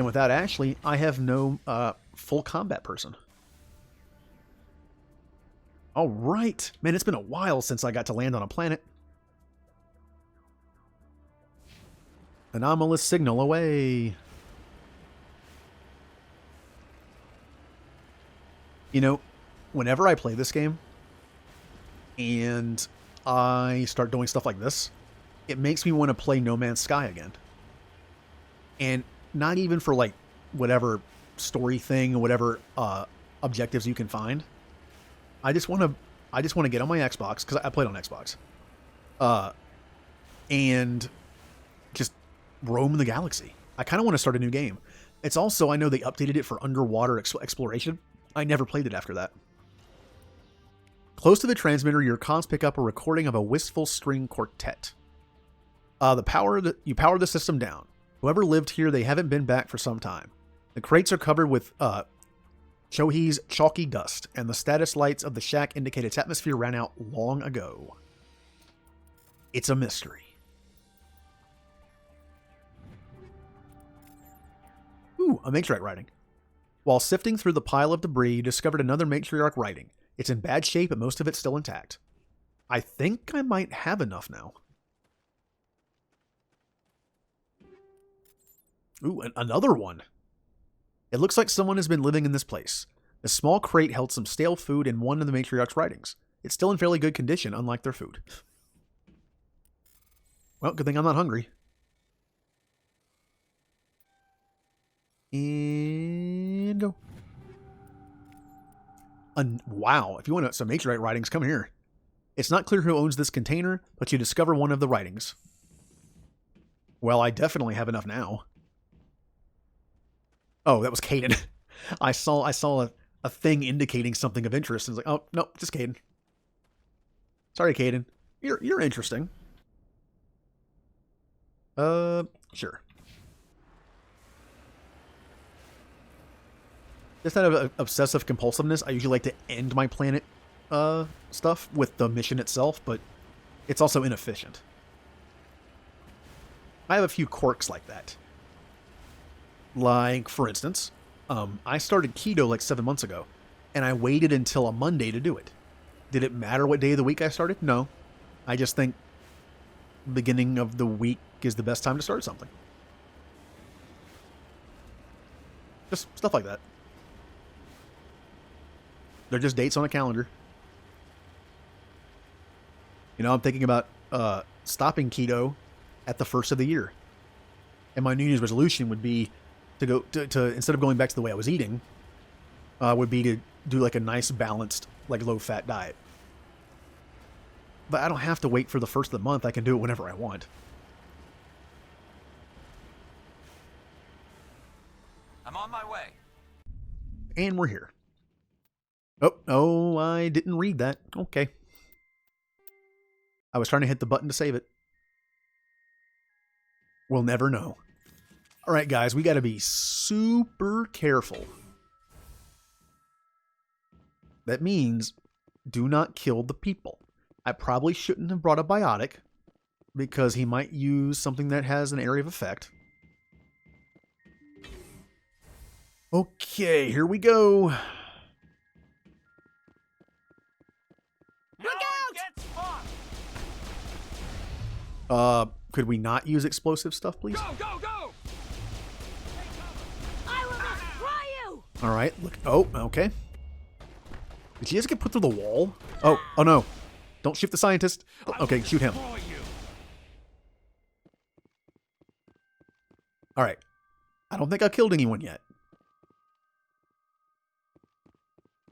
And without Ashley, I have no full combat person. All right. Man, it's been a while since I got to land on a planet. Anomalous signal away. You know, whenever I play this game and I start doing stuff like this, it makes me want to play No Man's Sky again. And not even for like whatever story thing or whatever objectives you can find. I just want to get on my Xbox, because I played on Xbox, and just roam the galaxy. I kind of want to start a new game. It's also, I know they updated it for underwater exploration. I never played it after that. Close to the transmitter, your comms pick up a recording of a wistful string quartet. You power the system down. Whoever lived here, they haven't been back for some time. The crates are covered with Chohe's chalky dust, and the status lights of the shack indicate its atmosphere ran out long ago. It's a mystery. Ooh, a matriarch writing. While sifting through the pile of debris, you discovered another matriarch writing. It's in bad shape, but most of it's still intact. I think I might have enough now. Ooh, another one. It looks like someone has been living in this place. The small crate held some stale food in one of the matriarch's writings. It's still in fairly good condition, unlike their food. Well, good thing I'm not hungry. And go. Wow, if you want some matriarch writings, come here. It's not clear who owns this container, but you discover one of the writings. Well, I definitely have enough now. Oh, that was Caden. I saw a thing indicating something of interest, and I was like, oh no, just Caden. Sorry, Caden. You're interesting. Sure. Just out of obsessive compulsiveness, I usually like to end my planet stuff with the mission itself, but it's also inefficient. I have a few quirks like that. Like, for instance, I started keto like 7 months ago, and I waited until a Monday to do it. Did it matter what day of the week I started? No. I just think beginning of the week is the best time to start something. Just stuff like that. They're just dates on a calendar. You know, I'm thinking about stopping keto at the first of the year. And my New Year's resolution would be to go to instead of going back to the way I was eating, would be to do like a nice balanced, like low-fat diet. But I don't have to wait for the first of the month. I can do it whenever I want. I'm on my way. And we're here. Oh, I didn't read that. Okay. I was trying to hit the button to save it. We'll never know. All right, guys, we got to be super careful. That means do not kill the people. I probably shouldn't have brought a biotic because he might use something that has an area of effect. Okay, here we go. Look out! Could we not use explosive stuff, please? Go, go, go! I will destroy you! All right, look. Oh, okay. Did she just get put through the wall? Oh no. Don't shoot the scientist. Okay, shoot him. All right. I don't think I've killed anyone yet.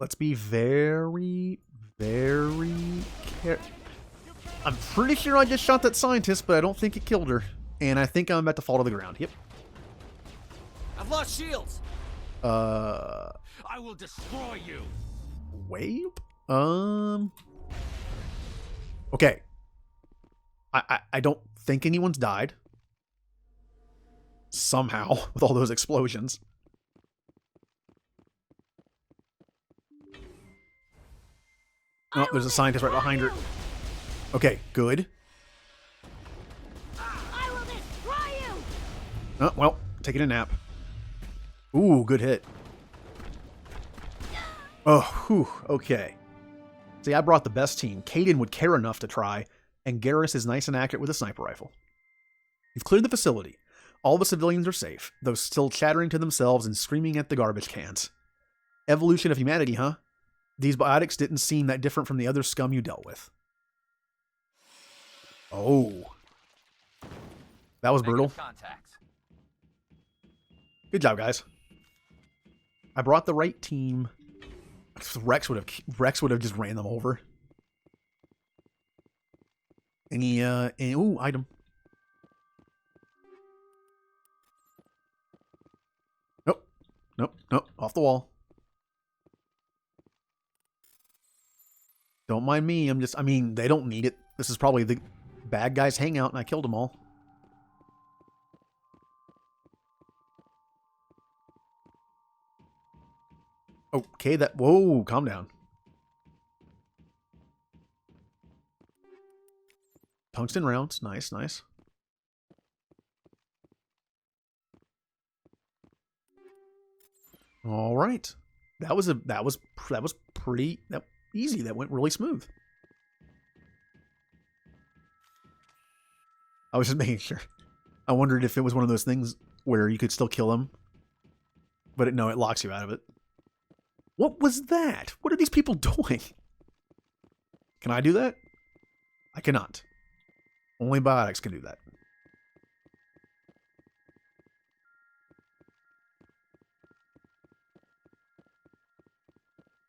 Let's be very, very careful. I'm pretty sure I just shot that scientist, but I don't think it killed her. And I think I'm about to fall to the ground. Yep. I've lost shields. I will destroy you. Wait. Okay. I don't think anyone's died. Somehow, with all those explosions. Oh, there's a scientist right behind her. Okay, good. I will destroy you! Oh, well, taking a nap. Ooh, good hit. Oh, whew, okay. See, I brought the best team. Caden would care enough to try, and Garrus is nice and accurate with a sniper rifle. You've cleared the facility. All the civilians are safe, though still chattering to themselves and screaming at the garbage cans. Evolution of humanity, huh? These biotics didn't seem that different from the other scum you dealt with. Oh. That was brutal. Good job, guys. I brought the right team. Rex would have just ran them over. Ooh, item. Nope, off the wall. Don't mind me, I mean, they don't need it. This is probably the bad guys' hangout, and I killed them all. Okay, whoa, calm down. Tungsten rounds, nice. All right, that was pretty easy. That went really smooth. I was just making sure. I wondered if it was one of those things where you could still kill them, but no, it locks you out of it. What was that? What are these people doing? Can I do that? I cannot. Only biotics can do that.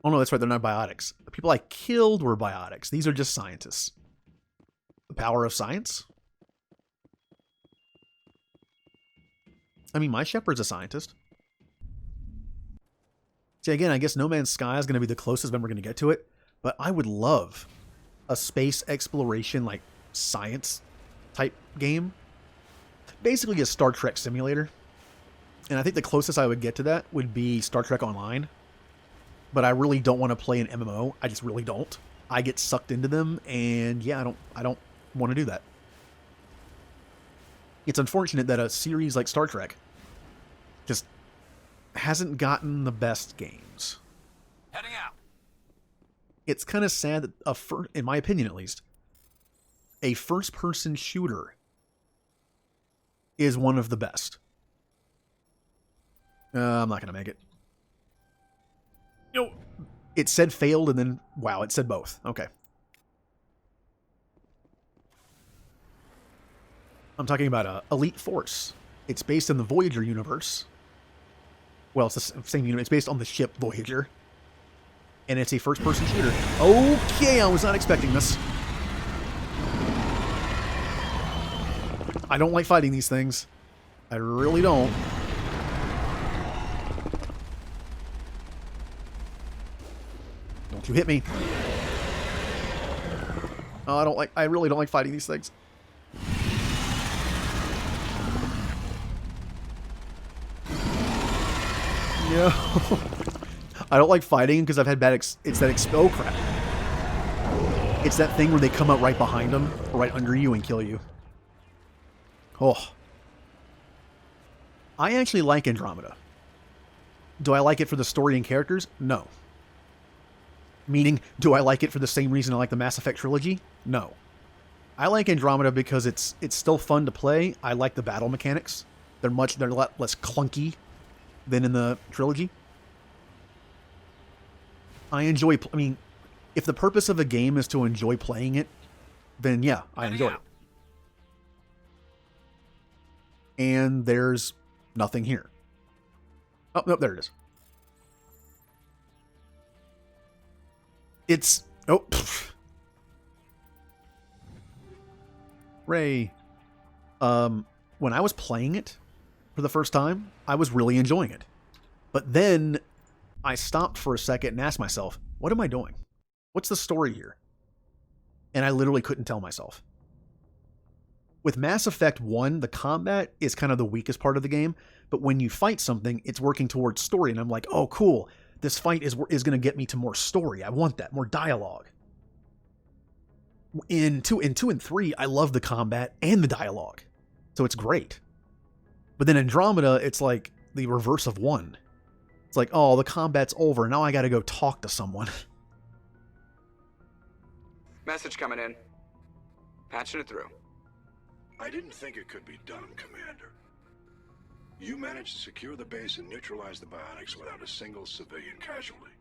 Oh no, that's right, they're not biotics. The people I killed were biotics. These are just scientists. The power of science? I mean, my shepherd's a scientist. See, again, I guess No Man's Sky is going to be the closest I'm ever going to get to it, but I would love a space exploration, like, science type game. Basically a Star Trek simulator. And I think the closest I would get to that would be Star Trek Online. But I really don't want to play an MMO. I just really don't. I get sucked into them, and yeah, I don't want to do that. It's unfortunate that a series like Star Trek just hasn't gotten the best games. Heading out. It's kind of sad that, in my opinion at least, a first-person shooter is one of the best. I'm not going to make it. No, it said failed, and then, wow, it said both. Okay. I'm talking about Elite Force. It's based in the Voyager universe. Well, it's the same universe. It's based on the ship Voyager. And it's a first-person shooter. Okay, I was not expecting this. I don't like fighting these things. I really don't. Don't you hit me. Oh, I really don't like fighting these things. No. I don't like fighting because I've had bad oh crap. It's that thing where they come up right behind them, or right under you and kill you. Oh. I actually like Andromeda. Do I like it for the story and characters? No. Meaning, do I like it for the same reason I like the Mass Effect trilogy? No. I like Andromeda because it's still fun to play. I like the battle mechanics. They're a lot less clunky than in the trilogy. I enjoy, I mean, if the purpose of a game is to enjoy playing it, then yeah, I enjoy it. And there's nothing here. Oh, no, there it is. It's... Oh. Pfft. Ray. When I was playing it for the first time, I was really enjoying it. But then I stopped for a second and asked myself, what am I doing? What's the story here? And I literally couldn't tell myself. With Mass Effect 1, the combat is kind of the weakest part of the game, but when you fight something, it's working towards story, and I'm like, oh, cool. This fight is going to get me to more story. I want that, more dialogue. In 2 and 3, I love the combat and the dialogue, so it's great. But then Andromeda, it's like the reverse of 1. It's like, oh, the combat's over. Now I gotta go talk to someone. Message coming in. Patching it through. I didn't think it could be done, Commander. You managed to secure the base and neutralize the bionics without a single civilian casualty.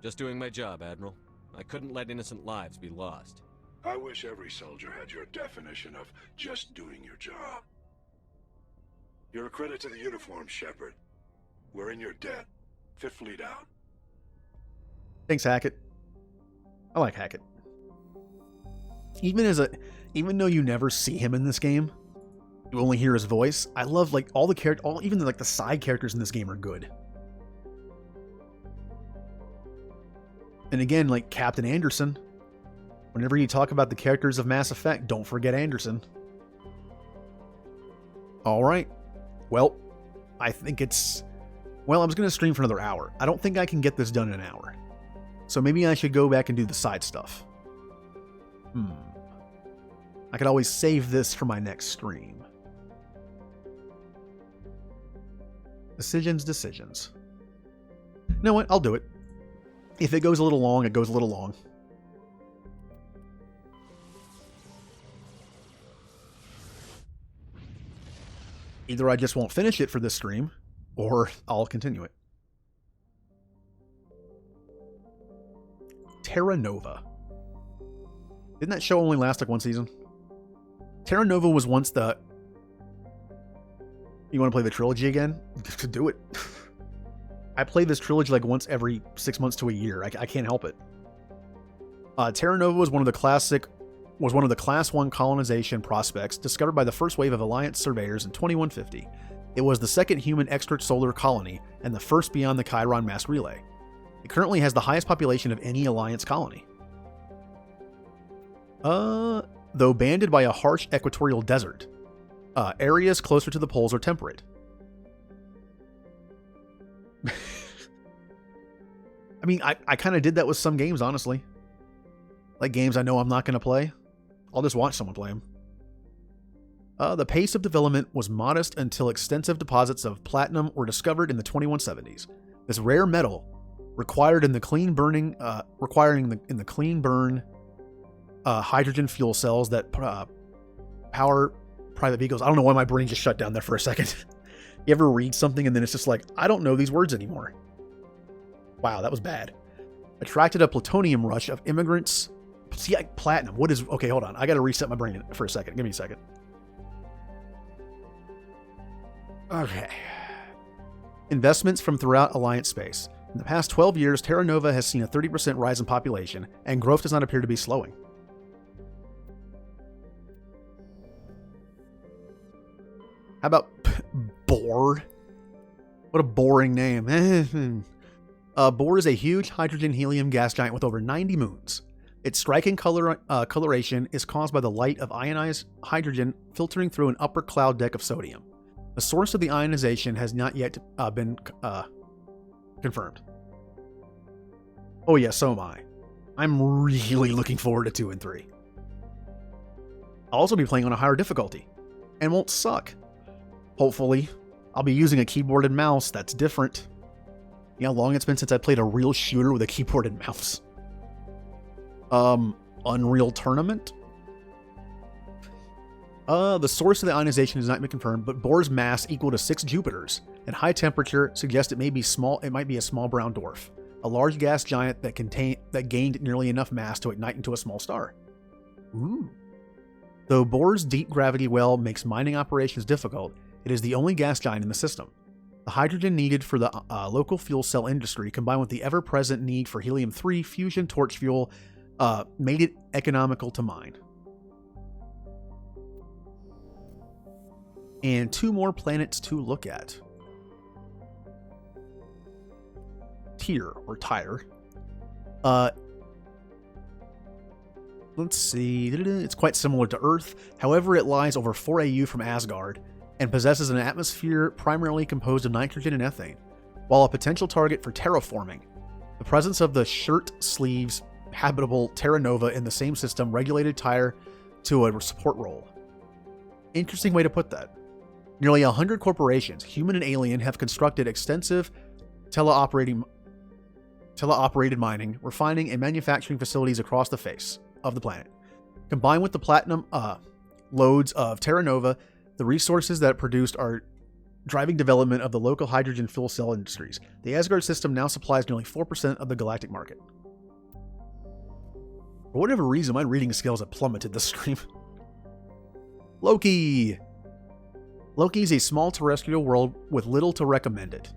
Just doing my job, Admiral. I couldn't let innocent lives be lost. I wish every soldier had your definition of just doing your job. You're a credit to the uniform, Shepard. We're in your debt. Fifth Fleet out. Thanks, Hackett. I like Hackett. Even though you never see him in this game, you only hear his voice. I love like all the even like the side characters in this game are good. And again, like Captain Anderson. Whenever you talk about the characters of Mass Effect, don't forget Anderson. All right. Well, I think it's... Well, I was going to stream for another hour. I don't think I can get this done in an hour. So maybe I should go back and do the side stuff. I could always save this for my next stream. Decisions. You know what? I'll do it. If it goes a little long, it goes a little long. Either I just won't finish it for this stream, or I'll continue it. Terra Nova. Didn't that show only last like one season? Terra Nova was once the... You want to play the trilogy again? To do it. I play this trilogy like once every 6 months to a year. I can't help it. Terra Nova was one of the Class 1 colonization prospects discovered by the first wave of Alliance surveyors in 2150. It was the second human extrasolar colony and the first beyond the Chiron mass relay. It currently has the highest population of any Alliance colony. Though banded by a harsh equatorial desert, areas closer to the poles are temperate. I mean, I kind of did that with some games, honestly. Like games I know I'm not going to play. I'll just watch someone play them. The pace of development was modest until extensive deposits of platinum were discovered in the 2170s. This rare metal required in the clean burn hydrogen fuel cells that power private vehicles. I don't know why my brain just shut down there for a second. You ever read something and then it's just like, I don't know these words anymore. Wow, that was bad. Attracted a plutonium rush of immigrants. See, platinum. What is... Okay, hold on. I got to reset my brain for a second. Give me a second. Okay. Investments from throughout Alliance space. In the past 12 years, Terra Nova has seen a 30% rise in population, and growth does not appear to be slowing. How about Bohr? What a boring name. Bohr is a huge hydrogen-helium gas giant with over 90 moons. Its striking coloration is caused by the light of ionized hydrogen filtering through an upper cloud deck of sodium. The source of the ionization has not yet been confirmed. Oh yeah, so am I. I'm really looking forward to 2 and 3. I'll also be playing on a higher difficulty, and won't suck. Hopefully, I'll be using a keyboard and mouse that's different. You know how long it's been since I played a real shooter with a keyboard and mouse? Unreal Tournament? The source of the ionization has not been confirmed, but Bohr's mass equal to 6 Jupiters, and high temperature suggests it may be small. It might be a small brown dwarf, a large gas giant that gained nearly enough mass to ignite into a small star. Ooh. Though Bohr's deep gravity well makes mining operations difficult, it is the only gas giant in the system. The hydrogen needed for the local fuel cell industry, combined with the ever-present need for helium-3 fusion torch fuel, made it economical to mine. And 2 more planets to look at. Tyr, or Tyre. Let's see. It's quite similar to Earth. However, it lies over 4 AU from Asgard and possesses an atmosphere primarily composed of nitrogen and ethane. While a potential target for terraforming, the presence of the shirt sleeves habitable Terra Nova in the same system regulated Tyre to a support role. Interesting way to put that. Nearly 100 corporations, human and alien, have constructed extensive teleoperated mining, refining, and manufacturing facilities across the face of the planet. Combined with the platinum lodes of Terra Nova, the resources that it produced are driving development of the local hydrogen fuel cell industries. The Asgard system now supplies nearly 4% of the galactic market. For whatever reason, my reading skills have plummeted this stream. Loki! Loki is a small terrestrial world with little to recommend it.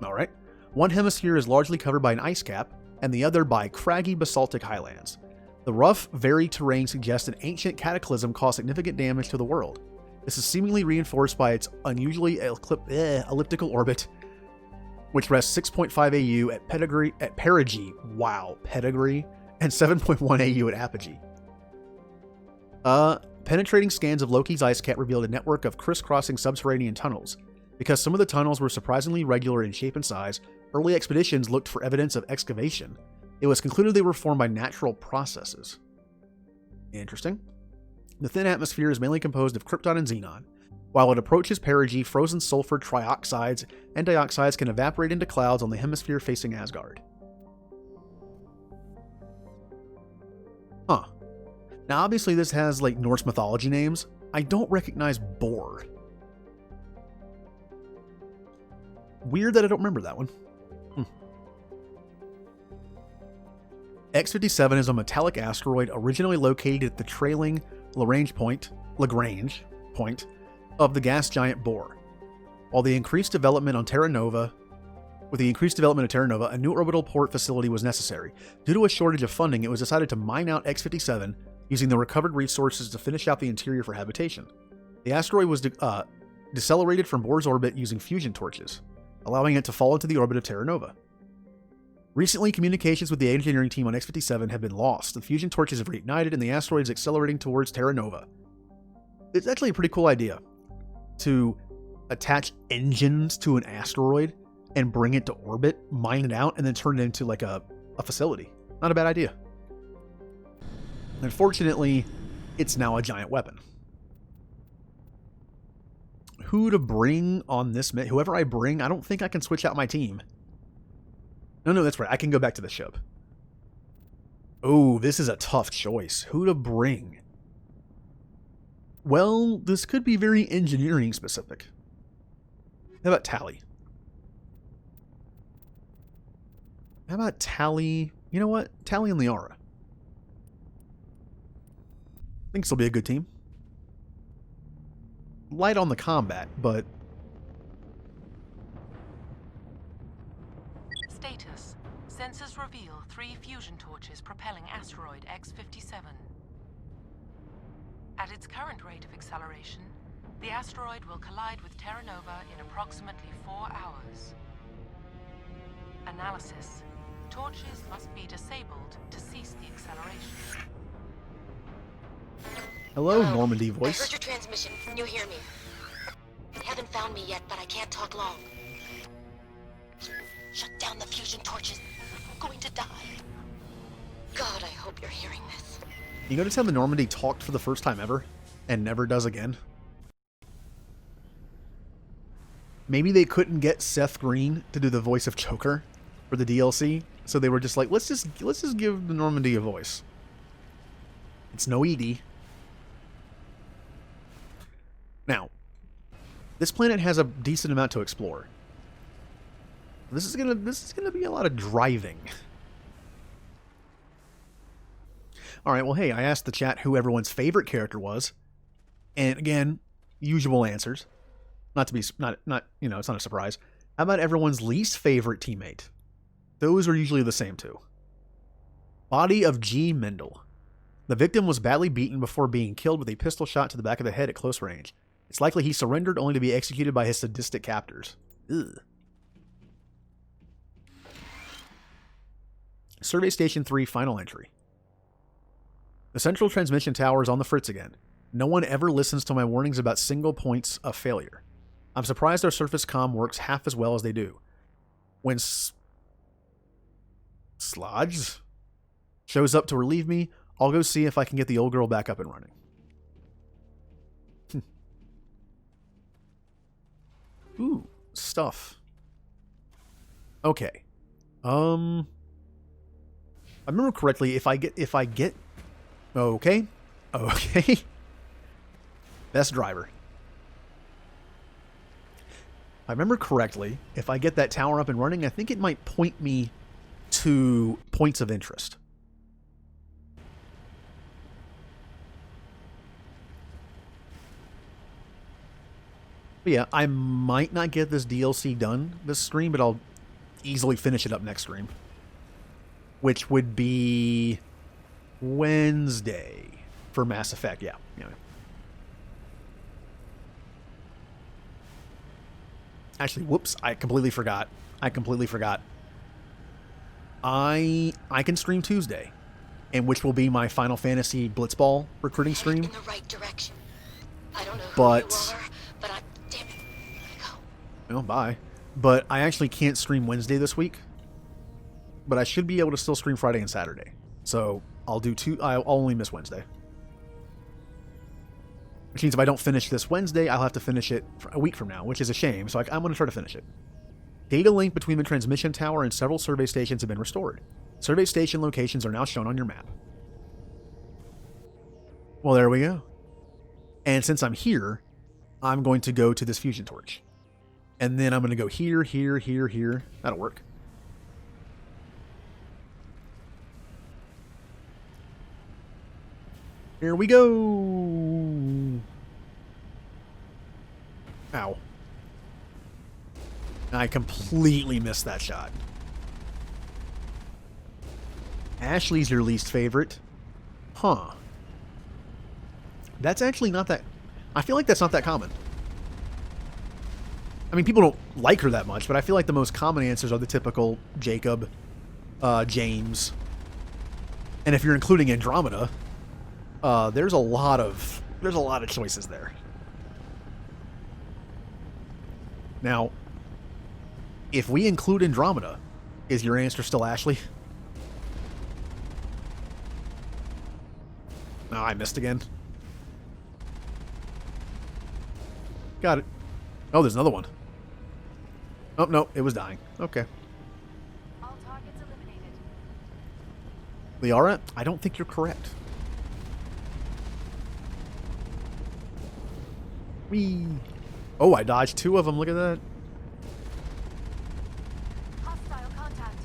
Alright. One hemisphere is largely covered by an ice cap, and the other by craggy basaltic highlands. The rough, varied terrain suggests an ancient cataclysm caused significant damage to the world. This is seemingly reinforced by its unusually elliptical orbit, which rests 6.5 AU at perigee, wow, pedigree, and 7.1 AU at apogee. Penetrating scans of Loki's ice cap revealed a network of crisscrossing subterranean tunnels. Because some of the tunnels were surprisingly regular in shape and size, early expeditions looked for evidence of excavation. It was concluded they were formed by natural processes. Interesting. The thin atmosphere is mainly composed of krypton and xenon. While it approaches perigee, frozen sulfur trioxides and dioxides can evaporate into clouds on the hemisphere facing Asgard. Huh. Now obviously this has like Norse mythology names. I don't recognize Bor. Weird that I don't remember that one. X-57 is a metallic asteroid originally located at the trailing Lagrange point of the gas giant Bor. With the increased development of Terra Nova, a new orbital port facility was necessary. Due to a shortage of funding, it was decided to mine out X-57 using the recovered resources to finish out the interior for habitation. The asteroid was decelerated from Bor's orbit using fusion torches, allowing it to fall into the orbit of Terra Nova. Recently, communications with the engineering team on X-57 have been lost. The fusion torches have reignited, and the asteroid is accelerating towards Terra Nova. It's actually a pretty cool idea to attach engines to an asteroid and bring it to orbit, mine it out, and then turn it into like a facility. Not a bad idea. Unfortunately, it's now a giant weapon. Who to bring on this? Whoever I bring, I don't think I can switch out my team. No, that's right. I can go back to the ship. Oh, this is a tough choice. Who to bring? Well, this could be very engineering specific. How about Tally? How about Tally? You know what? Tally and Liara. I think this will be a good team. Light on the combat, but... Status. Sensors reveal 3 fusion torches propelling asteroid X-57. At its current rate of acceleration, the asteroid will collide with Terra Nova in approximately 4 hours. Analysis. Torches must be disabled to cease the acceleration. Hello, Normandy voice. I heard your transmission. You hear me? You haven't found me yet, but I can't talk long. Shut down the fusion torches. I'm going to die. God, I hope you're hearing this. You notice how the Normandy talked for the first time ever and never does again? Maybe they couldn't get Seth Green to do the voice of Joker for the DLC, so they were just like, let's just give the Normandy a voice. It's no Edie. Now, this planet has a decent amount to explore. This is gonna be a lot of driving. All right, well, hey, I asked the chat who everyone's favorite character was, and again, usual answers. It's not a surprise. How about everyone's least favorite teammate? Those are usually the same too. Body of G. Mendel. The victim was badly beaten before being killed with a pistol shot to the back of the head at close range. It's likely he surrendered only to be executed by his sadistic captors. Ugh. Survey Station 3 final entry. The central transmission tower is on the fritz again. No one ever listens to my warnings about single points of failure. I'm surprised our surface comm works half as well as they do. When Slodge shows up to relieve me, I'll go see if I can get the old girl back up and running. Ooh, stuff. Okay. I remember correctly, if I get okay. Okay. Best driver. If I remember correctly, if I get that tower up and running, I think it might point me to points of interest. But yeah, I might not get this DLC done this stream, but I'll easily finish it up next stream. Which would be Wednesday for Mass Effect, yeah. Actually, whoops, I completely forgot. I can stream Tuesday, and which will be my Final Fantasy Blitzball recruiting stream. In the right direction. I don't know who But you are, but I'm damn it. Go. oh, bye. But I actually can't stream Wednesday this week. But I should be able to still stream Friday and Saturday. So I'll do I'll only miss Wednesday. Which means if I don't finish this Wednesday, I'll have to finish it a week from now, which is a shame. So I'm going to try to finish it. Data link between the transmission tower and several survey stations have been restored. Survey station locations are now shown on your map. Well, there we go. And since I'm here, I'm going to go to this fusion torch. And then I'm going to go here, here, here, here. That'll work. Here we go. Ow. I completely missed that shot. Ashley's your least favorite. Huh. That's actually not that... I feel like that's not that common. I mean, people don't like her that much, but I feel like the most common answers are the typical Jacob, James. And if you're including Andromeda, there's a lot of choices there. Now, if we include Andromeda, is your answer still Ashley? No, I missed again. Got it. Oh, there's another one. Oh, no, it was dying. Okay. All targets eliminated. Liara, I don't think you're correct. Whee. Oh, I dodged two of them. Look at that. Hostile contact.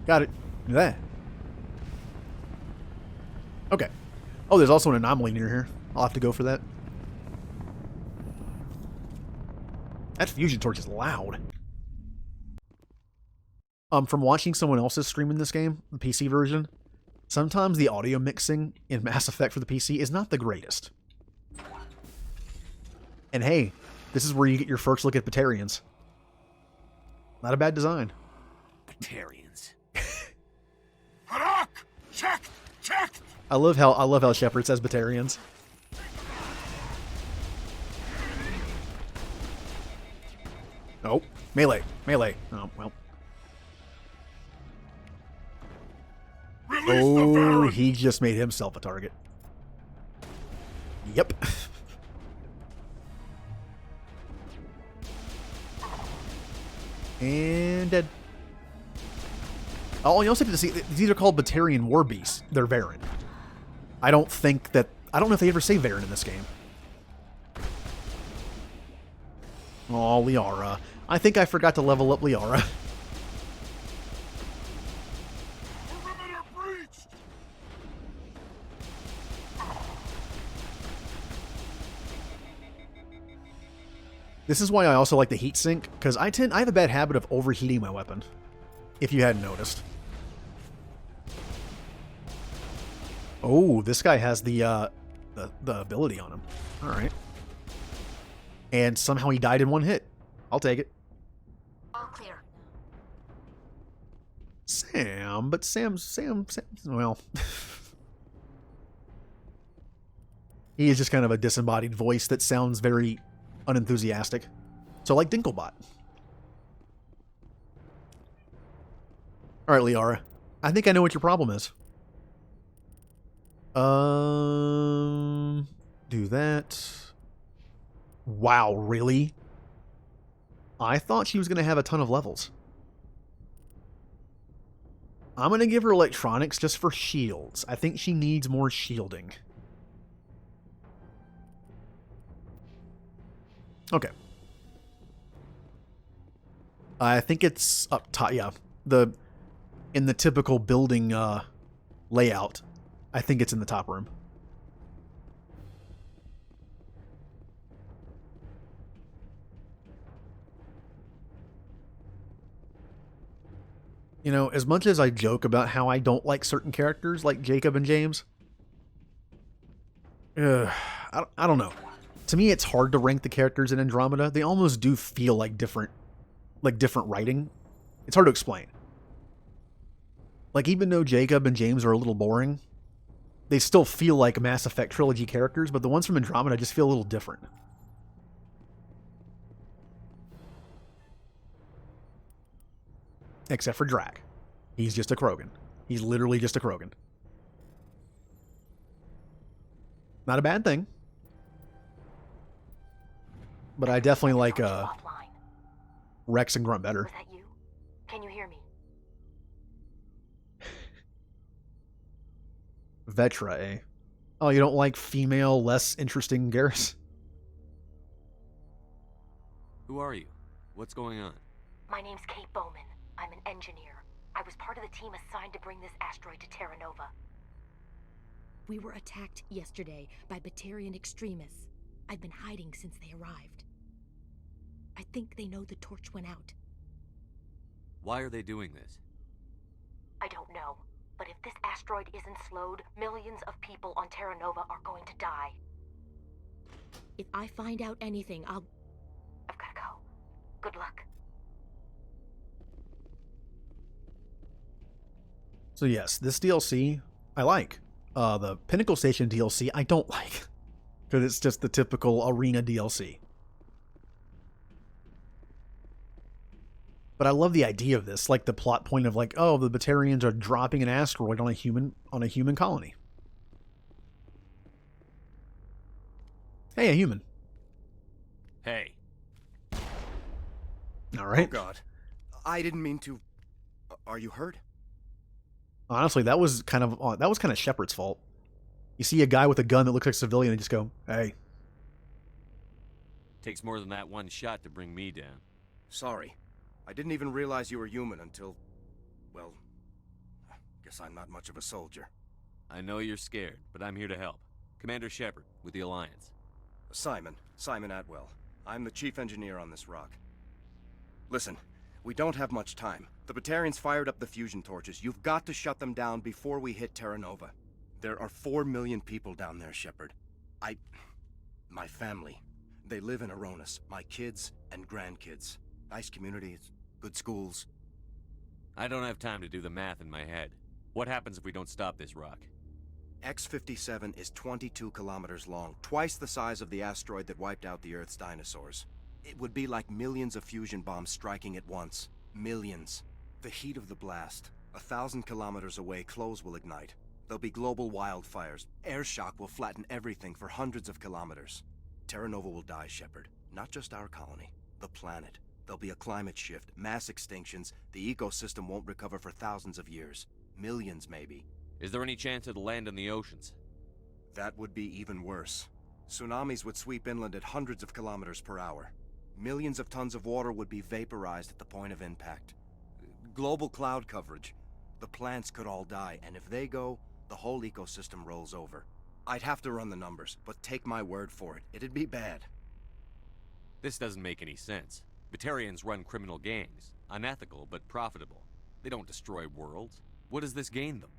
Got it. There. Okay. Oh, there's also an anomaly near here. I'll have to go for that. That fusion torch is loud. From watching someone else's stream in this game, the PC version, sometimes the audio mixing in Mass Effect for the PC is not the greatest. And hey, this is where you get your first look at Batarians. Not a bad design. Batarians. Harak! Check! Check! I love how Shepard says Batarians. Oh, melee. Oh, well. Release Oh, the Baron! he just made himself a target. Yep. And dead. Oh, you also get to see, these are called Batarian War Beasts. They're Varen. I don't know if they ever say Varen in this game. Oh, Liara. I think I forgot to level up Liara. Perimeter breached! This is why I also like the heat sink, because I have a bad habit of overheating my weapon. If you hadn't noticed. Oh, this guy has the ability on him. All right. And somehow he died in one hit. I'll take it. All clear. Sam, well. He is just kind of a disembodied voice that sounds very unenthusiastic. So like Dinklebot. Alright, Liara. I think I know what your problem is. Do that. Wow, really? I thought she was going to have a ton of levels. I'm going to give her electronics just for shields. I think she needs more shielding. Okay. I think it's up top. Yeah. In the typical building layout, I think it's in the top room. You know, as much as I joke about how I don't like certain characters like Jacob and James, I don't know. To me, it's hard to rank the characters in Andromeda. They almost do feel like different writing. It's hard to explain. Like, even though Jacob and James are a little boring, they still feel like Mass Effect trilogy characters, but the ones from Andromeda just feel a little different. Except for Drac. He's just a Krogan. He's literally just a Krogan. Not a bad thing. But I definitely like Rex and Grunt better. Was that you? Can you hear me? Vetra, eh? Oh, you don't like female, less interesting Garrus? Who are you? What's going on? My name's Kate Bowman. I'm an engineer. I was part of the team assigned to bring this asteroid to Terra Nova. We were attacked yesterday by Batarian extremists. I've been hiding since they arrived. I think they know the torch went out. Why are they doing this? I don't know. But if this asteroid isn't slowed, millions of people on Terra Nova are going to die. If I find out anything, I've gotta go. Good luck. So yes, this DLC, I like. The Pinnacle Station DLC, I don't like. Because it's just the typical arena DLC. But I love the idea of this, like the plot point of like, oh, the Batarians are dropping an asteroid on a human colony. Hey, a human. Hey. All right. Oh God, I didn't mean to. Are you hurt? Honestly, that was kind of Shepard's fault. You see a guy with a gun that looks like a civilian and just go, hey. Takes more than that one shot to bring me down. Sorry. I didn't even realize you were human until... well, guess I'm not much of a soldier. I know you're scared, but I'm here to help. Commander Shepard, with the Alliance. Simon Atwell. I'm the chief engineer on this rock. Listen, we don't have much time. The Batarians fired up the fusion torches. You've got to shut them down before we hit Terra Nova. There are 4 million people down there, Shepard. My family. They live in Aronis. My kids and grandkids. Nice communities, good schools. I don't have time to do the math in my head. What happens if we don't stop this rock? X-57 is 22 kilometers long, twice the size of the asteroid that wiped out the Earth's dinosaurs. It would be like millions of fusion bombs striking at once. Millions. The heat of the blast. 1,000 kilometers away, clothes will ignite. There'll be global wildfires. Air shock will flatten everything for hundreds of kilometers. Terra Nova will die, Shepard. Not just our colony. The planet. There'll be a climate shift, mass extinctions. The ecosystem won't recover for thousands of years. Millions, maybe. Is there any chance it'll land in the oceans? That would be even worse. Tsunamis would sweep inland at hundreds of kilometers per hour. Millions of tons of water would be vaporized at the point of impact. Global cloud coverage. The plants could all die, and if they go, the whole ecosystem rolls over. I'd have to run the numbers, but take my word for it, it'd be bad. This doesn't make any sense. Batarians run criminal gangs. Unethical, but profitable. They don't destroy worlds. What does this gain them?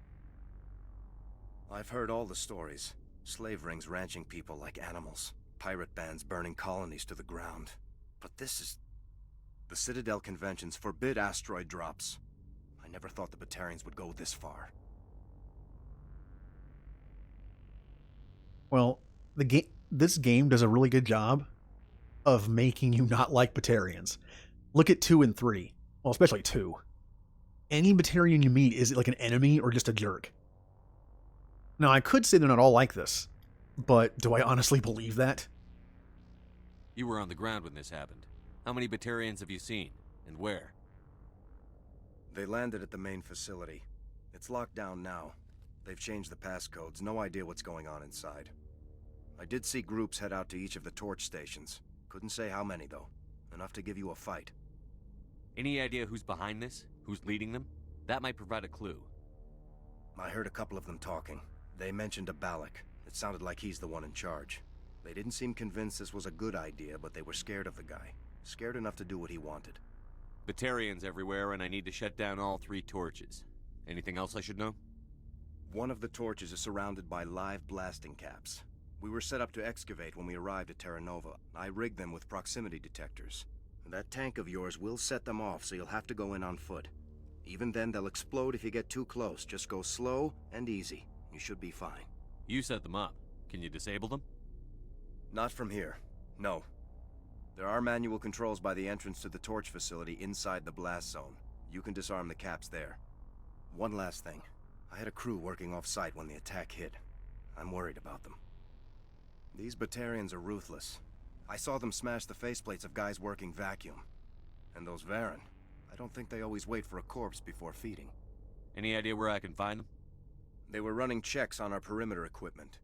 I've heard all the stories. Slave rings ranching people like animals. Pirate bands burning colonies to the ground. But this is... The Citadel Conventions forbid asteroid drops. I never thought the Batarians would go this far. Well, this game does a really good job of making you not like Batarians. Look at 2 and 3. Well, especially 2. Any Batarian you meet is like an enemy or just a jerk. Now, I could say they're not all like this. but do I honestly believe that? You were on the ground when this happened. How many Batarians have you seen? And where? They landed at the main facility. It's locked down now. They've changed the passcodes. No idea what's going on inside. I did see groups head out to each of the torch stations. Couldn't say how many, though. Enough to give you a fight. Any idea who's behind this? Who's leading them? That might provide a clue. I heard a couple of them talking. They mentioned a Balak. It sounded like he's the one in charge. They didn't seem convinced this was a good idea, but they were scared of the guy. Scared enough to do what he wanted. Batarians everywhere, and I need to shut down all 3 torches. Anything else I should know? One of the torches is surrounded by live blasting caps. We were set up to excavate when we arrived at Terra Nova. I rigged them with proximity detectors. That tank of yours will set them off, so you'll have to go in on foot. Even then, they'll explode if you get too close. Just go slow and easy. You should be fine. You set them up. Can you disable them? Not from here. No. There are manual controls by the entrance to the torch facility inside the blast zone. You can disarm the caps there. One last thing. I had a crew working off-site when the attack hit. I'm worried about them. These Batarians are ruthless. I saw them smash the faceplates of guys working vacuum. And those Varen, I don't think they always wait for a corpse before feeding. Any idea where I can find them? They were running checks on our perimeter equipment.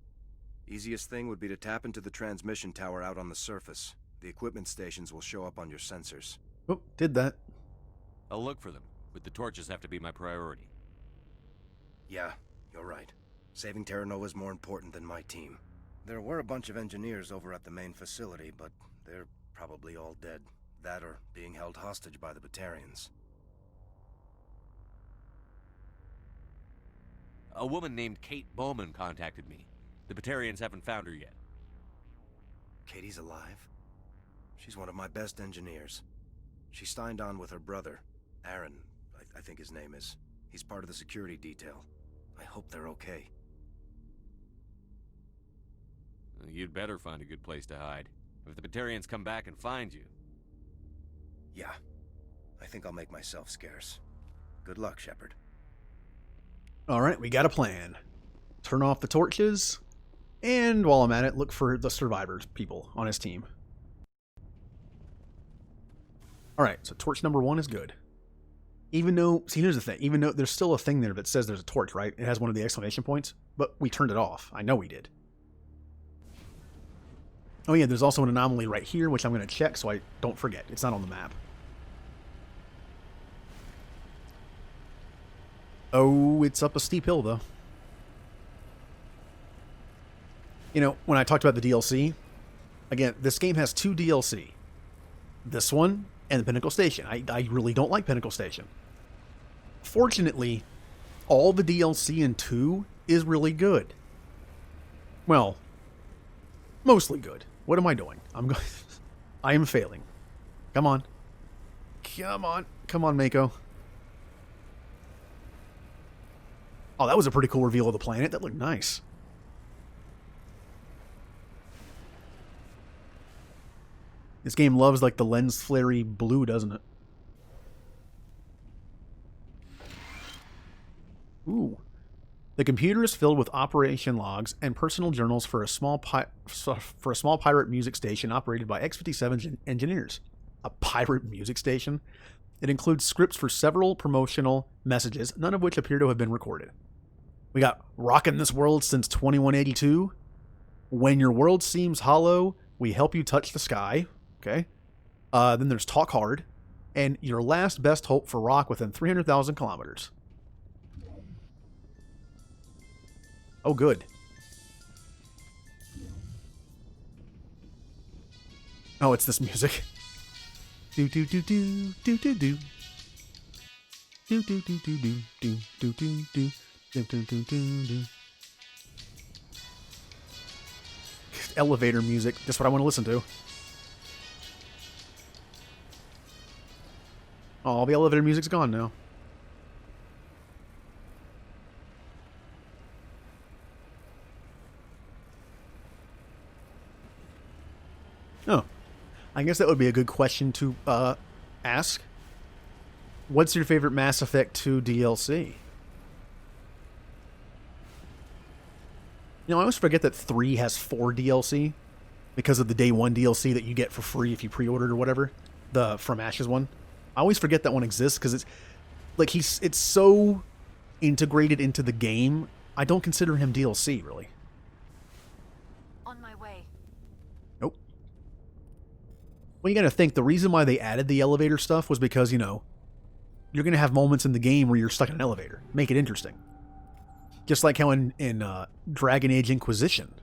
Easiest thing would be to tap into the transmission tower out on the surface. The equipment stations will show up on your sensors. Oh, did that. I'll look for them, but the torches have to be my priority. Yeah, you're right. Saving Terra Nova is more important than my team. There were a bunch of engineers over at the main facility, but they're probably all dead. That or being held hostage by the Batarians. A woman named Kate Bowman contacted me. The Batarians haven't found her yet. Katie's alive? She's one of my best engineers. She signed on with her brother, Aaron, I think his name is. He's part of the security detail. I hope they're okay. You'd better find a good place to hide. If the Batarians come back and find you... Yeah. I think I'll make myself scarce. Good luck, Shepard. Alright, we got a plan. Turn off the torches, and while I'm at it, look for the survivors people on his team. Alright, so torch number 1 is good. Even though, see, here's the thing, even though there's still a thing there that says there's a torch, right? It has one of the exclamation points, but we turned it off. I know we did. Oh yeah, there's also an anomaly right here, which I'm going to check so I don't forget. It's not on the map. Oh, it's up a steep hill, though. You know, when I talked about the DLC, again, this game has 2 DLC. This one and the Pinnacle Station. I really don't like Pinnacle Station. Fortunately, all the DLC in 2 is really good. Well, mostly good. What am I doing? I am failing. Come on. Come on. Come on, Mako. Oh, that was a pretty cool reveal of the planet. That looked nice. This game loves, like, the lens flary blue, doesn't it? Ooh. The computer is filled with operation logs and personal journals for a small pirate music station operated by X-57 engineers. A pirate music station? It includes scripts for several promotional messages, none of which appear to have been recorded. We got Rockin' This World Since 2182. When Your World Seems Hollow, We Help You Touch the Sky. Okay. Then there's Talk Hard. And Your Last Best Hope for Rock Within 300,000 Kilometers. Oh, good. Oh, it's this music. Do do do do do do do. Do do do do do do do do do. Do, do, do, do, do. Elevator music. That's what I want to listen to. Oh, the elevator music's gone now. Oh. I guess that would be a good question to ask. What's your favorite Mass Effect 2 DLC? You know, I always forget that 3 has 4 DLC because of the day 1 DLC that you get for free if you pre-ordered or whatever. The From Ashes one. I always forget that one exists because it's like it's so integrated into the game. I don't consider him DLC, really. On my way. Nope. Well, you gotta think, the reason why they added the elevator stuff was because, you know, you're gonna have moments in the game where you're stuck in an elevator. Make it interesting. Just like how in Dragon Age Inquisition,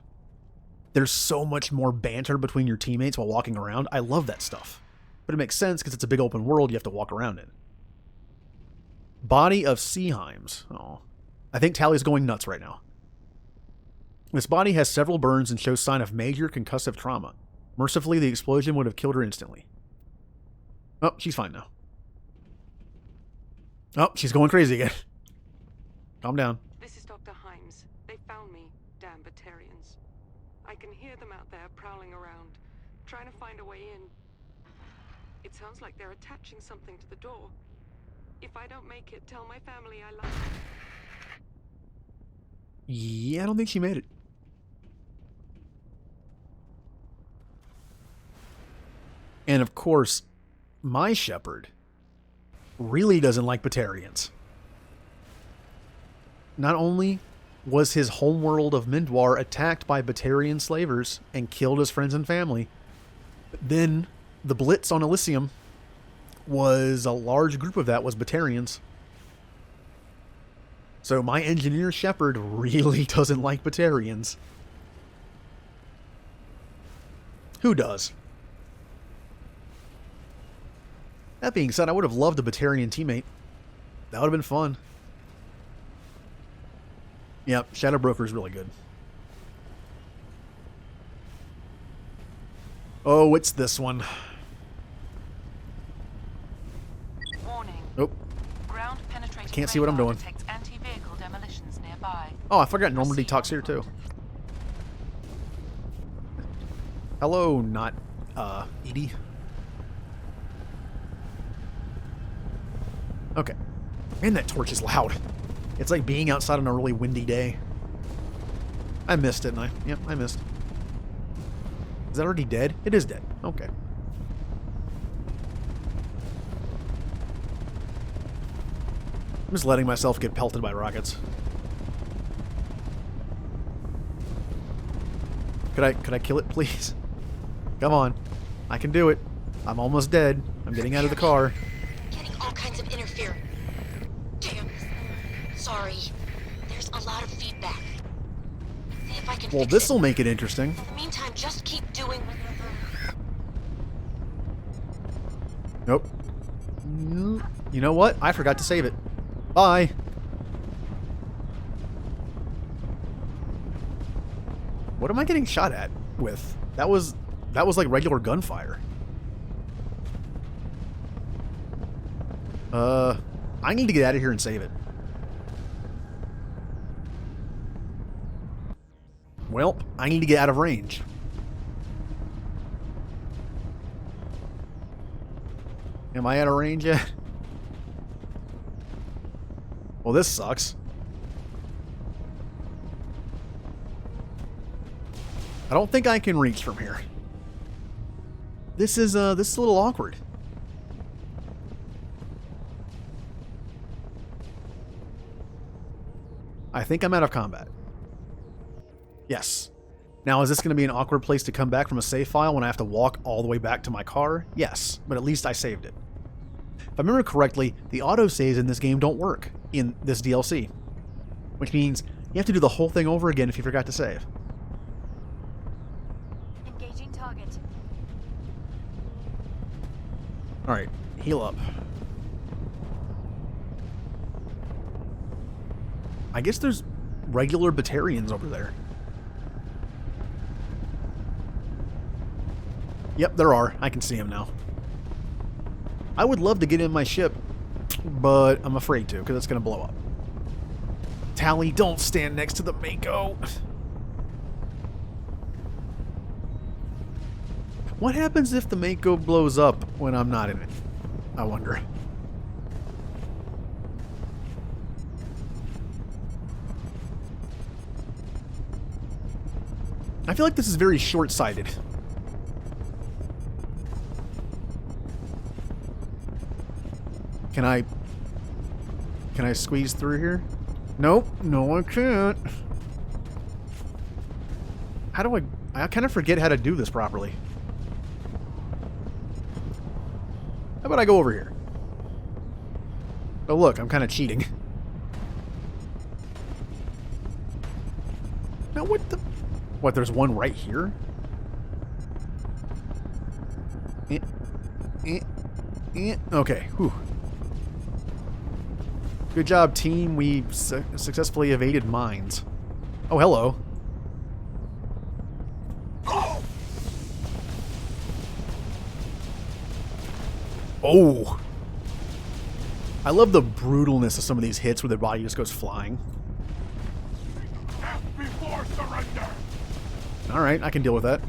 there's so much more banter between your teammates while walking around. I love that stuff. But it makes sense because it's a big open world you have to walk around in. Body of Seaheims. Oh, I think Tally's going nuts right now. This body has several burns and shows sign of major concussive trauma. Mercifully, the explosion would have killed her instantly. Oh, she's fine now. Oh, she's going crazy again. Calm down. This is Dr. Himes. They found me, damn Batarians. I can hear them out there prowling around, trying to find a way in. It sounds like they're attaching something to the door. If I don't make it, tell my family I love them. Yeah, I don't think she made it. And of course, my shepherd really doesn't like Batarians. Not only was his homeworld of Mindwar attacked by Batarian slavers and killed his friends and family, but then the Blitz on Elysium was a large group of that was Batarians. So my engineer shepherd really doesn't like Batarians. Who does? That being said, I would have loved a Batarian teammate. That would have been fun. Yep, Shadow Broker is really good. Oh, it's this one. Warning. Nope. Ground penetrating Can't see what I'm doing. detects anti-vehicle demolitions nearby. Oh, I forgot Normandy talks here too. Hello, not Edie. Okay. Man, that torch is loud. It's like being outside on a really windy day. I missed it, didn't I? Yep, I missed. Is that already dead? It is dead. Okay. I'm just letting myself get pelted by rockets. Could I kill it, please? Come on. I can do it. I'm almost dead. I'm getting out of the car. Getting all kinds of interference. Damn. Sorry. There's a lot of feedback. See if I can Well, fix this'll it. make it interesting. In the meantime, just keep doing. Nope. You know what? I forgot to save it. Bye. What am I getting shot at with? That was like regular gunfire. I need to get out of here and save it. Well, I need to get out of range. Am I out of range yet? Well, this sucks. I don't think I can reach from here. This is a little awkward. I think I'm out of combat. Yes. Now, is this going to be an awkward place to come back from a save file when I have to walk all the way back to my car? Yes, but at least I saved it. If I remember correctly, the autosaves in this game don't work in this DLC, which means you have to do the whole thing over again if you forgot to save. Engaging target. Alright, heal up. I guess there's regular Batarians over there. Yep, there are. I can see them now. I would love to get in my ship, but I'm afraid to, because it's going to blow up. Tally, don't stand next to the Mako. What happens if the Mako blows up when I'm not in it? I wonder. I feel like this is very short-sighted. Can I squeeze through here? Nope. No, I can't. How do I kind of forget how to do this properly. How about I go over here? Oh, look, I'm kind of cheating. Now, what the... What, there's one right here? Okay, whew. Good job, team. We successfully evaded mines. Oh, hello. Oh! I love the brutalness of some of these hits where their body just goes flying. Before surrender. Alright, I can deal with that.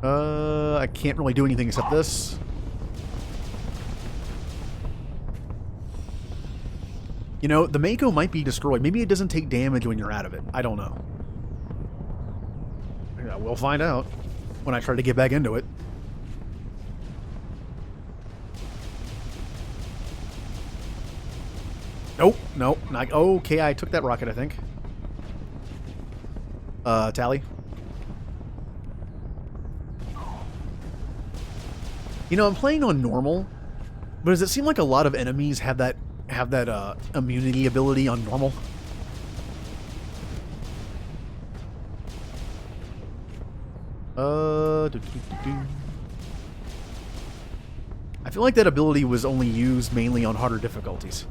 I can't really do anything except this. You know, the Mako might be destroyed. Maybe it doesn't take damage when you're out of it. I don't know. Yeah, we'll find out when I try to get back into it. Nope, nope, not... Okay, I took that rocket, I think. Tally. You know, I'm playing on normal, but does it seem like a lot of enemies have that immunity ability on normal? I feel like that ability was only used mainly on harder difficulties.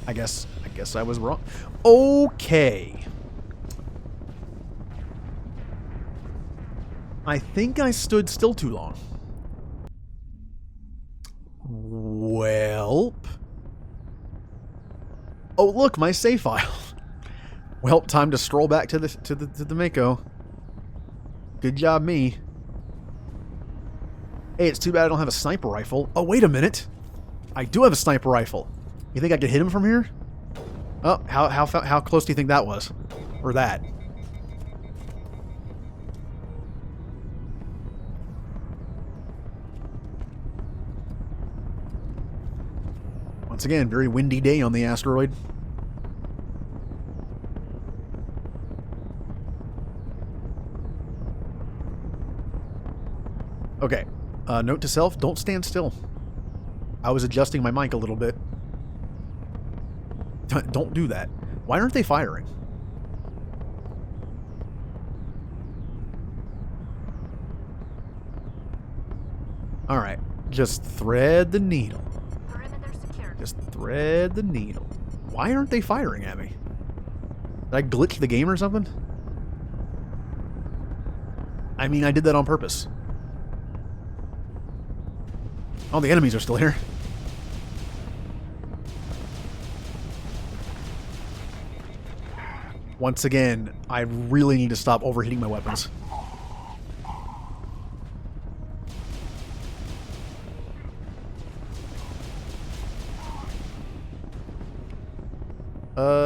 I guess I was wrong. Okay. I think I stood still too long. Welp. Oh, look, my save file. Well, time to stroll back to the Mako. Good job, me. Hey, it's too bad I don't have a sniper rifle. Oh, wait a minute. I do have a sniper rifle. You think I could hit him from here? Oh, how close do you think that was? Or that? Once again, very windy day on the asteroid. Okay. Note to self, don't stand still. I was adjusting my mic a little bit. Don't do that. Why aren't they firing? Alright. Just thread the needle. Just thread the needle. Why aren't they firing at me? Did I glitch the game or something? I mean, I did that on purpose. Oh, the enemies are still here. Once again, I really need to stop overheating my weapons.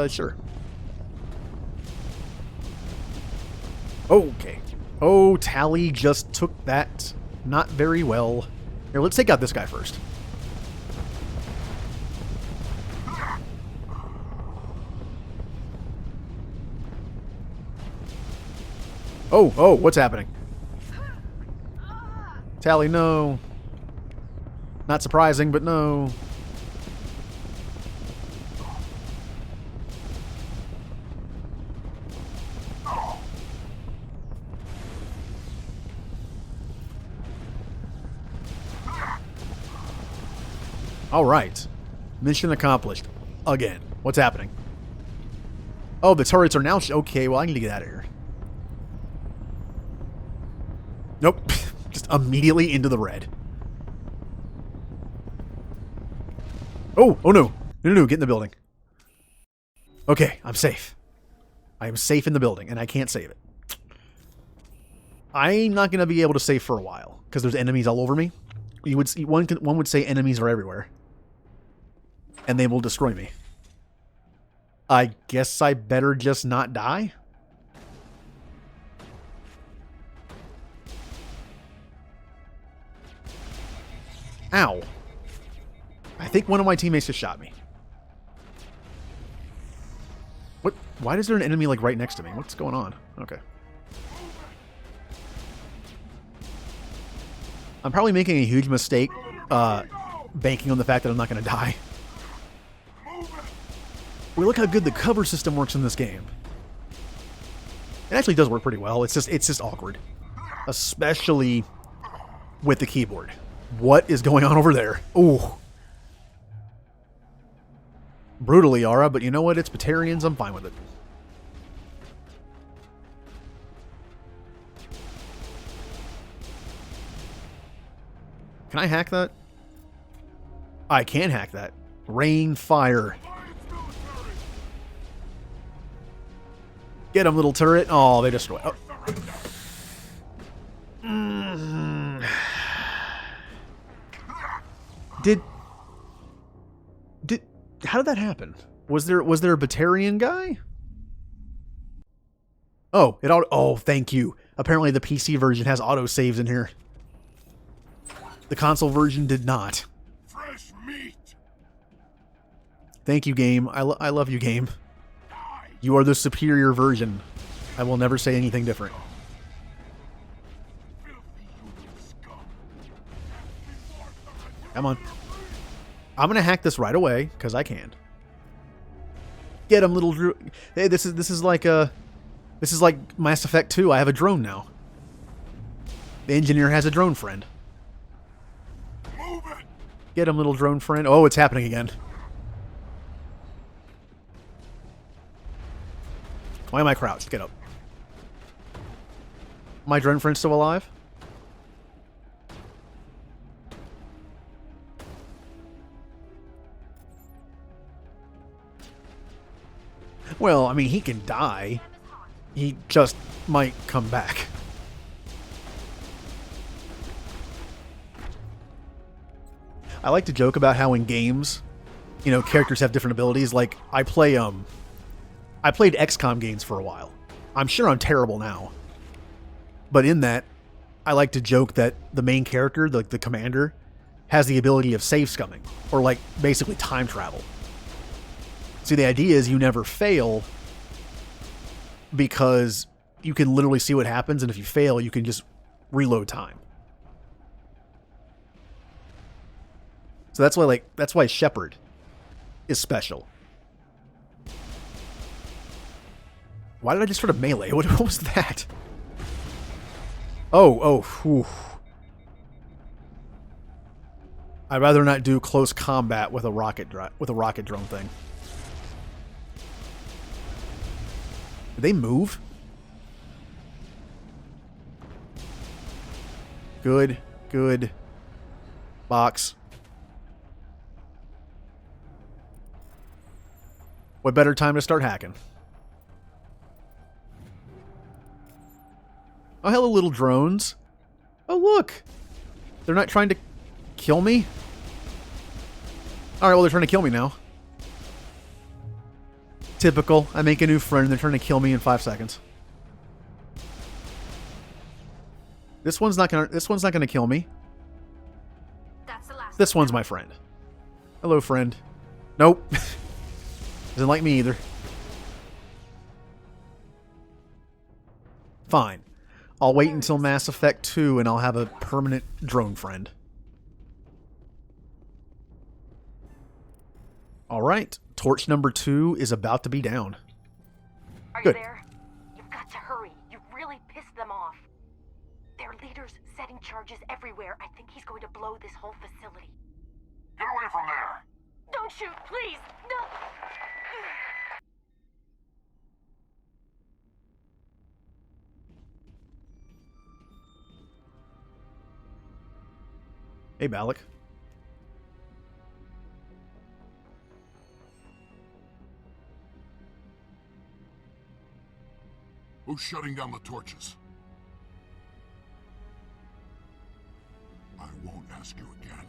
Sure. Okay. Oh, Tally just took that not very well. Here, let's take out this guy first. Oh, what's happening? Tally, no. Not surprising, but no. Alright. Mission accomplished. Again. What's happening? Oh, the turrets are now... Okay, well, I need to get out of here. Nope. Just immediately into the red. Oh no. No, get in the building. Okay, I'm safe. I am safe in the building, and I can't save it. I'm not going to be able to save for a while, because there's enemies all over me. One would say enemies are everywhere. And they will destroy me. I guess I better just not die? Ow. I think one of my teammates just shot me. What? Why is there an enemy, like, right next to me? What's going on? Okay. I'm probably making a huge mistake, banking on the fact that I'm not going to die. Well, look how good the cover system works in this game. It actually does work pretty well. It's just awkward. Especially with the keyboard. What is going on over there? Ooh. Brutally, Yara, but you know what? It's Batarians. I'm fine with it. Can I hack that? I can hack that. Rain fire. Get him, little turret. Oh, they destroyed. Oh. How did that happen? Was there a Batarian guy? Oh, oh, thank you. Apparently the PC version has autosaves in here. The console version did not. Fresh meat. Thank you, game. I love you, game. You are the superior version. I will never say anything different. Come on. I'm gonna hack this right away because I can. Get him, little Drew. Hey, this is like Mass Effect 2. I have a drone now. The engineer has a drone friend. Get him, little drone friend. Oh, it's happening again. Why am I crouched? Get up. My drone friend still alive? Well, I mean, he can die. He just might come back. I like to joke about how in games, you know, characters have different abilities. Like, I played XCOM games for a while. I'm sure I'm terrible now. But in that, I like to joke that the main character, the commander, has the ability of save scumming. Or, like, basically time travel. See, the idea is you never fail because you can literally see what happens, and if you fail, you can just reload time. So that's why Shepard is special. Why did I just try to melee? What was that? Oh, whew. I'd rather not do close combat with a rocket drone thing. Did they move? Good. Box. What better time to start hacking? Oh, hello, little drones. Oh, look. They're not trying to kill me? Alright, well, they're trying to kill me now. Typical. I make a new friend and they're trying to kill me in 5 seconds. This one's not gonna kill me. That's the last. This one's my friend. Hello, friend. Nope. Doesn't like me either. Fine. I'll wait until Mass Effect 2 and I'll have a permanent drone friend. Alright. Torch number 2 is about to be down. Are Good. you there? You've got to hurry. You've really pissed them off. Their leader's setting charges everywhere. I think he's going to blow this whole facility. Get away from there. Don't shoot, please! No! Hey, Balak. Who's shutting down the torches? I won't ask you again.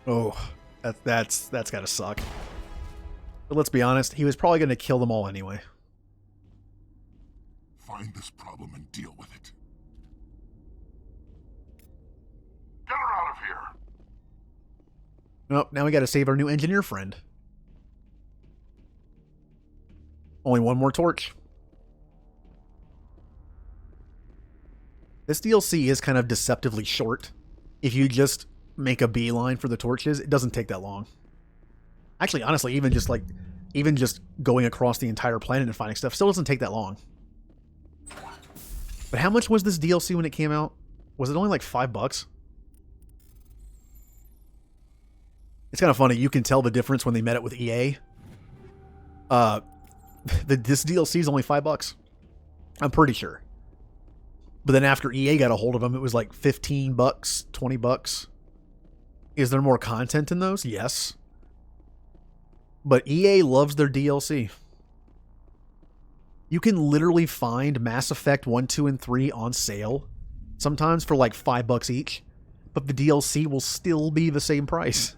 Oh, that's gotta suck. But let's be honest, he was probably going to kill them all anyway. Find this problem and deal with it. Get her out of here! Oh, now we got to save our new engineer friend. Only one more torch. This DLC is kind of deceptively short. If you just make a beeline for the torches, it doesn't take that long. Actually, honestly, even just going across the entire planet and finding stuff still doesn't take that long. But how much was this DLC when it came out? Was it only like $5? It's kind of funny. You can tell the difference when they met it with EA. This DLC is only $5. I'm pretty sure. But then after EA got a hold of them, it was like $15, $20. Is there more content in those? Yes. But EA loves their DLC. You can literally find Mass Effect 1, 2, and 3 on sale, sometimes for like $5 each, but the DLC will still be the same price.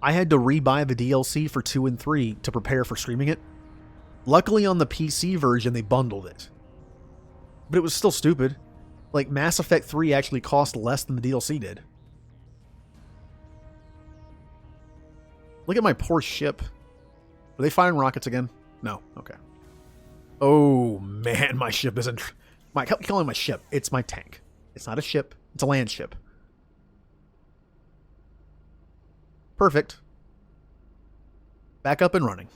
I had to rebuy the DLC for 2 and 3 to prepare for streaming it. Luckily on the PC version, they bundled it. But it was still stupid. Like, Mass Effect 3 actually cost less than the DLC did. Look at my poor ship. Are they firing rockets again? No. Okay. Oh, man, my ship isn't... I kept calling my ship. It's my tank. It's not a ship. It's a land ship. Perfect. Back up and running.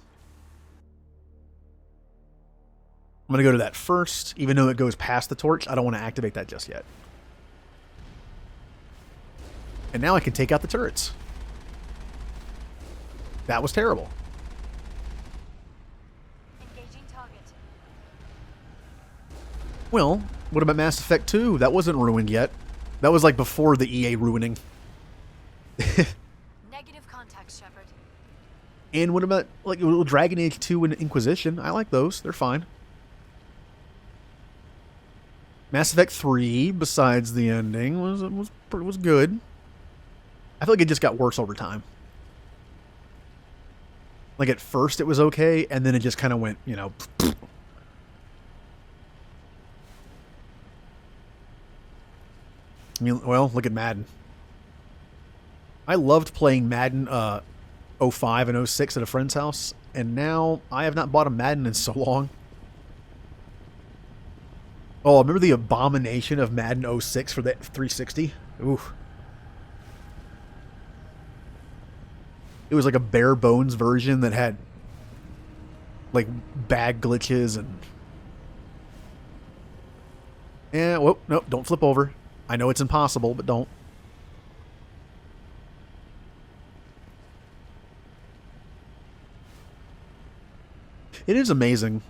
I'm going to go to that first. Even though it goes past the torch, I don't want to activate that just yet. And now I can take out the turrets. That was terrible. Engaging target. Well, what about Mass Effect 2? That wasn't ruined yet. That was like before the EA ruining. Negative contact, Shepard. And what about like little Dragon Age 2 and Inquisition? I like those. They're fine. Mass Effect 3, besides the ending, was good. I feel like it just got worse over time. Like at first it was okay, and then it just kind of went, you know. I mean, well, look at Madden. I loved playing Madden 05 and 06 at a friend's house, and now I have not bought a Madden in so long. Oh, remember the abomination of Madden 06 for the 360? Oof. It was like a bare bones version that had like bag glitches and... Yeah, whoa, no, don't flip over. I know it's impossible, but don't. It is amazing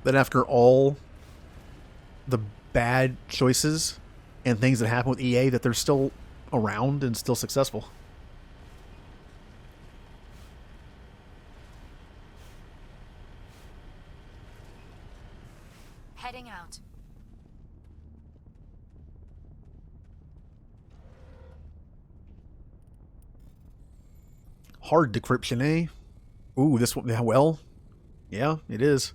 that after all the bad choices and things that happen with EA, that they're still around and still successful. Heading out. Hard decryption, eh? Ooh, this one, yeah, well, yeah, it is.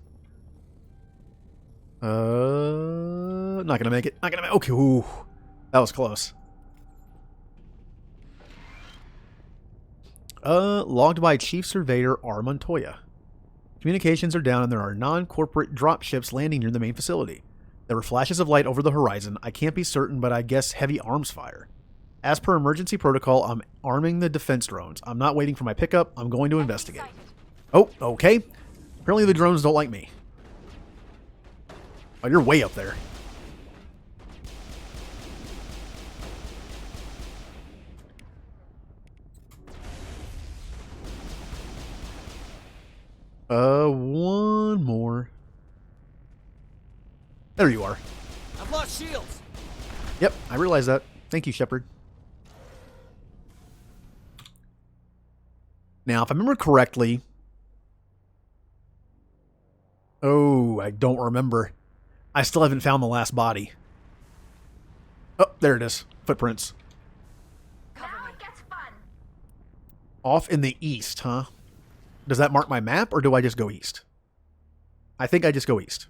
Not gonna make it. Not gonna make. Okay, ooh, that was close. Logged by Chief Surveyor R. Montoya. Communications are down and there are non-corporate dropships landing near the main facility. There were flashes of light over the horizon. I can't be certain, but I guess heavy arms fire. As per emergency protocol, I'm arming the defense drones. I'm not waiting for my pickup. I'm going to investigate. Oh, okay. Apparently the drones don't like me. Oh, you're way up there. One more. There you are. I've lost shields. Yep, I realize that. Thank you, Shepard. Now, if I remember correctly... Oh, I don't remember. I still haven't found the last body. Oh, there it is. Footprints. Off in the east, huh? Does that mark my map, or do I just go east? I think I just go east.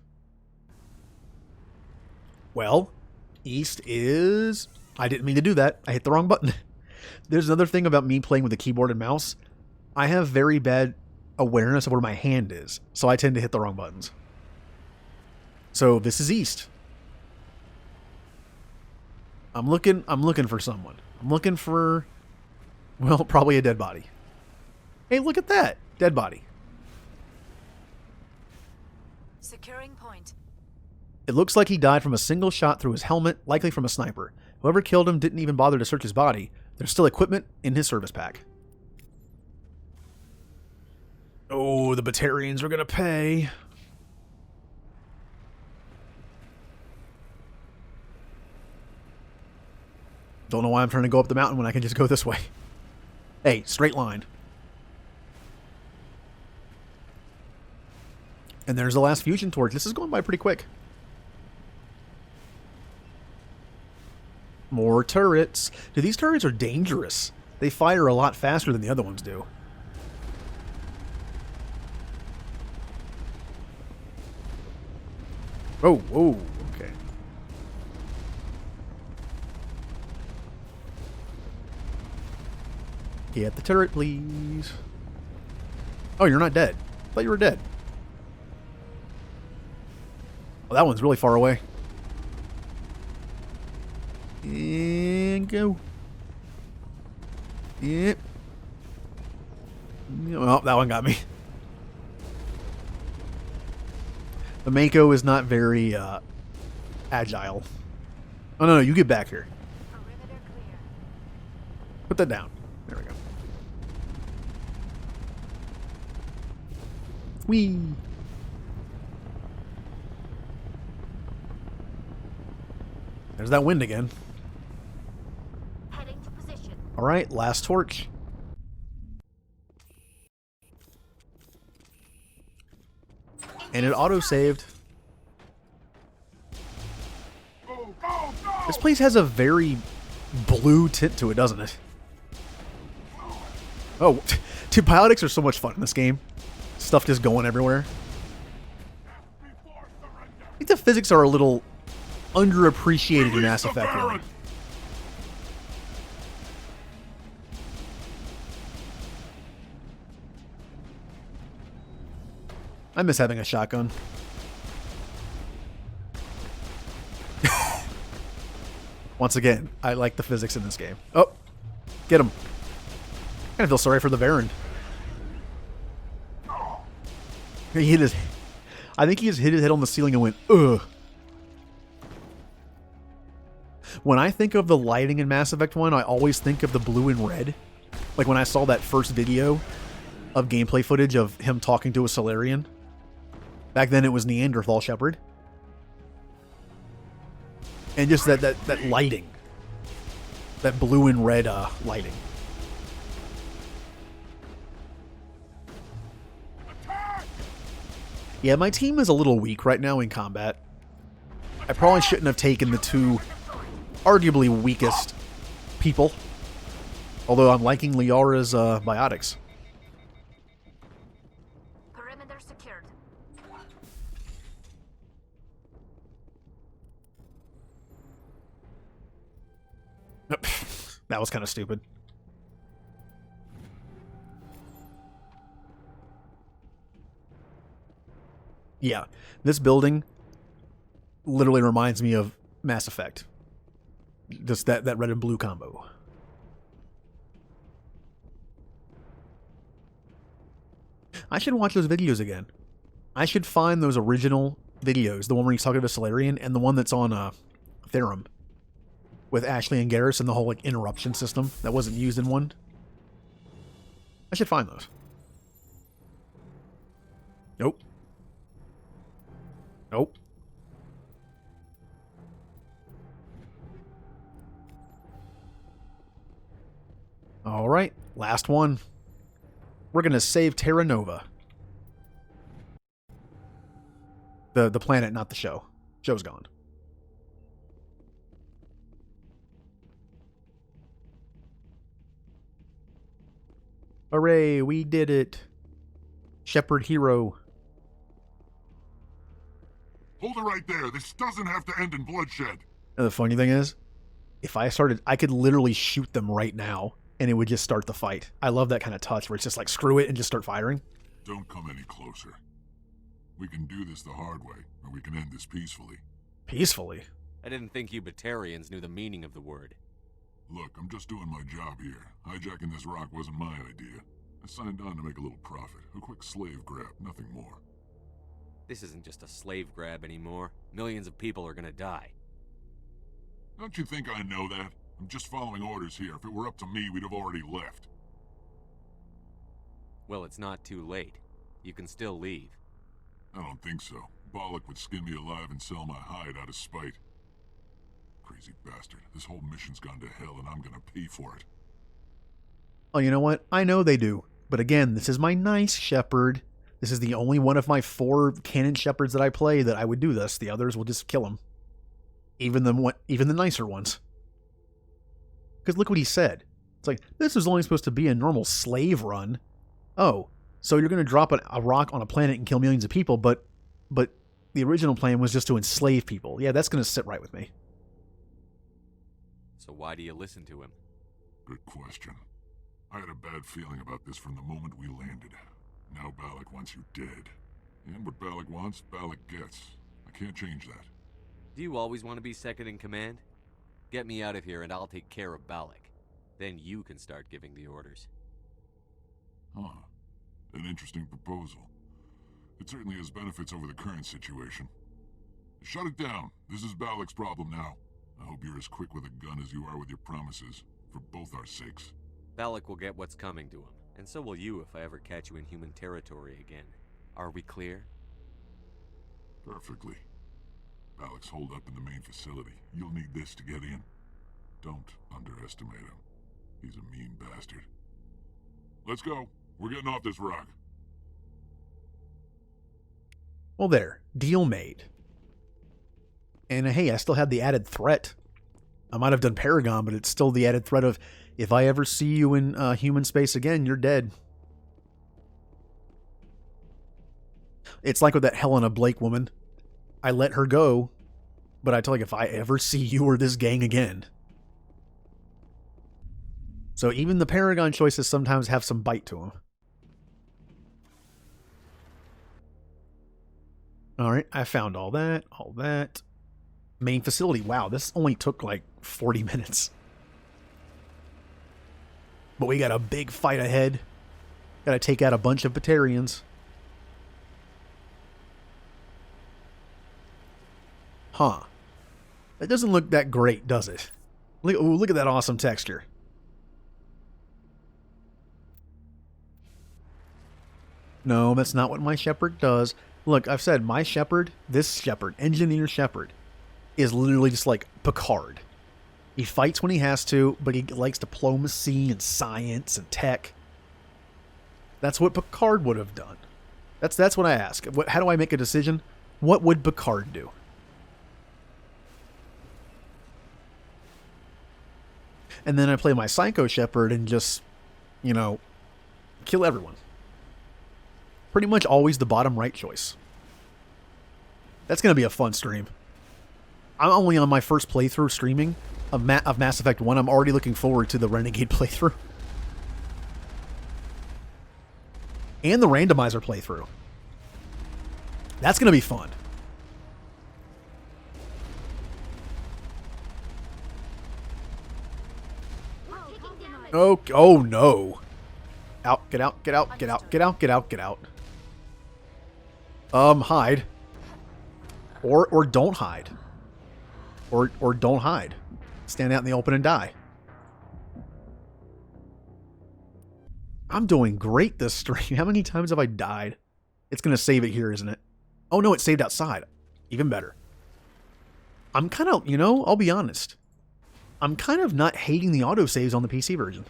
Well, east is... I didn't mean to do that. I hit the wrong button. There's another thing about me playing with a keyboard and mouse. I have very bad awareness of where my hand is, so I tend to hit the wrong buttons. So this is east. I'm looking for someone. I'm looking for, well, probably a dead body. Hey, look at that. Dead body. Securing point. It looks like he died from a single shot through his helmet, likely from a sniper. Whoever killed him didn't even bother to search his body. There's still equipment in his service pack. Oh, the Batarians are gonna pay. Don't know why I'm trying to go up the mountain when I can just go this way. Hey, straight line. And there's the last fusion torch. This is going by pretty quick. More turrets. Dude, these turrets are dangerous. They fire a lot faster than the other ones do. Oh, oh, okay. Get the turret, please. Oh, you're not dead. I thought you were dead. Oh, that one's really far away. And go. Yep. Well, that one got me. The Mako is not very agile. Oh, no, you get back here. Perimeter clear. Put that down. There we go. Whee! There's that wind again. Heading to position. Alright, last torch. And it auto-saved. This place has a very blue tint to it, doesn't it? Oh, dude, biotics are so much fun in this game. Stuff just going everywhere. I think the physics are a little underappreciated in Mass Effect. Really. I miss having a shotgun. Once again, I like the physics in this game. Oh, get him. I kind of feel sorry for the Baron. He hit his... I think he just hit his head on the ceiling and went, ugh. When I think of the lighting in Mass Effect 1, I always think of the blue and red. Like when I saw that first video of gameplay footage of him talking to a Solarian. Back then it was Neanderthal Shepard. And just that lighting. That blue and red lighting. Yeah, my team is a little weak right now in combat. I probably shouldn't have taken the two arguably weakest people. Although I'm liking Liara's biotics. Perimeter secured. That was kind of stupid. Yeah, this building literally reminds me of Mass Effect. Just that red and blue combo. I should watch those videos again. I should find those original videos. The one where he's talking to a Solarian and the one that's on Therum. With Ashley and Garrus and the whole like interruption system that wasn't used in one. I should find those. Nope. Nope. Alright, last one. We're gonna save Terra Nova. The planet, not the show. Show's gone. Hooray, we did it. Shepherd hero. Hold it right there. This doesn't have to end in bloodshed. And the funny thing is, if I started, I could literally shoot them right now, and it would just start the fight. I love that kind of touch where it's just like, screw it, and just start firing. Don't come any closer. We can do this the hard way, or we can end this peacefully. Peacefully? I didn't think you Batarians knew the meaning of the word. Look, I'm just doing my job here. Hijacking this rock wasn't my idea. I signed on to make a little profit. A quick slave grab, nothing more. This isn't just a slave grab anymore. Millions of people are gonna die. Don't you think I know that? I'm just following orders here. If it were up to me, we'd have already left. Well, it's not too late. You can still leave. I don't think so. Bollock would skin me alive and sell my hide out of spite. Crazy bastard. This whole mission's gone to hell and I'm gonna pay for it. Oh, you know what? I know they do. But again, this is my nice shepherd. This is the only one of my 4 canon shepherds that I play that I would do this. The others will just kill him. Even the nicer ones. Because look what he said. It's like, this is only supposed to be a normal slave run. Oh, so you're going to drop a rock on a planet and kill millions of people, but the original plan was just to enslave people. Yeah, that's going to sit right with me. So why do you listen to him? Good question. I had a bad feeling about this from the moment we landed. Now Bollock wants you dead. And what Bollock wants, Bollock gets. I can't change that. Do you always want to be second in command? Get me out of here and I'll take care of Bollock. Then you can start giving the orders. Huh. An interesting proposal. It certainly has benefits over the current situation. Shut it down. This is Bollock's problem now. I hope you're as quick with a gun as you are with your promises, for both our sakes. Bollock will get what's coming to him, and so will you if I ever catch you in human territory again. Are we clear? Perfectly. Bollock's holed up in the main facility. You'll need this to get in. Don't underestimate him. He's a mean bastard. Let's go. We're getting off this rock. Well, there. Deal made. And hey, I still had the added threat. I might have done Paragon, but it's still the added threat of, if I ever see you in human space again, you're dead. It's like with that Helena Blake woman. I let her go, but I tell you, if I ever see you or this gang again. So even the Paragon choices sometimes have some bite to them. Alright, I found all that. Main facility. Wow, this only took like 40 minutes. But we got a big fight ahead. Gotta take out a bunch of Batarians. Huh. That doesn't look that great, does it? Look at that awesome texture. No, that's not what my Shepherd does. Look, I've said my Shepherd, this Shepherd, Engineer Shepherd, is literally just like Picard. He fights when he has to, but he likes diplomacy and science and tech. That's what Picard would have done. That's what I ask. How do I make a decision? What would Picard do? And then I play my Psycho Shepherd and just, kill everyone. Pretty much always the bottom right choice. That's going to be a fun stream. I'm only on my first playthrough streaming of Mass Effect 1. I'm already looking forward to the Renegade playthrough. And the randomizer playthrough. That's going to be fun. Oh no. Get out. Hide. Or don't hide. Or don't hide. Stand out in the open and die. I'm doing great this stream. How many times have I died? It's going to save it here, isn't it? Oh no, it saved outside. Even better. I'm kind of, I'll be honest. I'm kind of not hating the autosaves on the PC version.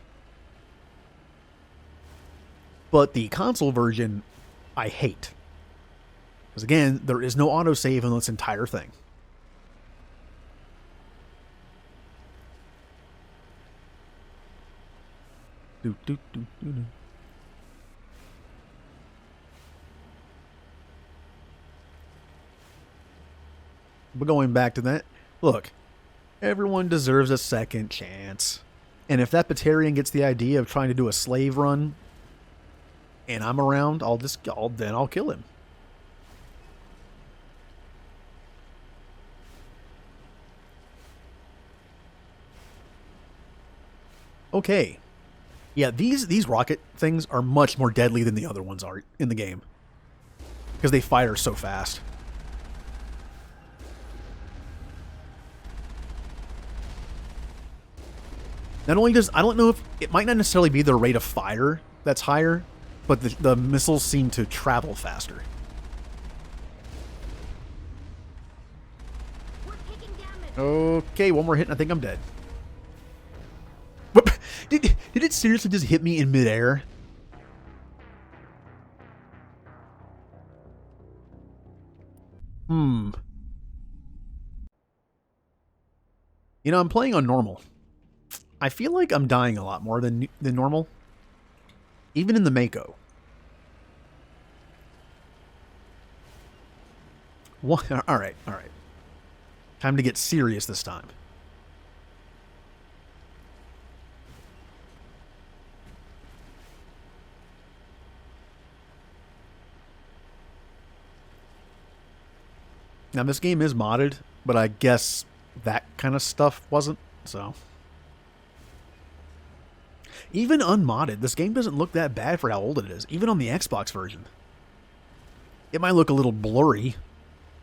But the console version, I hate. Because again, there is no autosave in this entire thing. But going back to that, look, everyone deserves a second chance. And if that Batarian gets the idea of trying to do a slave run, and I'm around, I'll kill him. Okay. Yeah, these rocket things are much more deadly than the other ones are in the game. Because they fire so fast. Not only does... I don't know if... It might not necessarily be the rate of fire that's higher, but the missiles seem to travel faster. Okay, one more hit and I think I'm dead. What? Did it seriously just hit me in midair? You know, I'm playing on normal. I feel like I'm dying a lot more than normal. Even in the Mako. What? Alright. Time to get serious this time. Now, this game is modded, but I guess that kind of stuff wasn't, so. Even unmodded, this game doesn't look that bad for how old it is, even on the Xbox version. It might look a little blurry,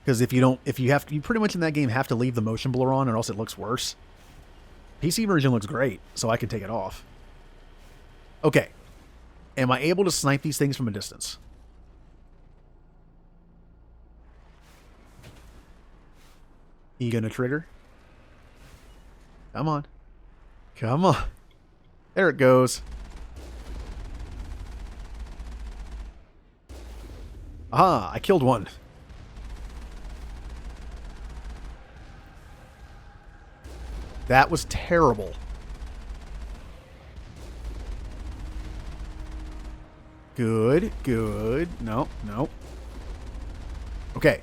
because you pretty much in that game have to leave the motion blur on, or else it looks worse. PC version looks great, so I can take it off. Okay. Am I able to snipe these things from a distance? You gonna trigger? Come on. Come on. There it goes. Aha, I killed one. That was terrible. Good. No. Okay.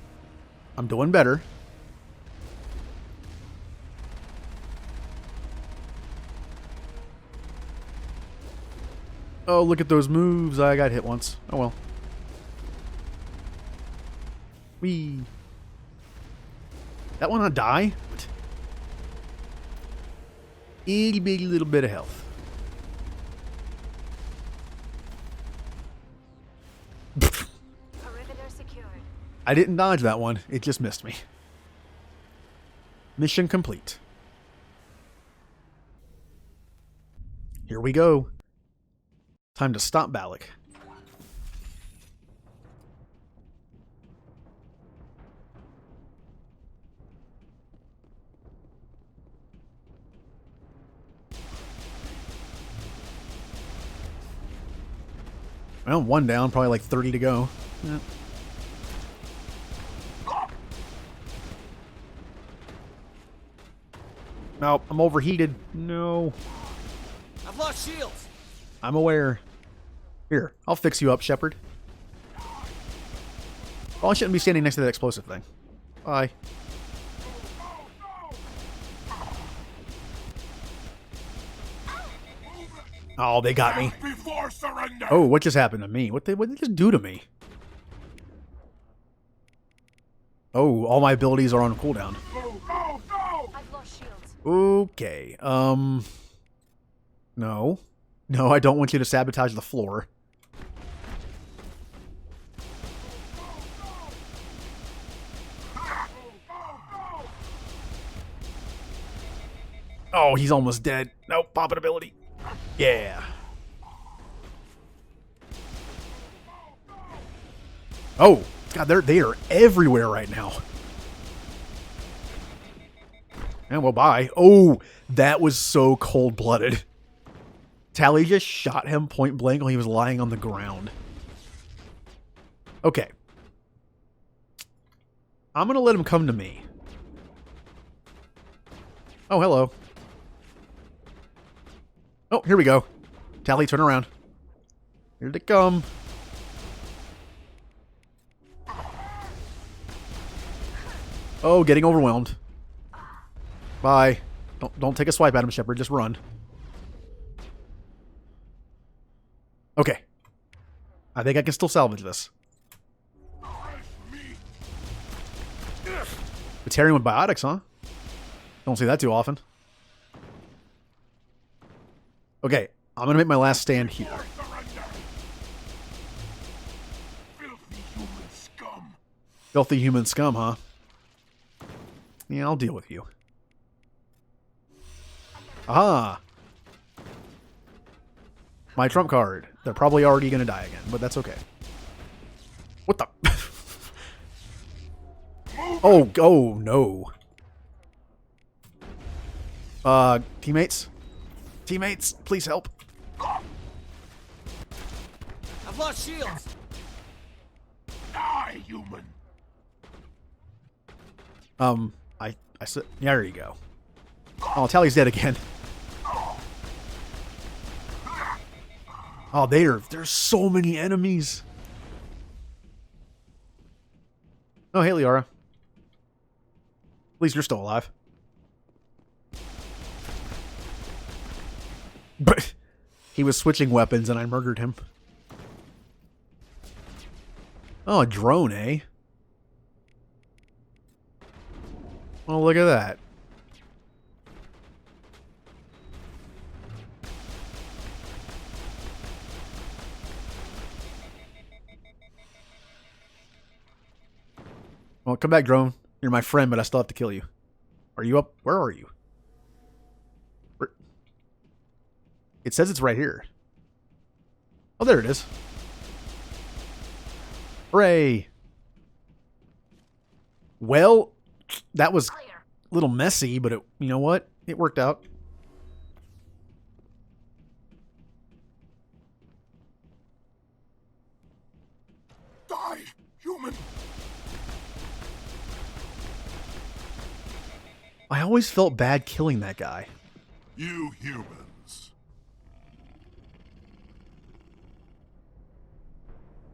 I'm doing better. Oh, look at those moves. I got hit once. Oh, well. Whee. That one on die? What? Itty bitty little bit of health. Perimeter secured. I didn't dodge that one. It just missed me. Mission complete. Here we go. Time to stop Balak. Well, one down, probably like 30 to go. Yeah. No, I'm overheated. No. I've lost shields. I'm aware. Here, I'll fix you up, Shepard. Well, I shouldn't be standing next to that explosive thing. Bye. Oh, they got me. Oh, what just happened to me? What did they just do to me? Oh, all my abilities are on cooldown. I've lost shields. Okay. No. No, I don't want you to sabotage the floor. Oh, he's almost dead. Nope, pop an ability. Yeah. Oh, God, they are everywhere right now. And well, bye. Oh, that was so cold-blooded. Tally just shot him point blank while he was lying on the ground. Okay. I'm going to let him come to me. Oh, hello. Oh, here we go. Tally, turn around. Here they come. Oh, getting overwhelmed. Bye. Don't take a swipe at him, Shepard. Just run. Okay. I think I can still salvage this. Batarian with biotics, huh? Don't see that too often. Okay, I'm gonna make my last stand here. Filthy human scum, huh? Yeah, I'll deal with you. Aha! My trump card. They're probably already gonna die again, but that's okay. What the? Oh no. Teammates? Teammates, please help. I've lost shields. Die, human. I said, there you go. Oh, Tally's dead again. Oh, there's so many enemies. Oh, hey, Liara. At least you're still alive. But he was switching weapons and I murdered him. Oh, a drone, eh? Oh, look at that. Well, come back, drone. You're my friend, but I still have to kill you. Are you up? Where are you? It says it's right here. Oh, there it is. Hooray! Well, that was a little messy, but you know what? It worked out. Die, human. I always felt bad killing that guy. You humans.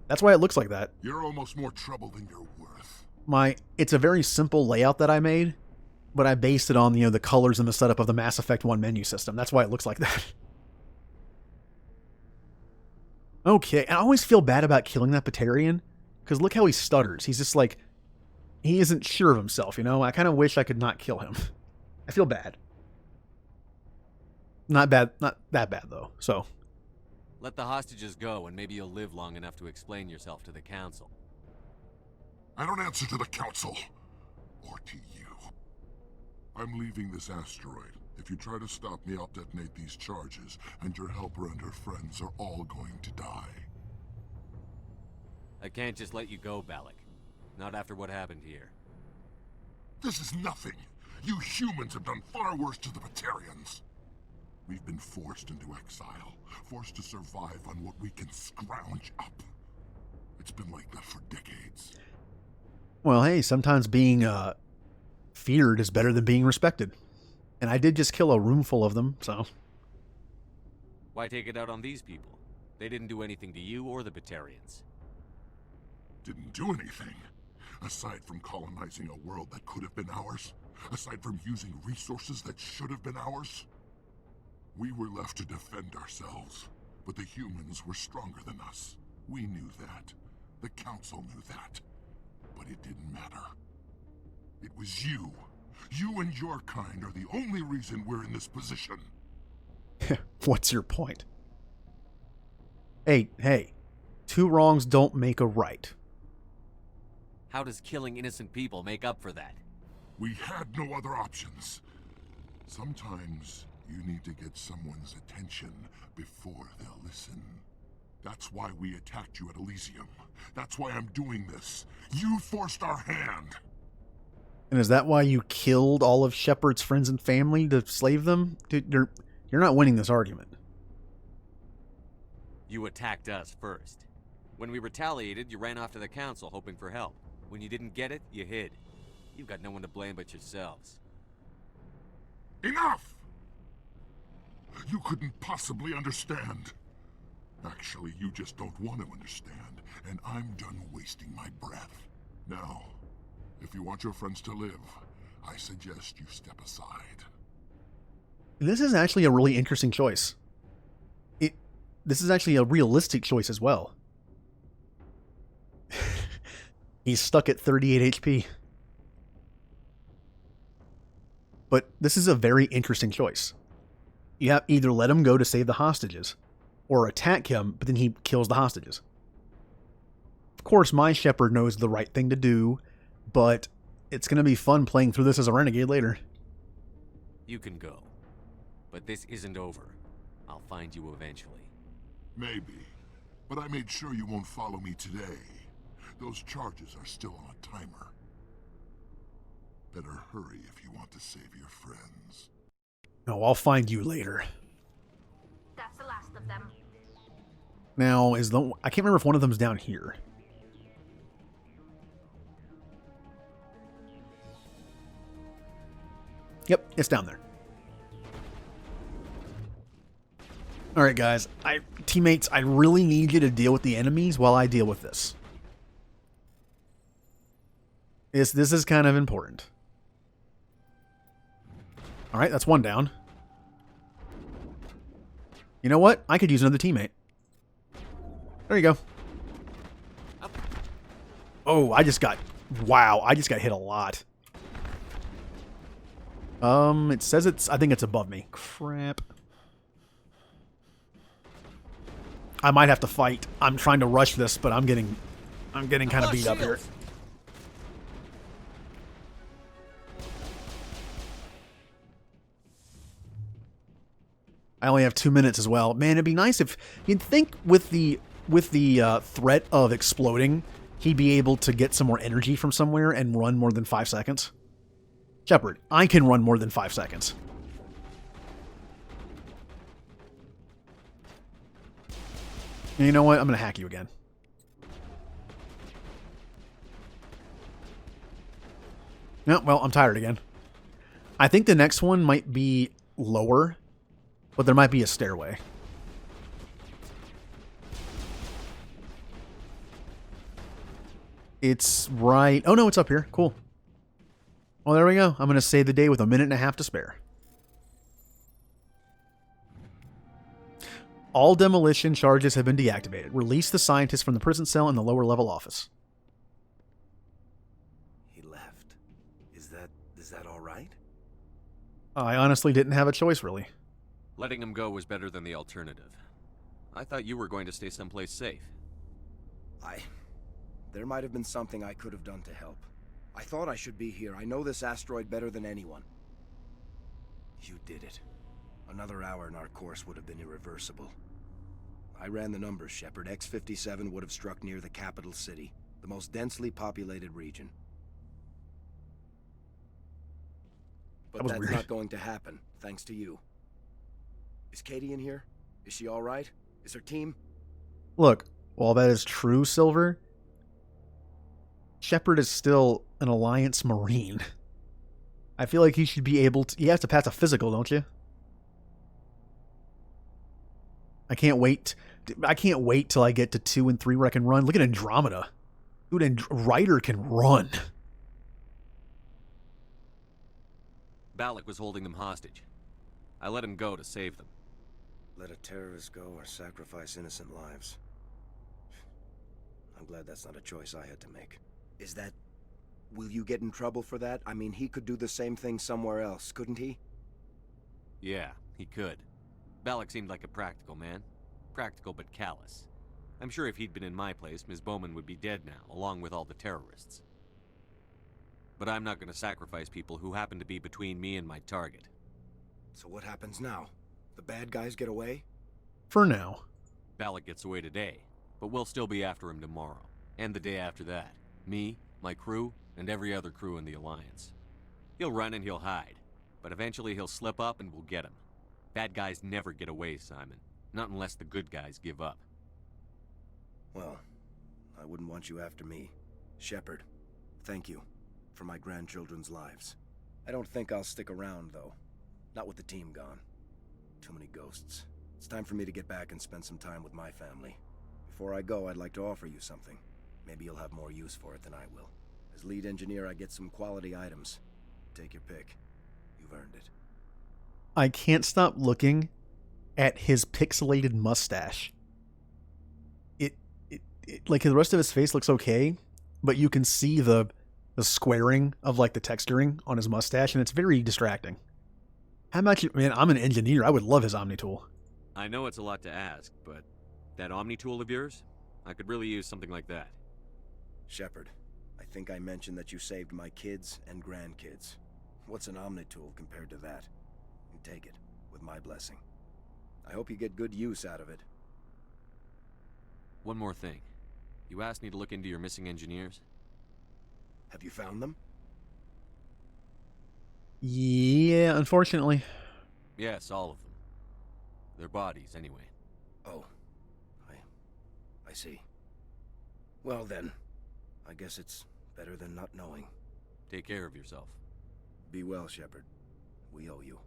That's why it looks like that. You're almost more trouble than you're worth. It's a very simple layout that I made, but I based it on, the colors and the setup of the Mass Effect 1 menu system. That's why it looks like that. Okay, I always feel bad about killing that Batarian, because look how he stutters. He's just like, he isn't sure of himself, I kind of wish I could not kill him. I feel bad. Not that bad, though, so. Let the hostages go, and maybe you'll live long enough to explain yourself to the Council. I don't answer to the Council. Or to you. I'm leaving this asteroid. If you try to stop me, I'll detonate these charges, and your helper and her friends are all going to die. I can't just let you go, Balak. Not after what happened here. This is nothing. You humans have done far worse to the Batarians. We've been forced into exile, forced to survive on what we can scrounge up. It's been like that for decades. Well, hey, sometimes being feared is better than being respected. And I did just kill a room full of them, so. Why take it out on these people? They didn't do anything to you or the Batarians. Didn't do anything. Aside from colonizing a world that could have been ours. Aside from using resources that should have been ours. We were left to defend ourselves. But the humans were stronger than us. We knew that. The Council knew that. But it didn't matter. It was you. You and your kind are the only reason we're in this position. What's your point? Hey. Two wrongs don't make a right. How does killing innocent people make up for that? We had no other options. Sometimes you need to get someone's attention before they'll listen. That's why we attacked you at Elysium. That's why I'm doing this. You forced our hand. And is that why you killed all of Shepard's friends and family to slave them? Dude, you're not winning this argument. You attacked us first. When we retaliated, you ran off to the Council hoping for help. When you didn't get it, you hid. You've got no one to blame but yourselves. Enough! You couldn't possibly understand. Actually, you just don't want to understand, and I'm done wasting my breath. Now, If you want your friends to live, I suggest you step aside. This is actually a really interesting choice. This is actually a realistic choice as well. He's stuck at 38 HP. But this is a very interesting choice. You have either let him go to save the hostages, or attack him, but then he kills the hostages. Of course, my Shepard knows the right thing to do, but it's going to be fun playing through this as a renegade later. You can go. But this isn't over. I'll find you eventually. Maybe. But I made sure you won't follow me today. Those charges are still on a timer. Better hurry if you want to save your friends. No, I'll find you later. That's the last of them. Now, I can't remember if one of them's down here. Yep, it's down there. Alright guys, teammates, I really need you to deal with the enemies while I deal with this. This is kind of important. Alright, that's one down. You know what? I could use another teammate. There you go. Oh, I just got hit a lot. It says I think it's above me. Crap. I might have to fight. I'm trying to rush this, but I'm getting kind of beat up here. I only have 2 minutes as well. Man, it'd be nice if you'd think with the threat of exploding, he'd be able to get some more energy from somewhere and run more than 5 seconds. Shepard, I can run more than 5 seconds. And you know what? I'm going to hack you again. No, well, I'm tired again. I think the next one might be lower, but there might be a stairway. It's right... Oh, no, it's up here. Cool. Well, there we go. I'm going to save the day with 1.5 minutes to spare. All demolition charges have been deactivated. Release the scientist from the prison cell in the lower level office. He left. Is that all right? I honestly didn't have a choice, really. Letting him go was better than the alternative. I thought you were going to stay someplace safe. There might have been something I could have done to help. I thought I should be here. I know this asteroid better than anyone. You did it. Another hour in our course would have been irreversible. I ran the numbers, Shepard. X-57 would have struck near the capital city, the most densely populated region. But that's weird. not going to happen, thanks to you. Is Katie in here? Is she all right? Is her team? Look, while that is true, Silver, Shepard is still an Alliance Marine. I feel like he should be able to... You have to pass a physical, don't you? I can't wait till I get to 2 and 3 where I can run. Look at Andromeda. Dude, Ryder can run. Balak was holding them hostage. I let him go to save them. Let a terrorist go or sacrifice innocent lives. I'm glad that's not a choice I had to make. Is that... Will you get in trouble for that? I mean, he could do the same thing somewhere else, couldn't he? Yeah, he could. Balak seemed like a practical man. Practical but callous. I'm sure if he'd been in my place, Ms. Bowman would be dead now, along with all the terrorists. But I'm not going to sacrifice people who happen to be between me and my target. So what happens now? The bad guys get away? For now. Balak gets away today, but we'll still be after him tomorrow. And the day after that. Me, my crew, and every other crew in the Alliance. He'll run and he'll hide, but eventually he'll slip up and we'll get him. Bad guys never get away, Simon. Not unless the good guys give up. Well, I wouldn't want you after me. Shepard, thank you for my grandchildren's lives. I don't think I'll stick around, though. Not with the team gone. Too many ghosts. It's time for me to get back and spend some time with my family. Before I go, I'd like to offer you something. Maybe you'll have more use for it than I will. As lead engineer, I get some quality items. Take your pick. You've earned it. I can't stop looking at his pixelated mustache. Like the rest of his face looks okay, but you can see the squaring of like the texturing on his mustache, and it's very distracting. How much, man? I'm an engineer. I would love his Omni tool. I know it's a lot to ask, but that Omni tool of yours, I could really use something like that. Shepard, I think I mentioned that you saved my kids and grandkids. What's an Omni tool compared to that? You take it, with my blessing. I hope you get good use out of it. One more thing. You asked me to look into your missing engineers? Have you found them? Yeah, unfortunately. Yes, all of them. Their bodies, anyway. Oh. I see. Well then, I guess it's better than not knowing. Take care of yourself. Be well, Shepard. We owe you.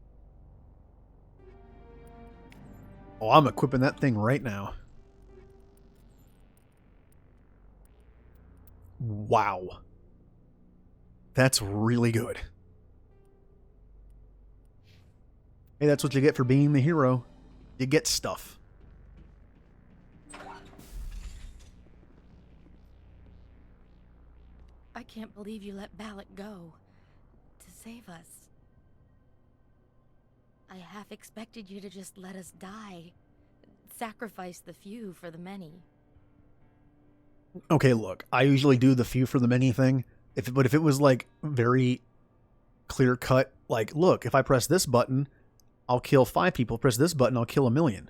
Oh, I'm equipping that thing right now. Wow. That's really good. Hey, that's what you get for being the hero. You get stuff. I can't believe you let Balak go to save us. I half expected you to just let us die. Sacrifice the few for the many. Okay, look, I usually do the few for the many thing. But if it was like very clear cut, like, look, if I press this button, I'll kill 5 people. Press this button, I'll kill 1,000,000.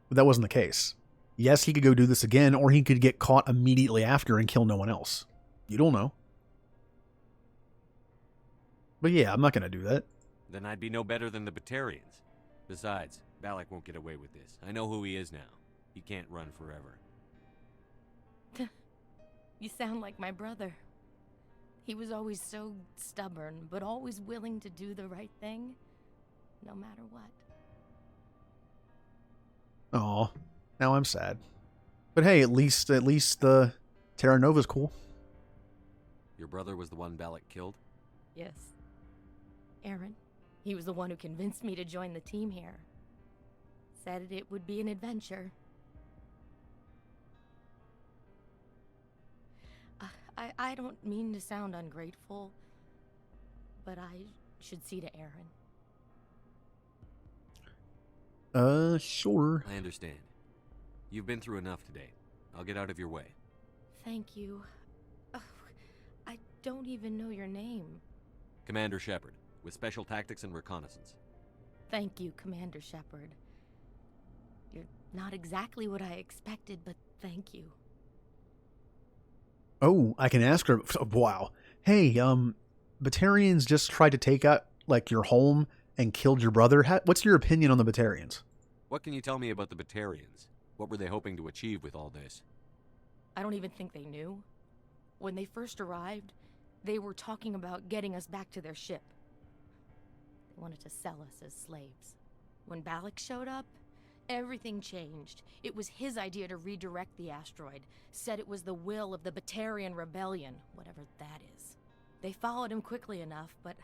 But that wasn't the case. Yes, he could go do this again, or he could get caught immediately after and kill no one else. You don't know. But yeah, I'm not going to do that. Then I'd be no better than the Batarians. Besides, Balak won't get away with this. I know who he is now. He can't run forever. You sound like my brother. He was always so stubborn, but always willing to do the right thing, no matter what. Aw, now I'm sad. But hey, at least Terra Nova's cool. Your brother was the one Balak killed? Yes. Aaron. He was the one who convinced me to join the team here. Said it would be an adventure. I don't mean to sound ungrateful, but I should see to Aaron. Sure. I understand. You've been through enough today. I'll get out of your way. Thank you. Oh, I don't even know your name. Commander Shepard, with Special Tactics and Reconnaissance. Thank you, Commander Shepard. You're not exactly what I expected, but thank you. Oh, I can ask her. Wow. Hey, Batarians just tried to take out, like, your home and killed your brother. What's your opinion on the Batarians? What can you tell me about the Batarians? What were they hoping to achieve with all this? I don't even think they knew. When they first arrived, they were talking about getting us back to their ship. They wanted to sell us as slaves. When Balak showed up, everything changed. It was his idea to redirect the asteroid. Said it was the will of the Batarian Rebellion, whatever that is. They followed him quickly enough, but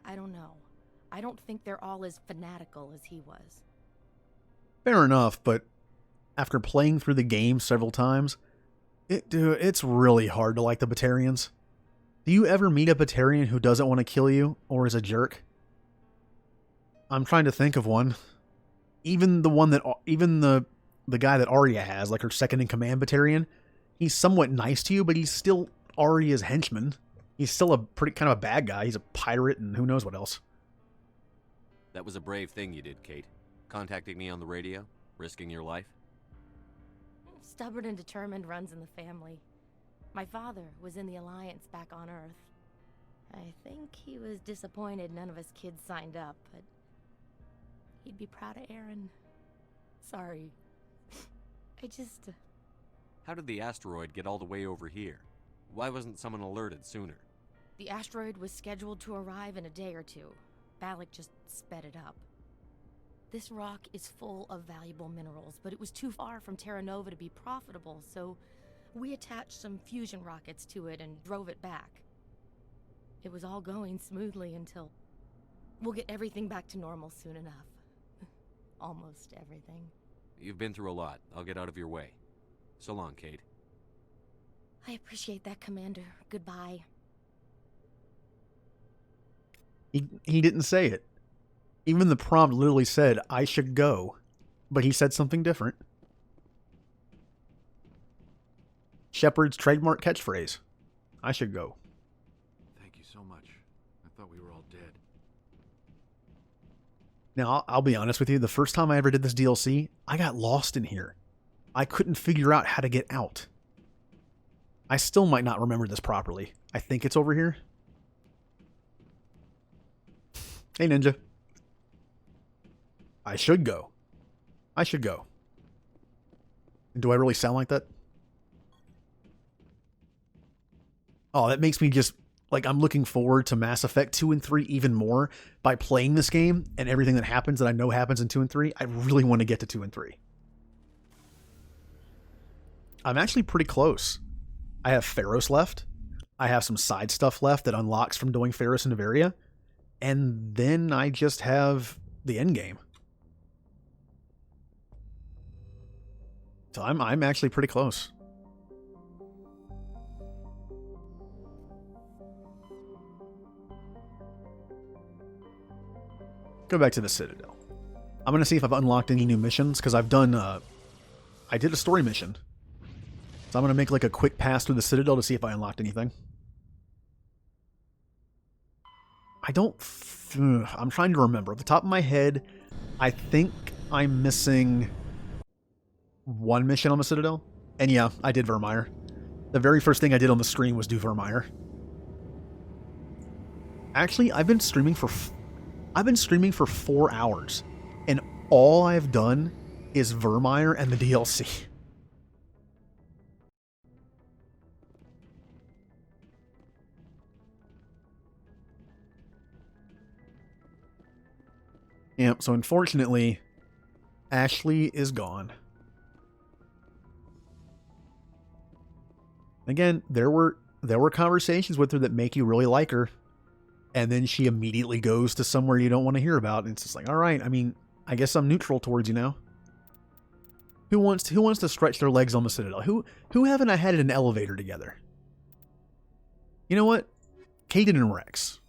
I don't know. I don't think they're all as fanatical as he was. Fair enough, but after playing through the game several times, it's really hard to like the Batarians. Do you ever meet a Batarian who doesn't want to kill you or is a jerk? I'm trying to think of one. Even the guy that Arya has, like her second in command Batarian, he's somewhat nice to you, but he's still Arya's henchman. He's still a pretty kind of a bad guy. He's a pirate and who knows what else. That was a brave thing you did, Kate. Contacting me on the radio, risking your life. Stubborn and determined runs in the family. My father was in the Alliance back on Earth. I think he was disappointed none of his kids signed up, but he'd be proud of Aaron. Sorry. How did the asteroid get all the way over here? Why wasn't someone alerted sooner? The asteroid was scheduled to arrive in a day or two. Balak just sped it up. This rock is full of valuable minerals, but it was too far from Terra Nova to be profitable, so We attached some fusion rockets to it and drove it back. It was all going smoothly until... We'll get everything back to normal soon enough. Almost everything. You've been through a lot. I'll get out of your way. So long, Kate. I appreciate that, Commander. Goodbye. He didn't say it. Even the prompt literally said, I should go. But he said something different. Shepard's trademark catchphrase. I should go. Thank you so much. I thought we were all dead. Now, I'll be honest with you. The first time I ever did this DLC, I got lost in here. I couldn't figure out how to get out. I still might not remember this properly. I think it's over here. Hey, Ninja. I should go. I should go. Do I really sound like that? Oh, that makes me just... Like, I'm looking forward to Mass Effect 2 and 3 even more by playing this game and everything that happens that I know happens in 2 and 3. I really want to get to 2 and 3. I'm actually pretty close. I have Pharos left. I have some side stuff left that unlocks from doing Pharos and Nevaria. And then I just have the end game. So I'm actually pretty close. Go back to the Citadel. I'm going to see if I've unlocked any new missions, because I've done, I did a story mission. So I'm going to make like a quick pass through the Citadel to see if I unlocked anything. I don't, I'm trying to remember. Off the top of my head, I think I'm missing one mission on the Citadel. And yeah, I did Vermeer. The very first thing I did on the screen was do Vermeer. Actually, I've been streaming for 4 hours, and all I've done is Vermeer and the DLC. Yeah, so unfortunately, Ashley is gone. Again, there were conversations with her that make you really like her. And then she immediately goes to somewhere you don't want to hear about. And it's just like, all right, I mean, I guess I'm neutral towards you now. Who wants to stretch their legs on the Citadel? Who haven't I had in an elevator together? You know what? Kaden and Rex.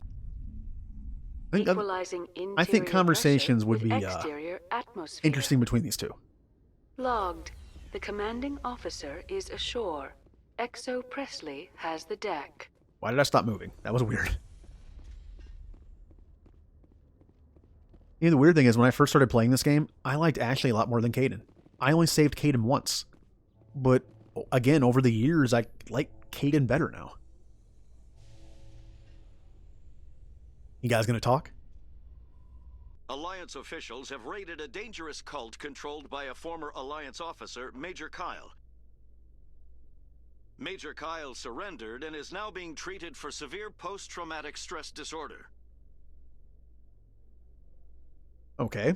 I think conversations would be interesting between these two. Logged. The commanding officer is ashore. Exo Presley has the deck. Why did I stop moving? That was weird. You know, the weird thing is, when I first started playing this game, I liked Ashley a lot more than Kaden. I only saved Kaden once. But, again, over the years, I like Kaden better now. You guys gonna talk? Alliance officials have raided a dangerous cult controlled by a former Alliance officer, Major Kyle. Major Kyle surrendered and is now being treated for severe post-traumatic stress disorder. Okay.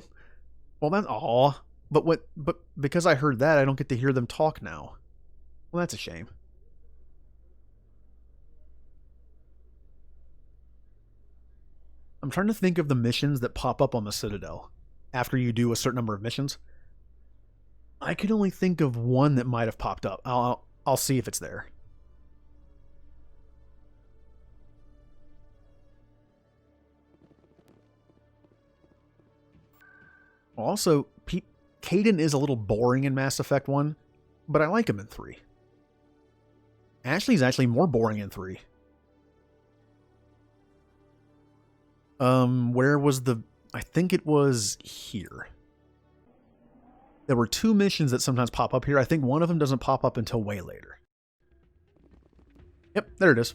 Well, that's aw. But because I heard that, I don't get to hear them talk now. Well, that's a shame. I'm trying to think of the missions that pop up on the Citadel after you do a certain number of missions. I can only think of one that might have popped up. I'll see if it's there. Also, Kaden is a little boring in Mass Effect 1, but I like him in 3. Ashley's actually more boring in 3. Where was the... I think it was here. There were 2 missions that sometimes pop up here. I think one of them doesn't pop up until way later. Yep, there it is.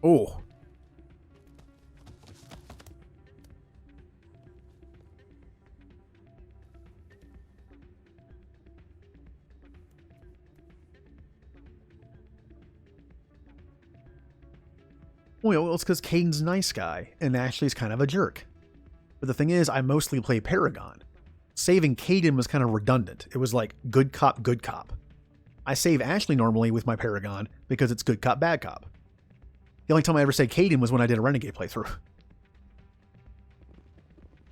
Oh. Well, it's because Caden's a nice guy, and Ashley's kind of a jerk. But the thing is, I mostly play Paragon, saving Caden was kind of redundant. It was like good cop, good cop. I save Ashley normally with my Paragon because it's good cop, bad cop. The only time I ever saved Caden was when I did a Renegade playthrough.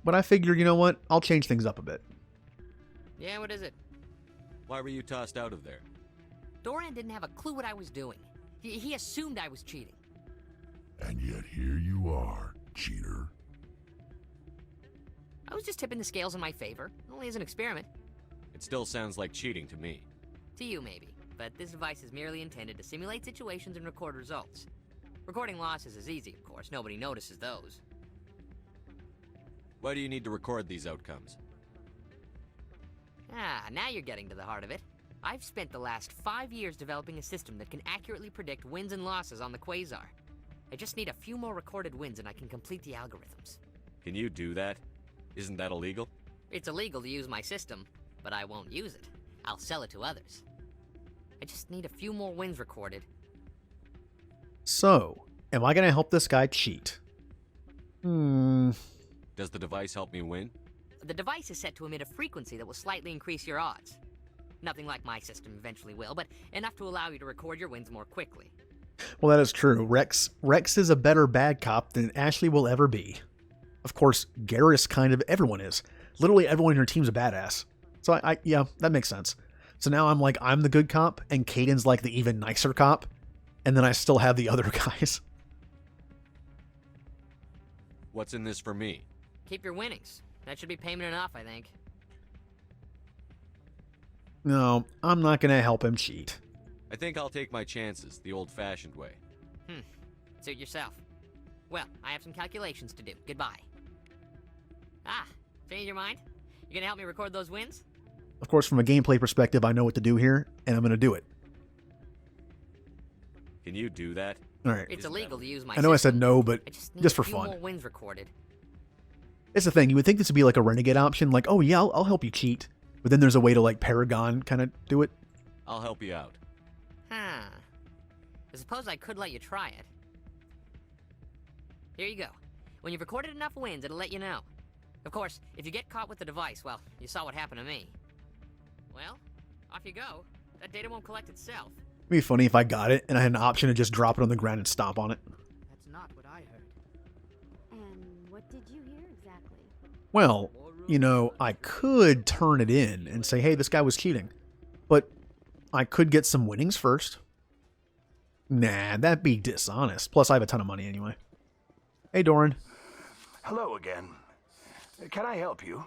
But I figured, you know what? I'll change things up a bit. Yeah, what is it? Why were you tossed out of there? Doran didn't have a clue what I was doing. He assumed I was cheating. And yet here you are, cheater. I was just tipping the scales in my favor, only as an experiment. It still sounds like cheating to me. To you, maybe. But this device is merely intended to simulate situations and record results. Recording losses is easy, of course. Nobody notices those. Why do you need to record these outcomes? Ah, now you're getting to the heart of it. I've spent the last 5 years developing a system that can accurately predict wins and losses on the Quasar. I just need a few more recorded wins and I can complete the algorithms. Can you do that? Isn't that illegal? It's illegal to use my system, but I won't use it. I'll sell it to others. I just need a few more wins recorded. So, am I going to help this guy cheat? Does the device help me win? The device is set to emit a frequency that will slightly increase your odds. Nothing like my system eventually will, but enough to allow you to record your wins more quickly. Well, that is true. Rex is a better bad cop than Ashley will ever be. Of course, Garrus kind of everyone is. Literally everyone in your team's a badass. So yeah, that makes sense. So now I'm the good cop, and Caden's like the even nicer cop, and then I still have the other guys. What's in this for me? Keep your winnings. That should be payment enough, I think. No, I'm not going to help him cheat. I think I'll take my chances the old-fashioned way. Suit yourself. Well, I have some calculations to do. Goodbye. Ah, change your mind? You gonna help me record those wins? Of course, from a gameplay perspective, I know what to do here, and I'm going to do it. Can you do that? All right. It's illegal to use my I know system. I said no, but just for a few fun. more wins recorded. It's the thing. You would think this would be like a Renegade option, like, oh yeah, I'll help you cheat. But then there's a way to like Paragon kind of do it. I'll help you out. Huh. I suppose I could let you try it. Here you go. When you've recorded enough wins, it'll let you know. Of course, if you get caught with the device, well, you saw what happened to me. Well, off you go. That data won't collect itself. It'd be funny if I got it and I had an option to just drop it on the ground and stomp on it. That's not what I heard. And what did you hear exactly? Well, you know, I could turn it in and say, hey, this guy was cheating. But I could get some winnings first. Nah, that'd be dishonest. Plus, I have a ton of money anyway. Hey, Doran. Hello again. Can I help you?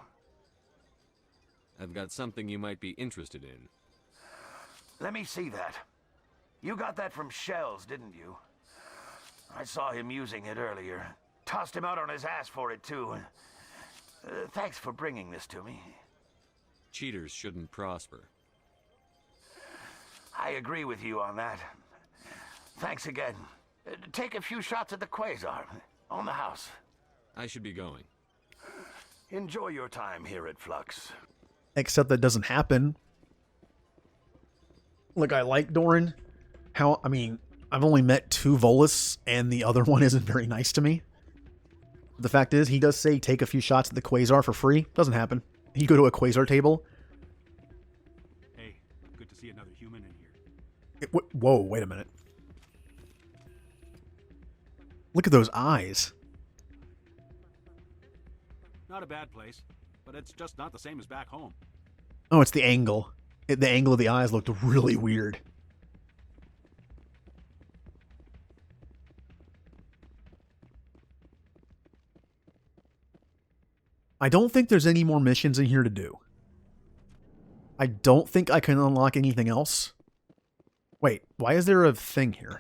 I've got something you might be interested in. Let me see that. You got that from Shells, didn't you? I saw him using it earlier. Tossed him out on his ass for it, too. Thanks for bringing this to me. Cheaters shouldn't prosper. I agree with you on that. Thanks again. Take a few shots at the Quasar. On the house. I should be going. Enjoy your time here at Flux. Except that doesn't happen. Look, I like Doran. I've only met 2 Volus, and the other one isn't very nice to me. The fact is, he does say take a few shots at the Quasar for free. Doesn't happen. You go to a Quasar table. Hey, good to see another human in here. Whoa, wait a minute. Look at those eyes. Not a bad place, but it's just not the same as back home. Oh, it's the angle. The angle of the eyes looked really weird. I don't think there's any more missions in here to do. I don't think I can unlock anything else. Wait, why is there a thing here?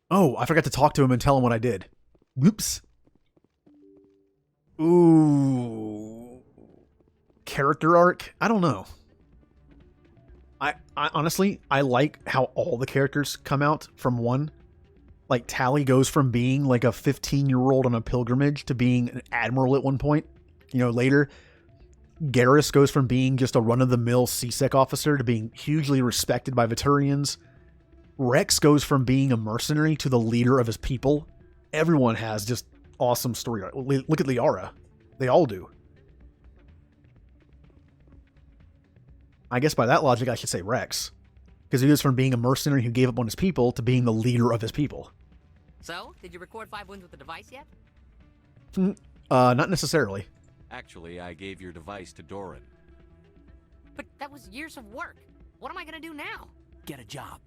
Oh, I forgot to talk to him and tell him what I did. Whoops. Ooh. Character arc? I don't know. I honestly, I like how all the characters come out from one. Like, Tally goes from being like a 15-year-old on a pilgrimage to being an admiral at one point. You know, later, Garrus goes from being just a run-of-the-mill CSEC officer to being hugely respected by Veturians. Rex goes from being a mercenary to the leader of his people. Everyone has just awesome story art. Look at Liara. They all do. I guess by that logic, I should say Rex. Because he goes from being a mercenary who gave up on his people to being the leader of his people. So, did you record 5 wins with the device yet? Not necessarily. Actually, I gave your device to Doran. But that was years of work. What am I gonna do now? Get a job.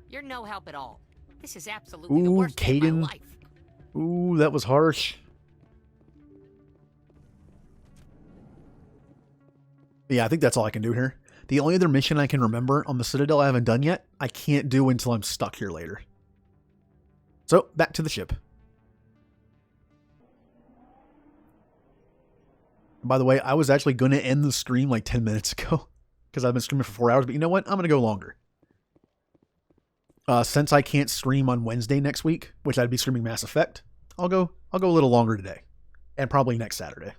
You're no help at all. This is absolutely the worst day of my life. Ooh, that was harsh. Yeah, I think that's all I can do here. The only other mission I can remember on the Citadel I haven't done yet, I can't do until I'm stuck here later. So, back to the ship. By the way, I was actually going to end the stream like 10 minutes ago. Because I've been streaming for 4 hours, but you know what? I'm going to go longer. Since I can't stream on Wednesday next week, which I'd be streaming Mass Effect, I'll go a little longer today. And probably next Saturday.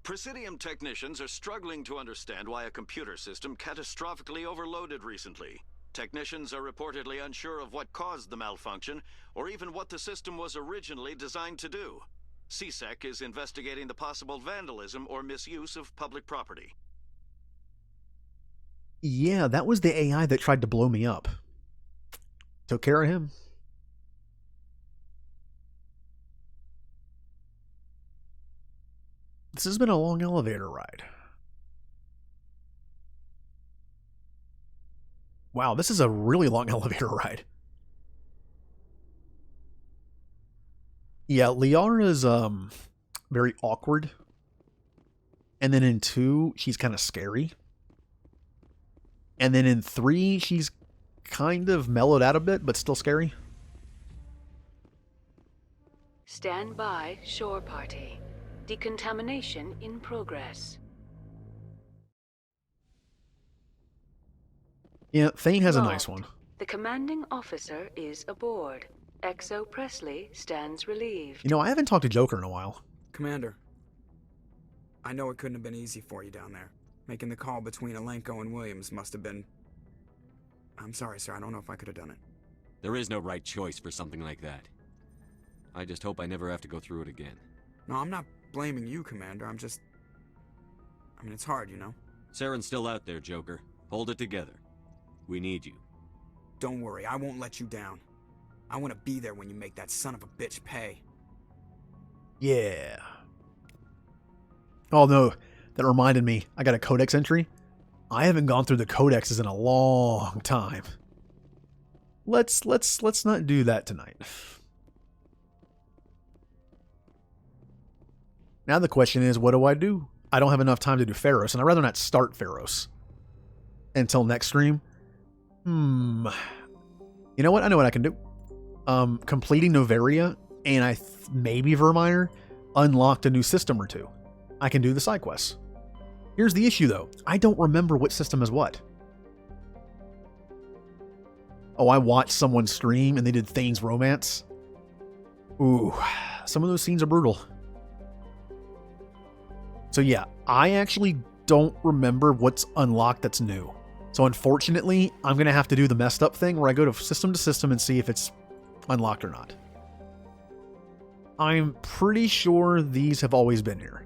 Presidium technicians are struggling to understand why a computer system catastrophically overloaded recently. Technicians are reportedly unsure of what caused the malfunction, or even what the system was originally designed to do. CSEC is investigating the possible vandalism or misuse of public property. Yeah, that was the AI that tried to blow me up. Took care of him. This has been a long elevator ride. Wow, this is a really long elevator ride. Yeah, Liara's very awkward. And then in 2, she's kind of scary. And then in 3, she's kind of mellowed out a bit, but still scary. Stand by, shore party. Decontamination in progress. Yeah, Thane has a nice one. The commanding officer is aboard. XO Presley stands relieved. You know, I haven't talked to Joker in a while. Commander, I know it couldn't have been easy for you down there. Making the call between Alenko and Williams must have been... I'm sorry, sir. I don't know if I could have done it. There is no right choice for something like that. I just hope I never have to go through it again. No, I'm not blaming you, Commander. I'm just... I mean, it's hard, you know? Saren's still out there, Joker. Hold it together. We need you. Don't worry. I won't let you down. I want to be there when you make that son of a bitch pay. Yeah. Oh, no. That reminded me. I got a codex entry. I haven't gone through the codexes in a long time. Let's not do that tonight. Now the question is, what do? I don't have enough time to do Pharos, and I'd rather not start Pharos until next stream. You know what? I know what I can do. Completing Novaria and maybe Vermire unlocked a new system or 2. I can do the side quests. Here's the issue, though. I don't remember what system is what. Oh, I watched someone stream and they did Thane's Romance. Ooh, some of those scenes are brutal. So yeah, I actually don't remember what's unlocked that's new. So unfortunately, I'm going to have to do the messed up thing where I go to system and see if it's unlocked or not. I'm pretty sure these have always been here.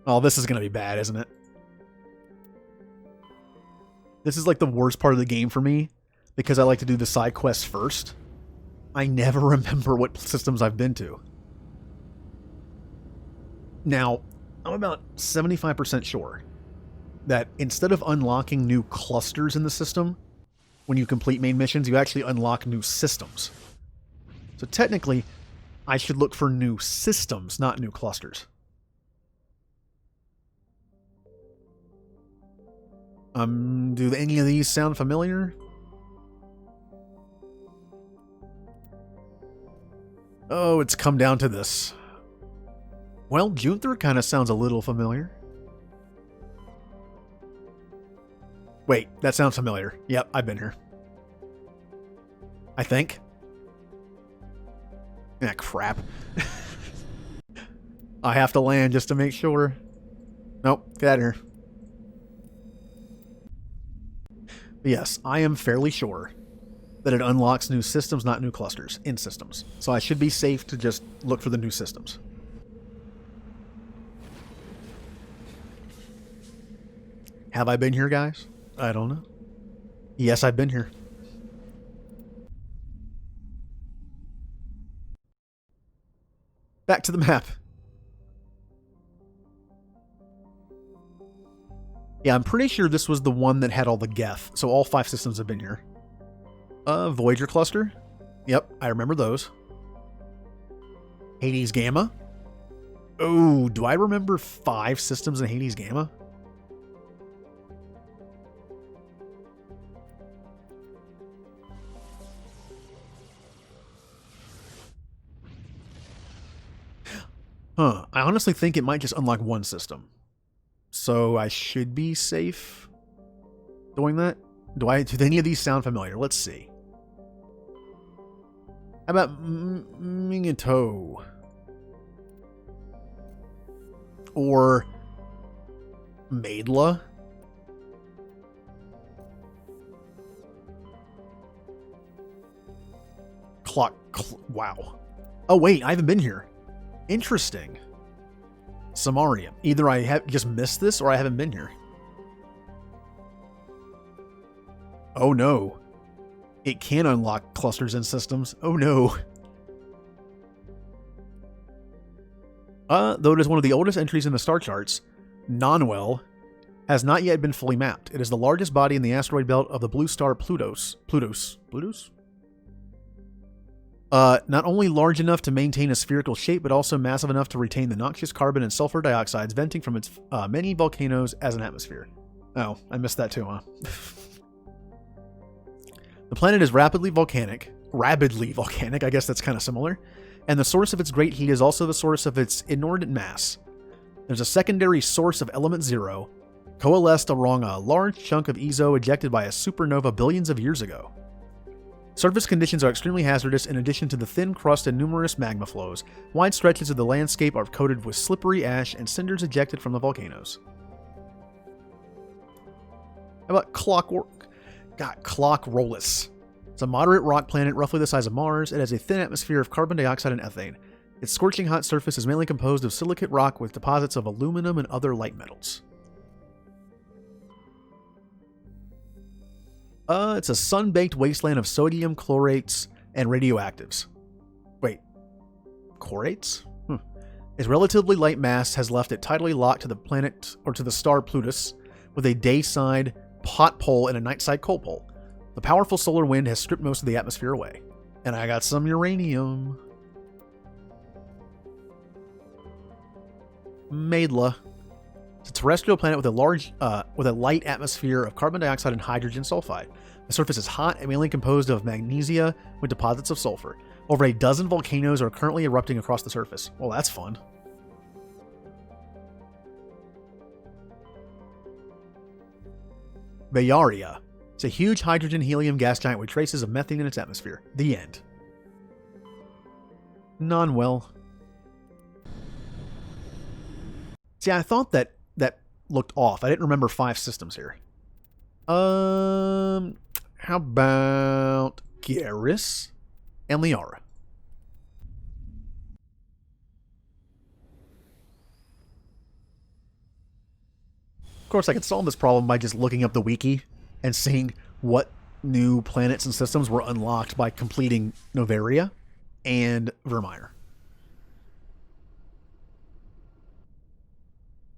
Oh, this is going to be bad, isn't it? This is like the worst part of the game for me because I like to do the side quests first. I never remember what systems I've been to. Now, I'm about 75% sure that instead of unlocking new clusters in the system, when you complete main missions, you actually unlock new systems. So technically, I should look for new systems, not new clusters. Do any of these sound familiar? Oh, it's come down to this. Well, Gunther kind of sounds a little familiar. Wait, that sounds familiar. Yep, I've been here. I think. Ah, crap. I have to land just to make sure. Nope, get out of here. Yes, I am fairly sure that it unlocks new systems, not new clusters, in systems. So I should be safe to just look for the new systems. Have I been here, guys? I don't know. Yes, I've been here. Back to the map. Yeah, I'm pretty sure this was the one that had all the Geth, so all 5 systems have been here. Voyager Cluster? Yep, I remember those. Hades Gamma? Oh, do I remember 5 systems in Hades Gamma? Huh, I honestly think it might just unlock one system. So I should be safe doing that? Do any of these sound familiar? Let's see. How about Mingato? Or Maidla? Wow. Oh wait, I haven't been here. Interesting. Samarium. Either I have just missed this or I haven't been here. Oh no. It can unlock clusters and systems. Oh no. Though it is one of the oldest entries in the star charts, Nonwell has not yet been fully mapped. It is the largest body in the asteroid belt of the blue star Plutos. Plutos? Not only large enough to maintain a spherical shape, but also massive enough to retain the noxious carbon and sulfur dioxides venting from its many volcanoes as an atmosphere. Oh, I missed that too, huh? The planet is rapidly volcanic, I guess that's kind of similar, and the source of its great heat is also the source of its inordinate mass. There's a secondary source of element zero, coalesced along a large chunk of Ezo ejected by a supernova billions of years ago. Surface conditions are extremely hazardous in addition to the thin crust and numerous magma flows. Wide stretches of the landscape are coated with slippery ash and cinders ejected from the volcanoes. How about Clockrolus? It's a moderate rock planet roughly the size of Mars. It has a thin atmosphere of carbon dioxide and ethane. Its scorching hot surface is mainly composed of silicate rock with deposits of aluminum and other light metals. It's a sun-baked wasteland of sodium chlorates and radioactives. Wait, chlorates? Its relatively light mass has left it tidally locked to the planet, or to the star Plutus, with a day-side hot pole and a night-side cold pole. The powerful solar wind has stripped most of the atmosphere away. And I got some uranium. Maidla. It's a terrestrial planet with a light atmosphere of carbon dioxide and hydrogen sulfide. The surface is hot and mainly composed of magnesia with deposits of sulfur. Over a dozen volcanoes are currently erupting across the surface. Well, that's fun. Bayaria. It's a huge hydrogen-helium gas giant with traces of methane in its atmosphere. The end. Non-well. See, I thought that looked off. I didn't remember 5 systems here. How about Garrus and Liara? Of course, I could solve this problem by just looking up the wiki and seeing what new planets and systems were unlocked by completing Noveria and Vermeer.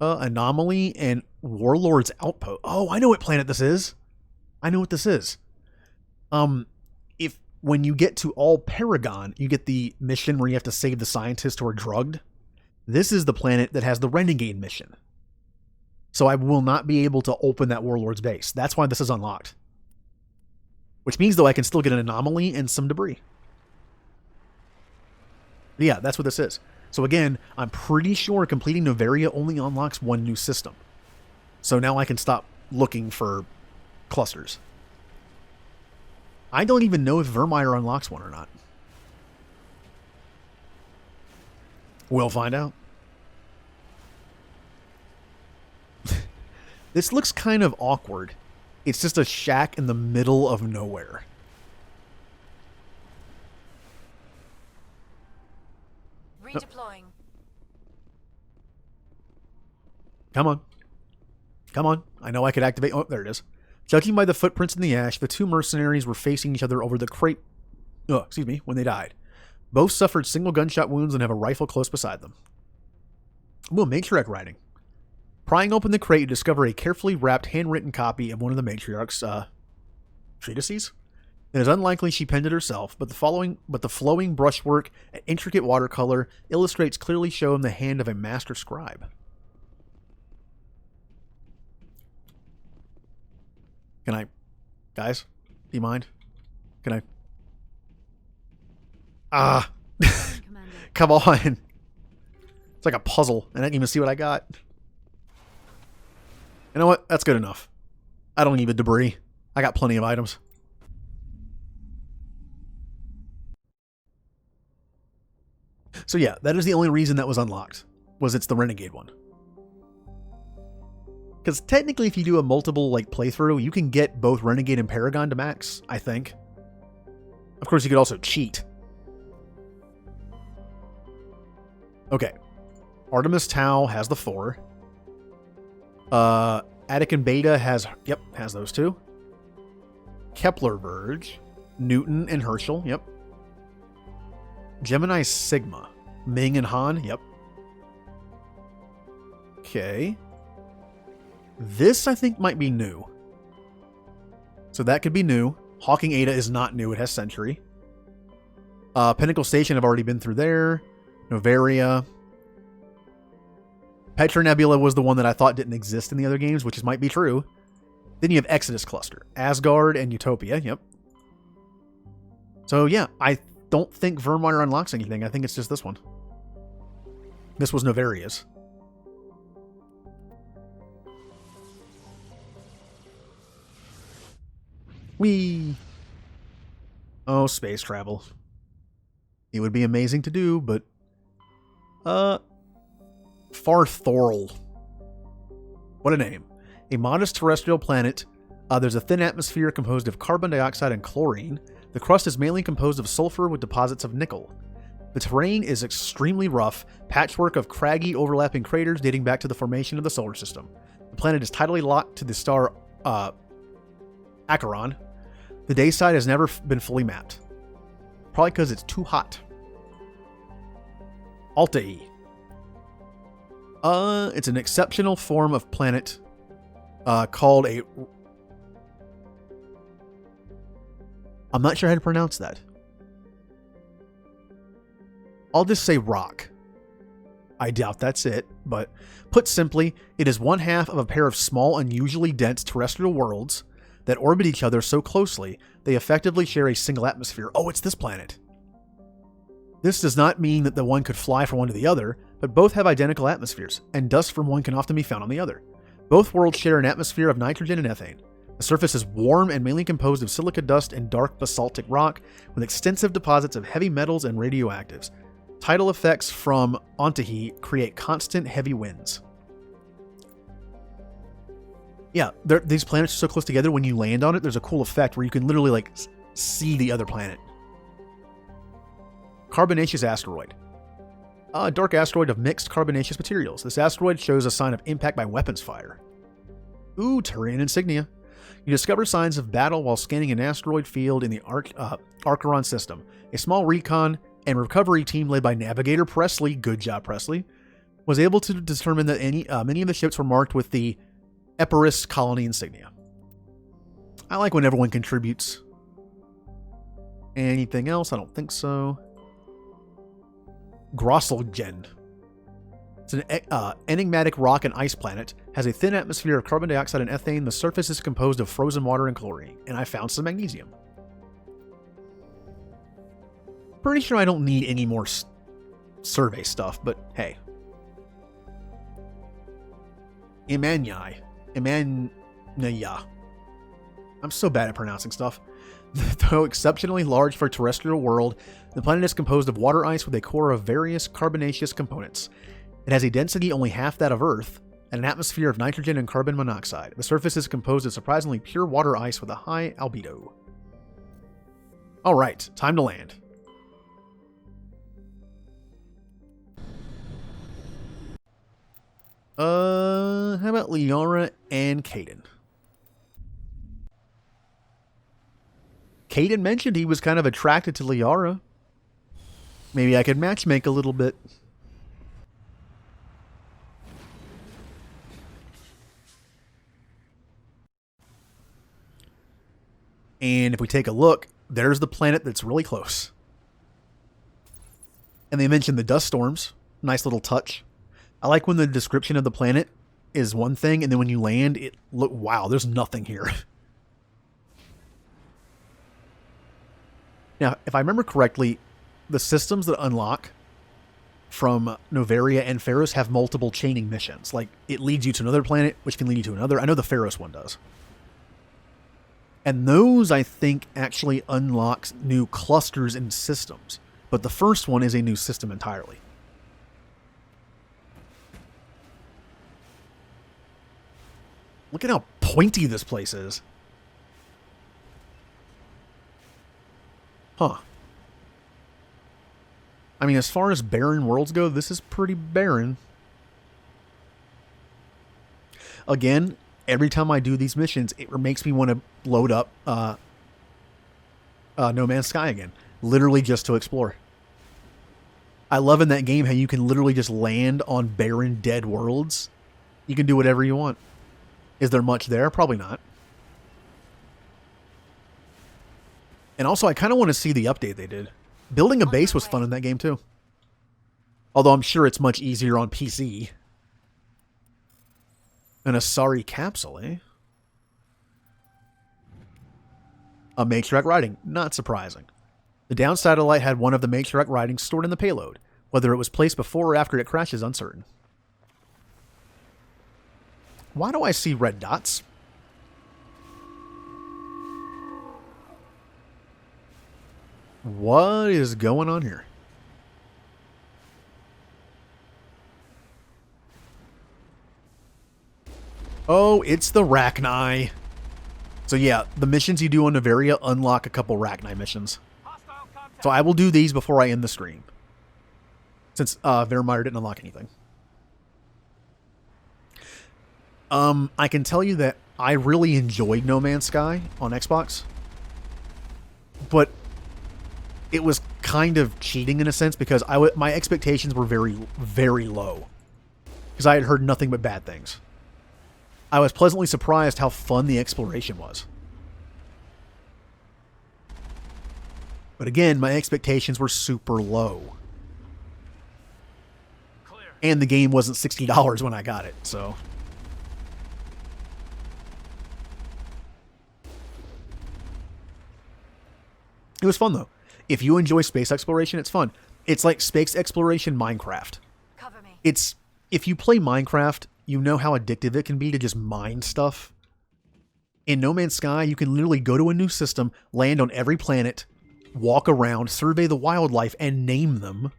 Anomaly and Warlord's Outpost. Oh, I know what planet this is. I know what this is. If when you get to all Paragon, you get the mission where you have to save the scientists who are drugged. This is the planet that has the Renegade mission. So I will not be able to open that Warlord's base. That's why this is unlocked. Which means, though, I can still get an anomaly and some debris. But yeah, that's what this is. So again, I'm pretty sure completing Noveria only unlocks one new system. So now I can stop looking for clusters. I don't even know if Vermeer unlocks one or not. We'll find out. This looks kind of awkward. It's just a shack in the middle of nowhere. Redeploying. Come on. Come on. I know I could activate... Oh, there it is. Judging by the footprints in the ash, the two mercenaries were facing each other over the crate... Oh, excuse me, when they died. Both suffered single gunshot wounds and have a rifle close beside them. Ooh, matriarch writing. Prying open the crate, you discover a carefully wrapped, handwritten copy of one of the matriarch's, treatises. It is unlikely she penned it herself, but the flowing brushwork and intricate watercolor illustrates clearly shown the hand of a master scribe. Can I... Guys? Do you mind? Can I... Ah! Come on! It's like a puzzle, and I didn't even see what I got. You know what? That's good enough. I don't need the debris. I got plenty of items. So yeah, that is the only reason that was unlocked. Was it's the Renegade one. Because technically if you do a multiple playthrough, you can get both Renegade and Paragon to max, I think. Of course, you could also cheat. Okay. Artemis Tau has the 4. Attic and Beta has those two. Kepler Verge, Newton and Herschel, yep. Gemini Sigma, Ming and Han, yep. Okay. This, I think, might be new. So that could be new. Hawking Ada is not new. It has Century. Pinnacle Station, I've already been through there. Novaria. Petra Nebula was the one that I thought didn't exist in the other games, which might be true. Then you have Exodus Cluster. Asgard and Utopia, yep. So yeah, I don't think Vermire unlocks anything. I think it's just this one. This was Novaria's. Whee! Oh, space travel. It would be amazing to do, but... Farthorl. What a name. A modest terrestrial planet. There's a thin atmosphere composed of carbon dioxide and chlorine. The crust is mainly composed of sulfur with deposits of nickel. The terrain is extremely rough, patchwork of craggy, overlapping craters dating back to the formation of the solar system. The planet is tidally locked to the star Acheron. The day side has never been fully mapped. Probably because it's too hot. Altae. It's an exceptional form of planet called a... I'm not sure how to pronounce that. I'll just say rock. I doubt that's it, but put simply, it is one half of a pair of small, unusually dense terrestrial worlds that orbit each other so closely they effectively share a single atmosphere. Oh, it's this planet. This does not mean that the one could fly from one to the other, but both have identical atmospheres, and dust from one can often be found on the other. Both worlds share an atmosphere of nitrogen and ethane. The surface is warm and mainly composed of silica dust and dark basaltic rock, with extensive deposits of heavy metals and radioactives. Tidal effects from Ontahi create constant heavy winds. Yeah, these planets are so close together, when you land on it, there's a cool effect where you can literally, see the other planet. Carbonaceous asteroid. A dark asteroid of mixed carbonaceous materials. This asteroid shows a sign of impact by weapons fire. Ooh, terrain insignia. You discover signs of battle while scanning an asteroid field in the Acheron system. A small recon and recovery team led by Navigator Presley, good job Presley, was able to determine that many of the ships were marked with the Epirus colony insignia. I like when everyone contributes. Anything else? I don't think so. Grosselgen. It's an enigmatic rock and ice planet. Has a thin atmosphere of carbon dioxide and ethane. The surface is composed of frozen water and chlorine. And I found some magnesium. Pretty sure I don't need any more survey stuff, but hey. Emania. I'm so bad at pronouncing stuff. Though exceptionally large for a terrestrial world, the planet is composed of water ice with a core of various carbonaceous components. It has a density only half that of Earth, and an atmosphere of nitrogen and carbon monoxide. The surface is composed of surprisingly pure water ice with a high albedo. Alright, time to land. How about Liara and Caden? Caden mentioned he was kind of attracted to Liara. Maybe I could matchmake a little bit. And if we take a look, there's the planet that's really close. And they mentioned the dust storms. Nice little touch. I like when the description of the planet is one thing, and then when you land, wow, there's nothing here. Now, if I remember correctly, the systems that unlock from Noveria and Pharos have multiple chaining missions. Like, it leads you to another planet, which can lead you to another. I know the Pharos one does. And those, I think, actually unlocks new clusters and systems. But the first one is a new system entirely. Look at how pointy this place is. Huh. I mean, as far as barren worlds go, this is pretty barren. Again, every time I do these missions, it makes me want to load up No Man's Sky again. Literally just to explore. I love in that game how you can literally just land on barren, dead worlds. You can do whatever you want. Is there much there? Probably not. And also, I kind of want to see the update they did. Building a base was fun in that game, too. Although I'm sure it's much easier on PC. An Asari capsule, eh? A matriarch writing. Not surprising. The down satellite had one of the matriarch writings stored in the payload. Whether it was placed before or after it crashed is uncertain. Why do I see red dots? What is going on here? Oh, it's the Rachni. So yeah, the missions you do on Noveria unlock a couple Rachni missions. So I will do these before I end the stream. Since Vermeer didn't unlock anything. I can tell you that I really enjoyed No Man's Sky on Xbox. But it was kind of cheating in a sense because my expectations were very, very low. Because I had heard nothing but bad things. I was pleasantly surprised how fun the exploration was. But again, my expectations were super low. And the game wasn't $60 when I got it, so... It was fun, though. If you enjoy space exploration, it's fun. It's like space exploration Minecraft. Cover me. It's... If you play Minecraft, you know how addictive it can be to just mine stuff. In No Man's Sky, you can literally go to a new system, land on every planet, walk around, survey the wildlife, and name them,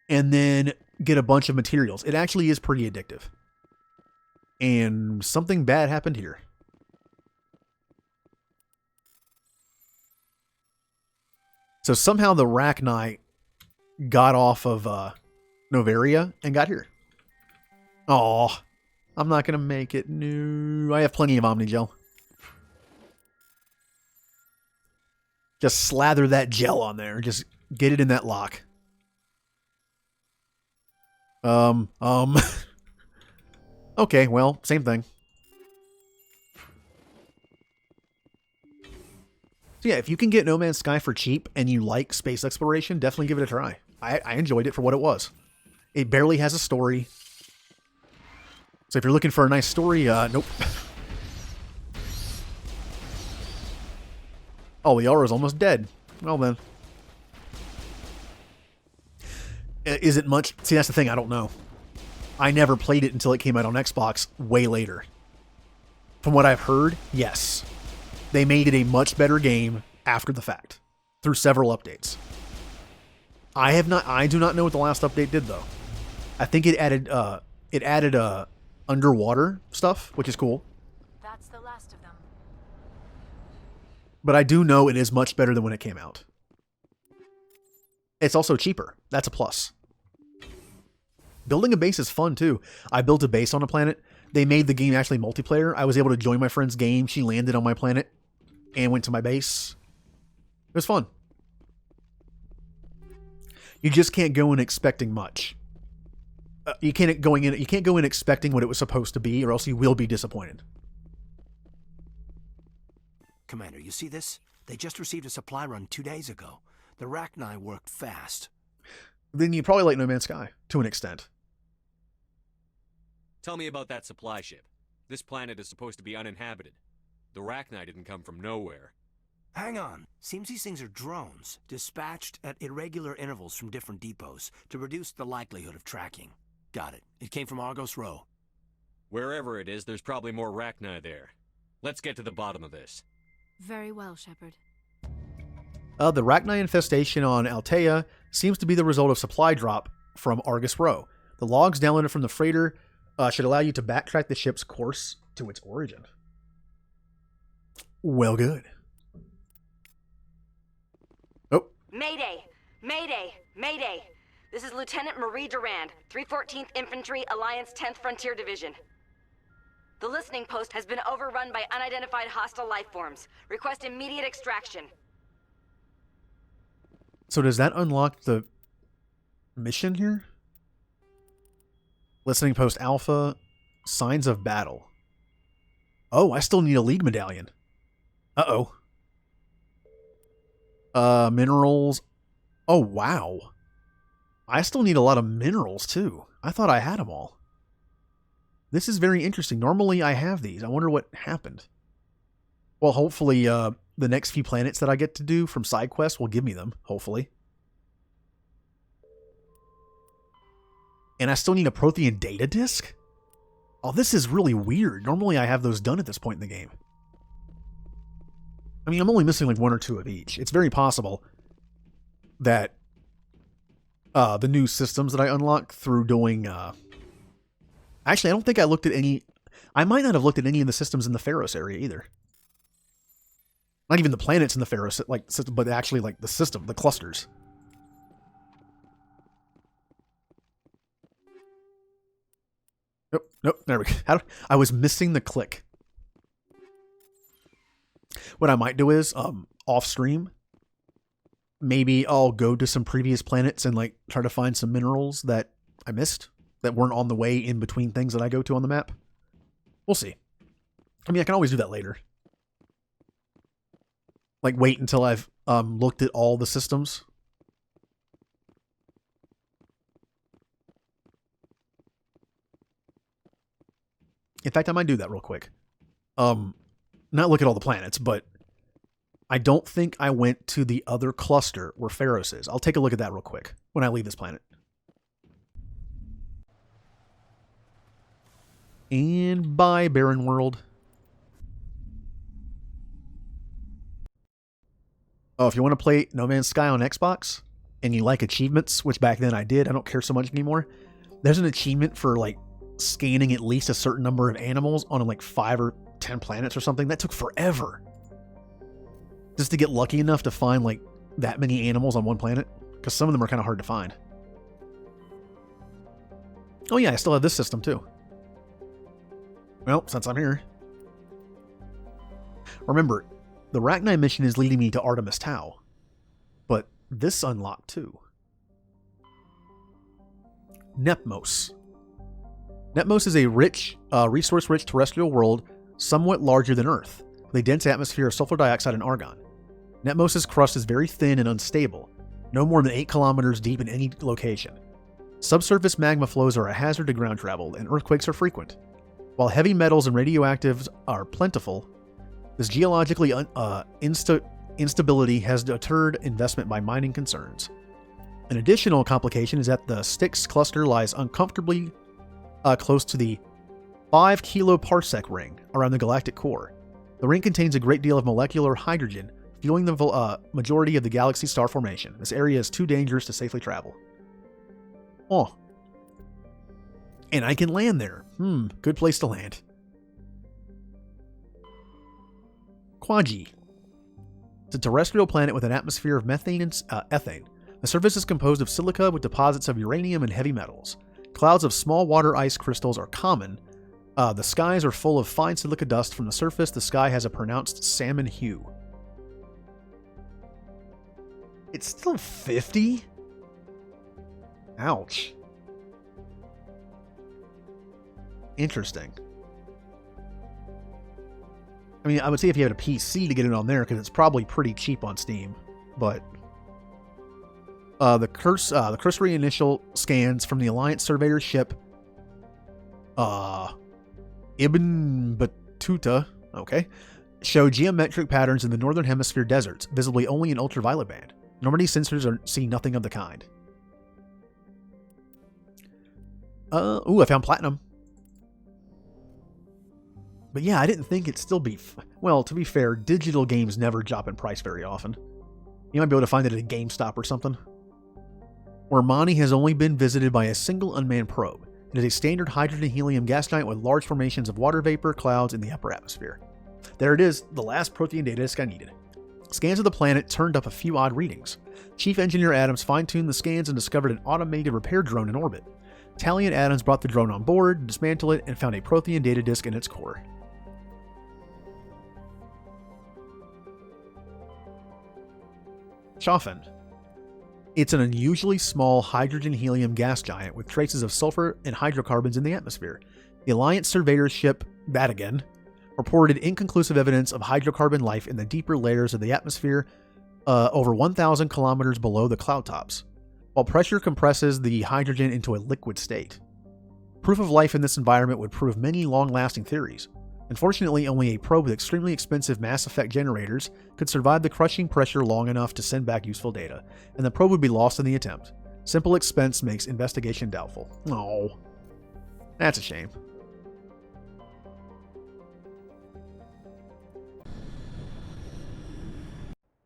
and then get a bunch of materials. It actually is pretty addictive. And something bad happened here. So somehow the Rachni got off of Noveria and got here. Aw, I'm not going to make it. No, I have plenty of Omnigel. Just slather that gel on there. Just get it in that lock. Okay, well, same thing. So yeah, if you can get No Man's Sky for cheap and you like space exploration, definitely give it a try. I enjoyed it for what it was. It barely has a story. So if you're looking for a nice story, nope. Oh, Liara's almost dead. Well then. Is it much? See, that's the thing, I don't know. I never played it until it came out on Xbox way later. From what I've heard, yes. They made it a much better game after the fact. Through several updates. I do not know what the last update did though. I think it added underwater stuff, which is cool. That's the last of them. But I do know it is much better than when it came out. It's also cheaper. That's a plus. Building a base is fun too. I built a base on a planet. They made the game actually multiplayer. I was able to join my friend's game. She landed on my planet and went to my base. It was fun. You just can't go in expecting much. You can't go in expecting what it was supposed to be, or else you will be disappointed. Commander, you see this? They just received a supply run 2 days ago. The Rachni worked fast. Then you probably like No Man's Sky, to an extent. Tell me about that supply ship. This planet is supposed to be uninhabited. The Rachni didn't come from nowhere. Hang on. Seems these things are drones, dispatched at irregular intervals from different depots to reduce the likelihood of tracking. Got it. It came from Argos Row. Wherever it is, there's probably more Rachni there. Let's get to the bottom of this. Very well, Shepard. The Rachni infestation on Altea seems to be the result of supply drop from Argus Row. The logs downloaded from the freighter should allow you to backtrack the ship's course to its origin. Well, good. Oh. Mayday! Mayday! Mayday! This is Lieutenant Marie Durand, 314th Infantry, Alliance 10th Frontier Division. The listening post has been overrun by unidentified hostile life forms. Request immediate extraction. So does that unlock the mission here? Listening post Alpha, signs of battle. Oh, I still need a League medallion. Uh-oh. Minerals. Oh, wow. I still need a lot of minerals, too. I thought I had them all. This is very interesting. Normally, I have these. I wonder what happened. Well, hopefully, the next few planets that I get to do from side quests will give me them, hopefully. And I still need a Prothean data disk? Oh, this is really weird. Normally, I have those done at this point in the game. I mean, I'm only missing like 1 or 2 of each. It's very possible that the new systems that I unlock through doing... Actually, I don't think I looked at any... I might not have looked at any of the systems in the Pharos area either. Not even the planets in the Pharos system, but actually like the system, the clusters. Nope, there we go. I was missing the click. What I might do is, off stream, maybe I'll go to some previous planets and like try to find some minerals that I missed that weren't on the way in between things that I go to on the map. We'll see. I mean, I can always do that later. Like wait until I've looked at all the systems. In fact, I might do that real quick. Not look at all the planets, but I don't think I went to the other cluster where Pharos is. I'll take a look at that real quick when I leave this planet. And bye, Barren World. Oh, if you want to play No Man's Sky on Xbox, and you like achievements, which back then I did, I don't care so much anymore. There's an achievement for like scanning at least a certain number of animals on like 5 or 10 planets or something. That took forever. Just to get lucky enough to find like that many animals on one planet. Because some of them are kind of hard to find. Oh yeah, I still have this system too. Well, since I'm here. Remember, the Rachni mission is leading me to Artemis Tau. But this unlocked too. Nepmos. Nepmos is a rich, resource-rich terrestrial world somewhat larger than Earth, with a dense atmosphere of sulfur dioxide and argon. Nepmos' crust is very thin and unstable, no more than 8 kilometers deep in any location. Subsurface magma flows are a hazard to ground travel, and earthquakes are frequent. While heavy metals and radioactives are plentiful, this geologically instability has deterred investment by mining concerns. An additional complication is that the Styx cluster lies uncomfortably close to the 5 kiloparsec ring around the galactic core. The ring contains a great deal of molecular hydrogen, fueling the majority of the galaxy's star formation. This area is too dangerous to safely travel. Oh. And I can land there. Good place to land. Quaji. It's a terrestrial planet with an atmosphere of methane and ethane. The surface is composed of silica with deposits of uranium and heavy metals. Clouds of small water ice crystals are common. The skies are full of fine silica dust. From the surface, the sky has a pronounced salmon hue. It's still 50? Ouch. Interesting. I mean, I would say if you had a PC to get it on there, because it's probably pretty cheap on Steam. But the cursory initial scans from the Alliance surveyor ship Ibn Battuta, okay, show geometric patterns in the northern hemisphere deserts, visibly only in ultraviolet band. Normandy sensors see nothing of the kind. I found platinum. But yeah, I didn't think it'd still be... Well, to be fair, digital games never drop in price very often. You might be able to find it at a GameStop or something. Ormani has only been visited by a single unmanned probe. It is a standard hydrogen-helium gas giant with large formations of water vapor clouds in the upper atmosphere. There it is, the last Prothean data disk I needed. Scans of the planet turned up a few odd readings. Chief Engineer Adams fine-tuned the scans and discovered an automated repair drone in orbit. Tally and Adams brought the drone on board, dismantled it, and found a Prothean data disk in its core. Chaffin. It's an unusually small hydrogen-helium gas giant with traces of sulfur and hydrocarbons in the atmosphere. The Alliance surveyor ship, that again, reported inconclusive evidence of hydrocarbon life in the deeper layers of the atmosphere over 1,000 kilometers below the cloud tops, while pressure compresses the hydrogen into a liquid state. Proof of life in this environment would prove many long-lasting theories. Unfortunately, only a probe with extremely expensive Mass Effect generators could survive the crushing pressure long enough to send back useful data, and the probe would be lost in the attempt. Simple expense makes investigation doubtful. Oh, that's a shame.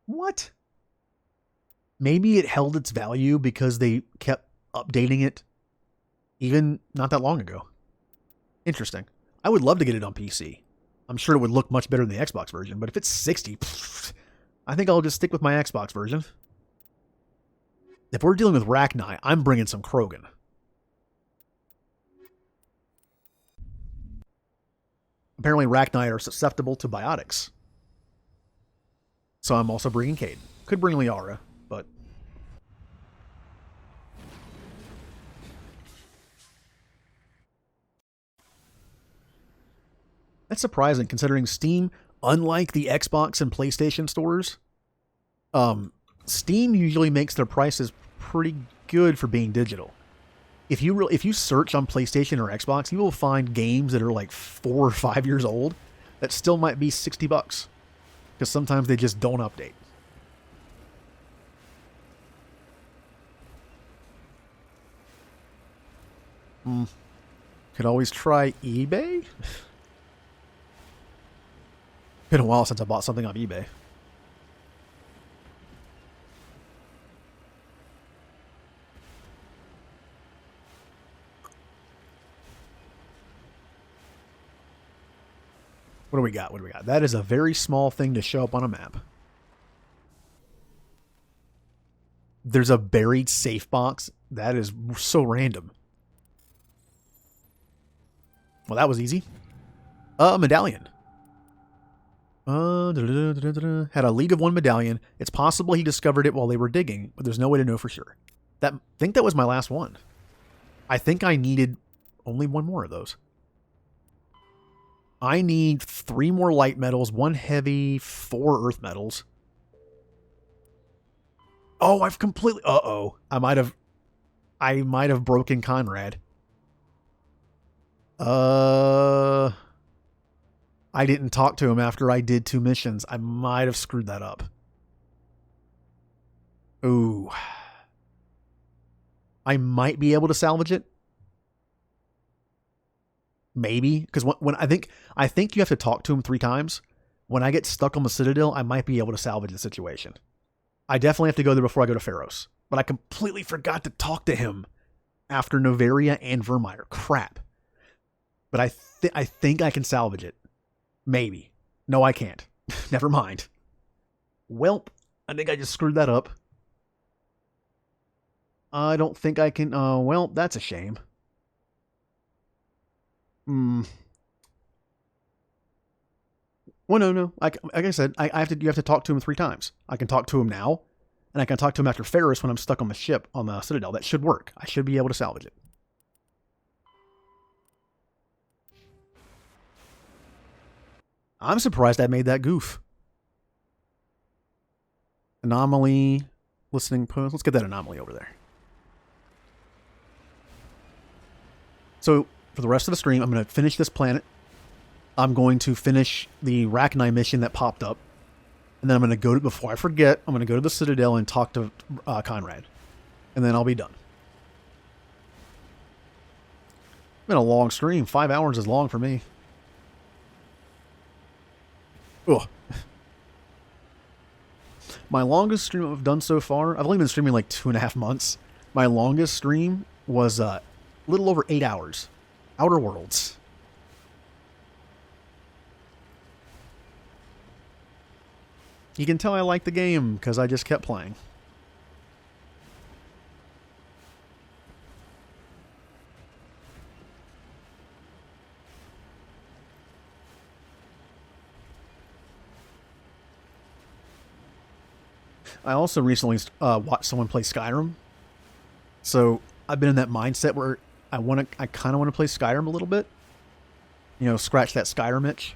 What? Maybe it held its value because they kept updating it even not that long ago. Interesting. I would love to get it on PC. I'm sure it would look much better than the Xbox version, but if it's 60, I think I'll just stick with my Xbox version. If we're dealing with Rachni, I'm bringing some Krogan. Apparently Rachni are susceptible to biotics. So I'm also bringing Caden. Could bring Liara, but... That's surprising considering Steam, unlike the Xbox and PlayStation stores, Steam usually makes their prices pretty good for being digital. If you search on PlayStation or Xbox, you will find games that are like 4 or 5 years old that still might be $60 because sometimes they just don't update. Could always try eBay. Been a while since I bought something on eBay. What do we got? What do we got? That is a very small thing to show up on a map. There's a buried safe box. That is so random. Well, that was easy. Medallion. Had a League of One medallion. It's possible he discovered it while they were digging, but there's no way to know for sure. I think that was my last one. I think I needed only one more of those. I need 3 more light metals, 1 heavy, 4 earth metals. Oh, I've completely... Uh-oh. I might have broken Conrad. I didn't talk to him after I did 2 missions. I might have screwed that up. Ooh. I might be able to salvage it. Maybe. Because when I think you have to talk to him 3 times. When I get stuck on the Citadel, I might be able to salvage the situation. I definitely have to go there before I go to Pharos. But I completely forgot to talk to him after Novaria and Vermeer. Crap. But I think I can salvage it. Maybe. No, I can't. Never mind. Welp. I think I just screwed that up. I don't think I can... well, that's a shame. Well, no. Like I said, you have to talk to him 3 times. I can talk to him now, and I can talk to him after Ferris when I'm stuck on the ship on the Citadel. That should work. I should be able to salvage it. I'm surprised I made that goof. Anomaly, listening post. Let's get that anomaly over there. So, for the rest of the stream, I'm going to finish this planet. I'm going to finish the Rachni mission that popped up. And then I'm going to go to, before I forget, I'm going to go to the Citadel and talk to Conrad. And then I'll be done. It's been a long stream. 5 hours is long for me. Ugh. My longest stream I've done so far, I've only been streaming like 2.5 months. My longest stream was a little over 8 hours. Outer Worlds. You can tell I like the game because I just kept playing. I also recently watched someone play Skyrim. So I've been in that mindset where I kind of want to play Skyrim a little bit. You know, scratch that Skyrim itch.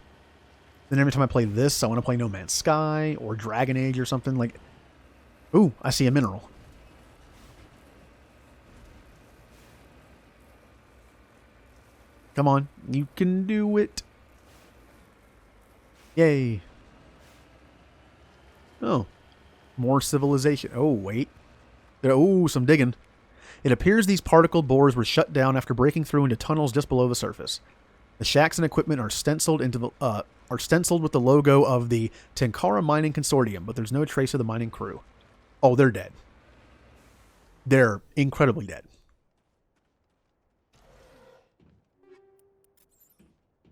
Then every time I play this, I want to play No Man's Sky or Dragon Age or something like. Ooh, I see a mineral. Come on, you can do it. Yay. Oh. More civilization. Oh, wait. Oh, some digging. It appears these particle bores were shut down after breaking through into tunnels just below the surface. The shacks and equipment are stenciled with the logo of the Tenkara Mining Consortium, but there's no trace of the mining crew. Oh, they're dead. They're incredibly dead.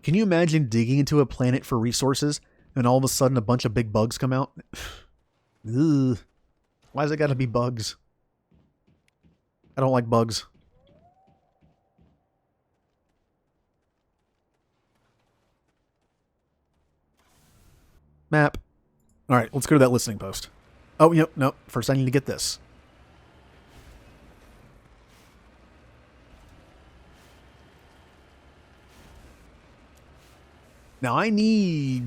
Can you imagine digging into a planet for resources and all of a sudden a bunch of big bugs come out? Ugh. Why's it gotta be bugs? I don't like bugs. Map. Alright, let's go to that listening post. Oh, yep, no. First I need to get this. Now I need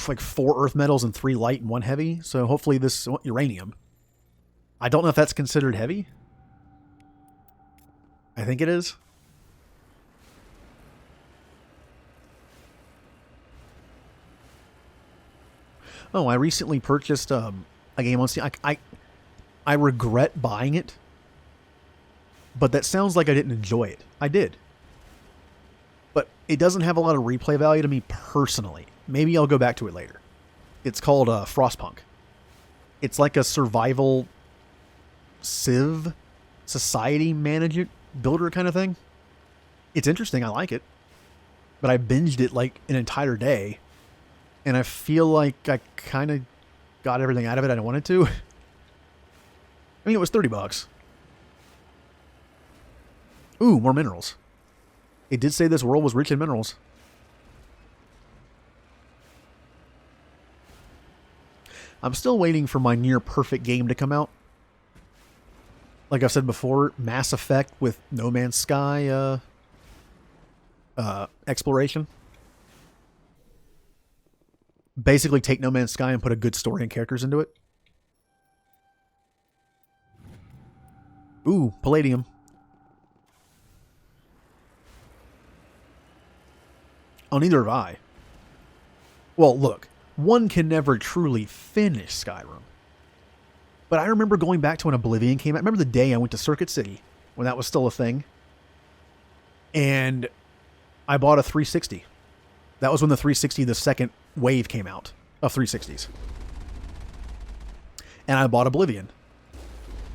like 4 earth metals and 3 light and 1 heavy, so hopefully this uranium. I don't know if that's considered heavy. I think it is. Oh, I recently purchased a game on Steam. I regret buying it, but that sounds like I didn't enjoy it. I did. But it doesn't have a lot of replay value to me personally. Maybe I'll go back to it later. It's called Frostpunk. It's like a survival Civ society manager builder kind of thing. It's interesting. I like it. But I binged it like an entire day. And I feel like I kind of got everything out of it I wanted to. I mean, it was $30. Ooh, more minerals. It did say this world was rich in minerals. I'm still waiting for my near perfect game to come out. Like I've said before, Mass Effect with No Man's Sky exploration. Basically take No Man's Sky and put a good story and characters into it. Ooh, palladium. Oh, neither have I. Well, look. One can never truly finish Skyrim. But I remember going back to when Oblivion came out. I remember the day I went to Circuit City, when that was still a thing. And I bought a 360. That was when the 360, the second wave came out of 360s. And I bought Oblivion.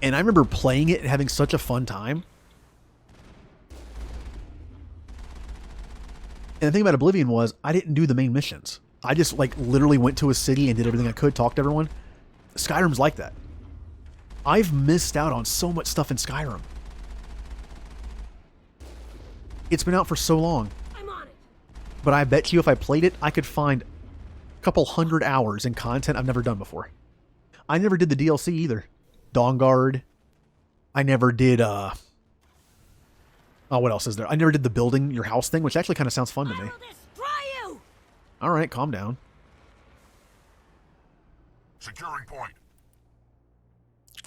And I remember playing it and having such a fun time. And the thing about Oblivion was, I didn't do the main missions. I just, like, literally went to a city and did everything I could, talked to everyone. Skyrim's like that. I've missed out on so much stuff in Skyrim. It's been out for so long. I'm But I bet you if I played it, I could find a couple hundred hours in content I've never done before. I never did the DLC either. Dawn Guard. I never did, oh, what else is there? I never did the building your house thing, which actually kind of sounds fun to me. Alright, calm down. Securing point.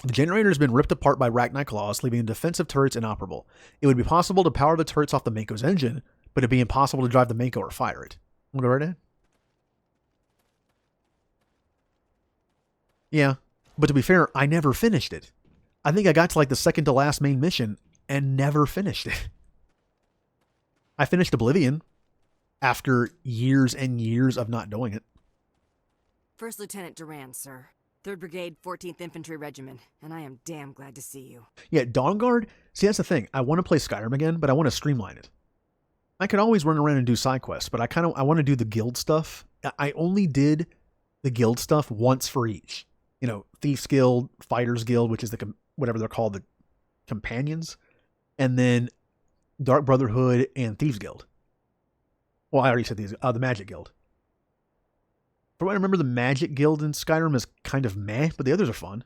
The generator has been ripped apart by Arachnite claws, leaving the defensive turrets inoperable. It would be possible to power the turrets off the Mako's engine, but it'd be impossible to drive the Mako or fire it. We'll go right ahead. Yeah, but to be fair, I never finished it. I think I got to like the second to last main mission and never finished it. I finished Oblivion after years and years of not doing it. First Lieutenant Durand, sir. 3rd Brigade, 14th Infantry Regiment, and I am damn glad to see you. Yeah, Dawn Guard, see that's the thing. I want to play Skyrim again, but I want to streamline it. I could always run around and do side quests, but I want to do the guild stuff. I only did the guild stuff once for each. You know, Thief's Guild, Fighter's Guild, which is whatever they're called, the companions, and then Dark Brotherhood and Thieves Guild. Well, I already said these. The Magic Guild. From what I remember, the Magic Guild in Skyrim is kind of meh, but the others are fun.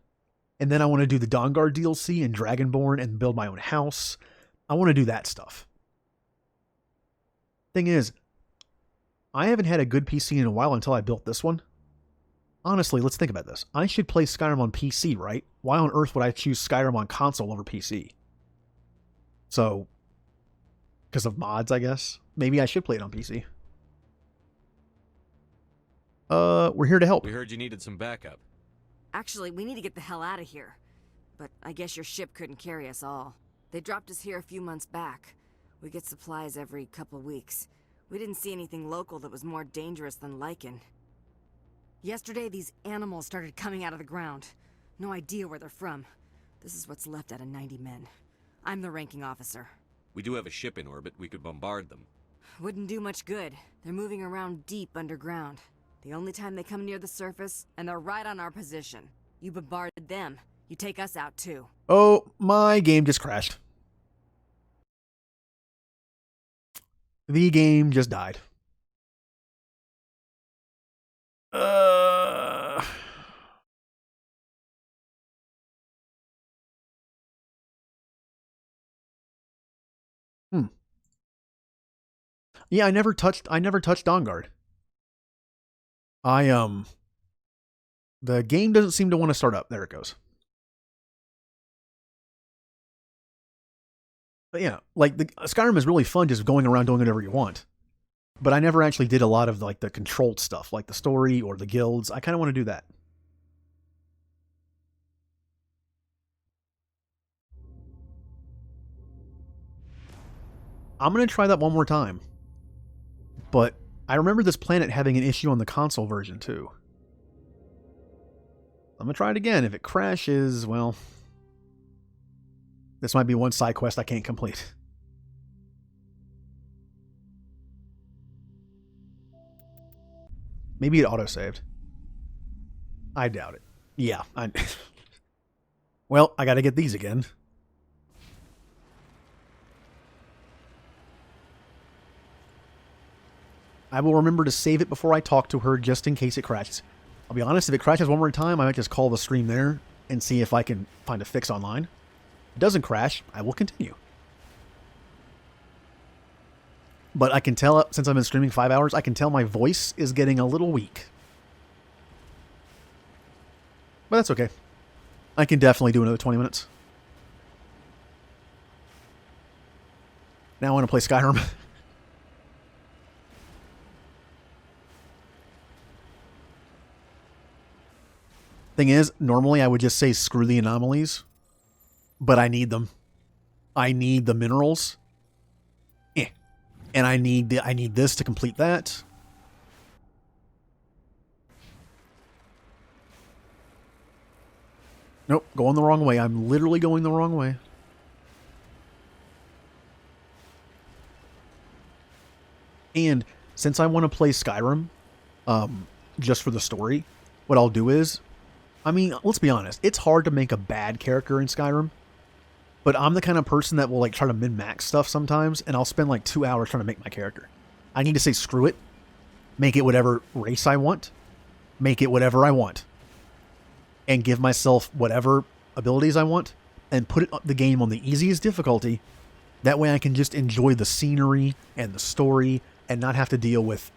And then I want to do the Dawn Guard DLC and Dragonborn and build my own house. I want to do that stuff. Thing is, I haven't had a good PC in a while until I built this one. Honestly, let's think about this. I should play Skyrim on PC, right? Why on earth would I choose Skyrim on console over PC? So, because of mods, I guess. Maybe I should play it on PC. We're here to help. We heard you needed some backup. Actually, we need to get the hell out of here. But I guess your ship couldn't carry us all. They dropped us here a few months back. We get supplies every couple weeks. We didn't see anything local that was more dangerous than lichen. Yesterday, these animals started coming out of the ground. No idea where they're from. This is what's left out of 90 men. I'm the ranking officer. We do have a ship in orbit. We could bombard them. Wouldn't do much good. They're moving around deep underground. The only time they come near the surface, and they're right on our position. You bombarded them. You take us out too. Oh, my game just crashed. The game just died. Yeah, I never touched Dawn Guard. The game doesn't seem to want to start up. There it goes. But yeah, like Skyrim is really fun just going around doing whatever you want. But I never actually did a lot of like the controlled stuff, like the story or the guilds. I kind of want to do that. I'm going to try that one more time. But I remember this planet having an issue on the console version too. I'm going to try it again. If it crashes, well, this might be one side quest I can't complete. Maybe it autosaved. I doubt it. Yeah. Well, I got to get these again. I will remember to save it before I talk to her just in case it crashes. I'll be honest, if it crashes one more time, I might just call the stream there and see if I can find a fix online. If it doesn't crash, I will continue. But I can tell, since I've been streaming 5 hours, I can tell my voice is getting a little weak. But that's okay. I can definitely do another 20 minutes. Now I want to play Skyrim. Thing is, normally I would just say screw the anomalies, but I need them. I need the minerals. And I need this to complete that. Nope, going the wrong way. I'm literally going the wrong way. And since I want to play Skyrim, just for the story, what I'll do is, I mean, let's be honest, it's hard to make a bad character in Skyrim. But I'm the kind of person that will like try to min-max stuff sometimes, and I'll spend like 2 hours trying to make my character. I need to say screw it, make it whatever race I want, make it whatever I want, and give myself whatever abilities I want, and put the game on the easiest difficulty. That way I can just enjoy the scenery and the story and not have to deal with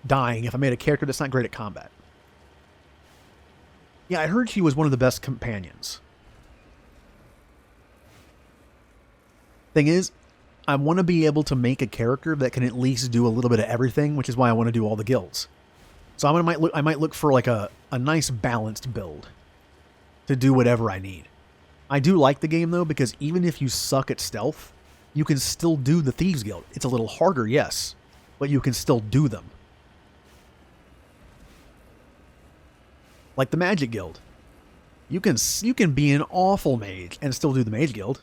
dying if I made a character that's not great at combat. Yeah, I heard she was one of the best companions. Thing is, I want to be able to make a character that can at least do a little bit of everything, which is why I want to do all the guilds. So I might look for like a nice balanced build to do whatever I need. I do like the game though, because even if you suck at stealth, you can still do the Thieves Guild. It's a little harder, yes, but you can still do them. Like the Magic Guild. You can be an awful mage and still do the Mage Guild.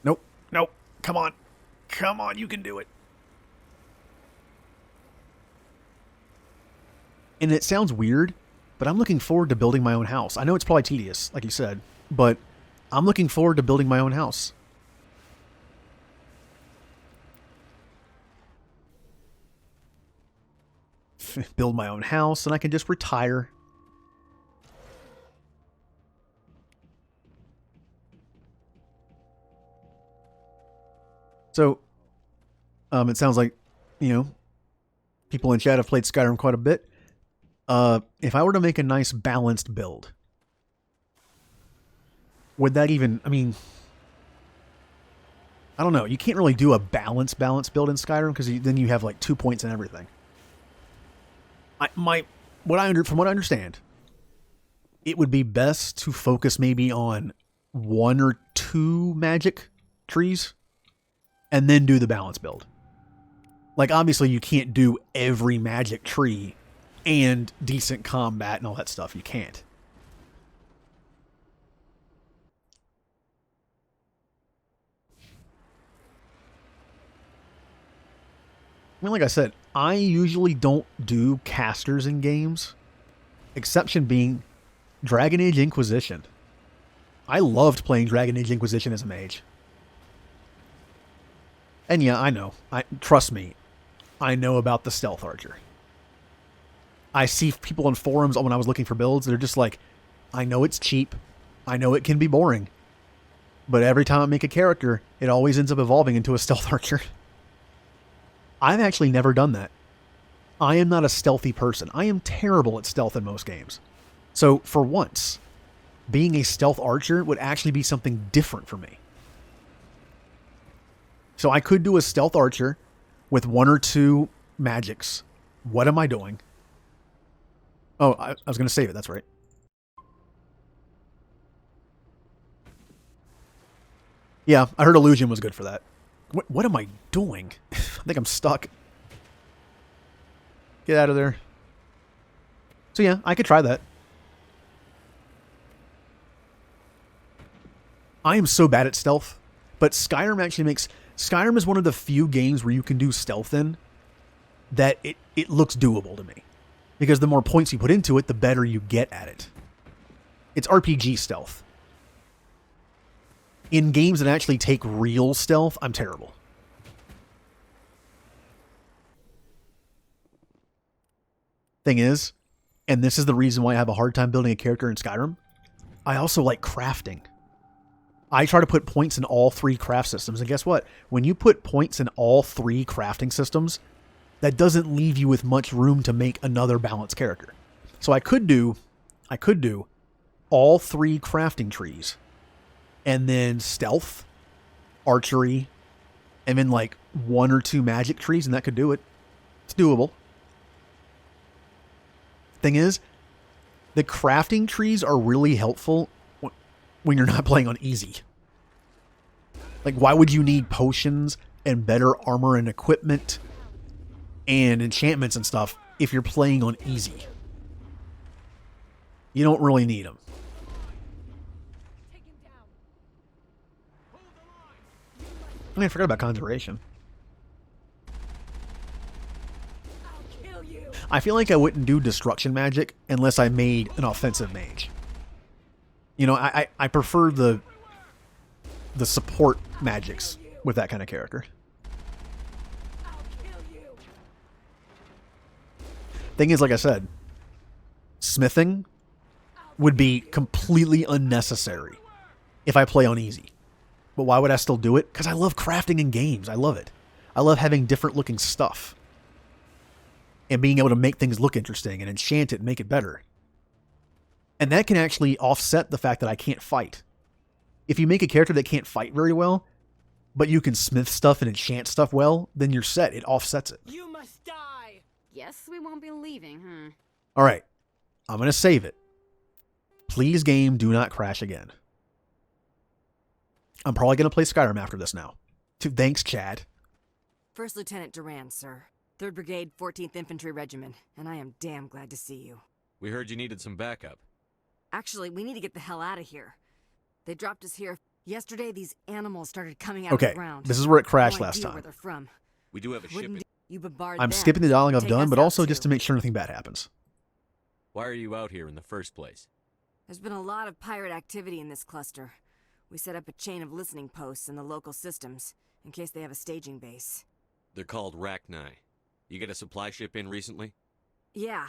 Nope. Nope. Come on. Come on, you can do it. And it sounds weird, but I'm looking forward to building my own house. I know it's probably tedious, like you said, but I'm looking forward to building my own house. Build my own house, and I can just retire. So, it sounds like, people in chat have played Skyrim quite a bit. If I were to make a nice balanced build, would that even, I don't know. You can't really do a balanced build in Skyrim because then you have like 2 points in everything. From what I understand, it would be best to focus maybe on 1 or 2 magic trees and then do the balance build. Like, obviously, you can't do every magic tree and decent combat and all that stuff. You can't. Like I said, I usually don't do casters in games. Exception being Dragon Age Inquisition. I loved playing Dragon Age Inquisition as a mage. And yeah, I know. Trust me, I know about the Stealth Archer. I see people on forums when I was looking for builds, they're just like, I know it's cheap. I know it can be boring. But every time I make a character, it always ends up evolving into a Stealth Archer. I've actually never done that. I am not a stealthy person. I am terrible at stealth in most games. So, for once, being a Stealth Archer would actually be something different for me. So I could do a Stealth Archer with 1 or 2 magics. What am I doing? Oh, I was going to save it. That's right. Yeah, I heard Illusion was good for that. What am I doing? I think I'm stuck. Get out of there. So yeah, I could try that. I am so bad at stealth, but Skyrim actually makes... Skyrim is one of the few games where you can do stealth in that it looks doable to me. Because the more points you put into it, the better you get at it. It's RPG stealth. In games that actually take real stealth, I'm terrible. Thing is, and this is the reason why I have a hard time building a character in Skyrim, I also like crafting. I try to put points in all 3 craft systems, and guess what? When you put points in all 3 crafting systems, that doesn't leave you with much room to make another balanced character. So I could do all 3 crafting trees, and then stealth, archery, and then like 1 or 2 magic trees, and that could do it. It's doable. Thing is, the crafting trees are really helpful when you're not playing on easy. Like, why would you need potions and better armor and equipment and enchantments and stuff if you're playing on easy? You don't really need them. I forgot about conjuration. I feel like I wouldn't do destruction magic unless I made an offensive mage. I prefer the support magics with that kind of character. Thing is, like I said, smithing would be completely unnecessary if I play on easy. But why would I still do it? Because I love crafting in games. I love it. I love having different looking stuff. And being able to make things look interesting and enchant it and make it better. And that can actually offset the fact that I can't fight. If you make a character that can't fight very well, but you can smith stuff and enchant stuff well, then you're set. It offsets it. You must die! Guess we won't be leaving, Alright. I'm going to save it. Please, game, do not crash again. I'm probably going to play Skyrim after this now. Thanks, Chad. First Lieutenant Durand, sir. 3rd Brigade, 14th Infantry Regiment, and I am damn glad to see you. We heard you needed some backup. Actually, we need to get the hell out of here. They dropped us here. Yesterday, these animals started coming out of the ground. This is where it crashed No last idea time. where they're from. We do have a ship. You bombard I'm them. skipping the dialogue I've Take done, us but out also too. just to make sure nothing bad happens. Why are you out here in the first place? There's been a lot of pirate activity in this cluster. We set up a chain of listening posts in the local systems, in case they have a staging base. They're called Rachni. You get a supply ship in recently? Yeah,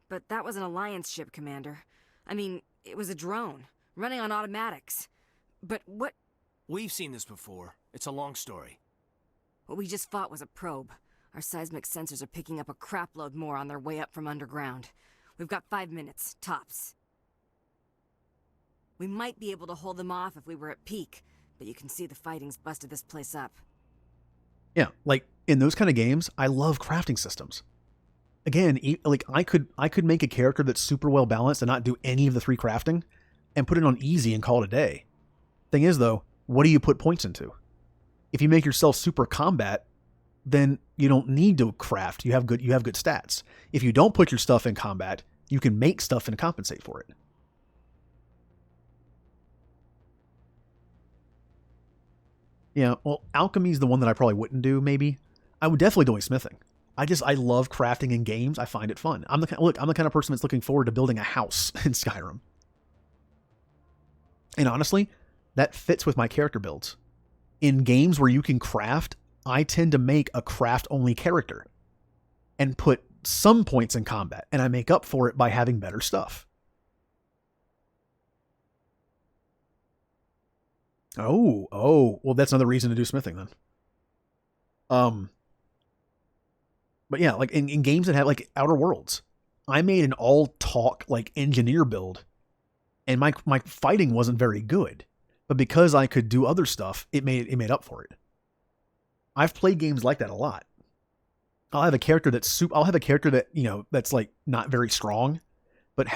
but that was an Alliance ship, Commander. I mean, it was a drone, running on automatics. But what... We've seen this before. It's a long story. What we just fought was a probe. Our seismic sensors are picking up a crapload more on their way up from underground. We've got 5 minutes, tops. We might be able to hold them off if we were at peak, but you can see the fighting's busted this place up. Yeah, like, in those kind of games, I love crafting systems. Again, like, I could make a character that's super well balanced and not do any of the 3 crafting, and put it on easy and call it a day. Thing is, though, what do you put points into? If you make yourself super combat, then you don't need to craft. You have good stats. If you don't put your stuff in combat, you can make stuff and compensate for it. Yeah, well, alchemy is the one that I probably wouldn't do, maybe. I would definitely doing smithing. I love crafting in games. I find it fun. I'm the kind of person that's looking forward to building a house in Skyrim. And honestly, that fits with my character builds. In games where you can craft, I tend to make a craft-only character and put some points in combat, and I make up for it by having better stuff. Oh, well, that's another reason to do smithing then. But yeah, like in games that have like Outer Worlds, I made an all-talk like engineer build, and my fighting wasn't very good, but because I could do other stuff, it made up for it. I've played games like that a lot. I'll have a character that, you know, that's like not very strong, but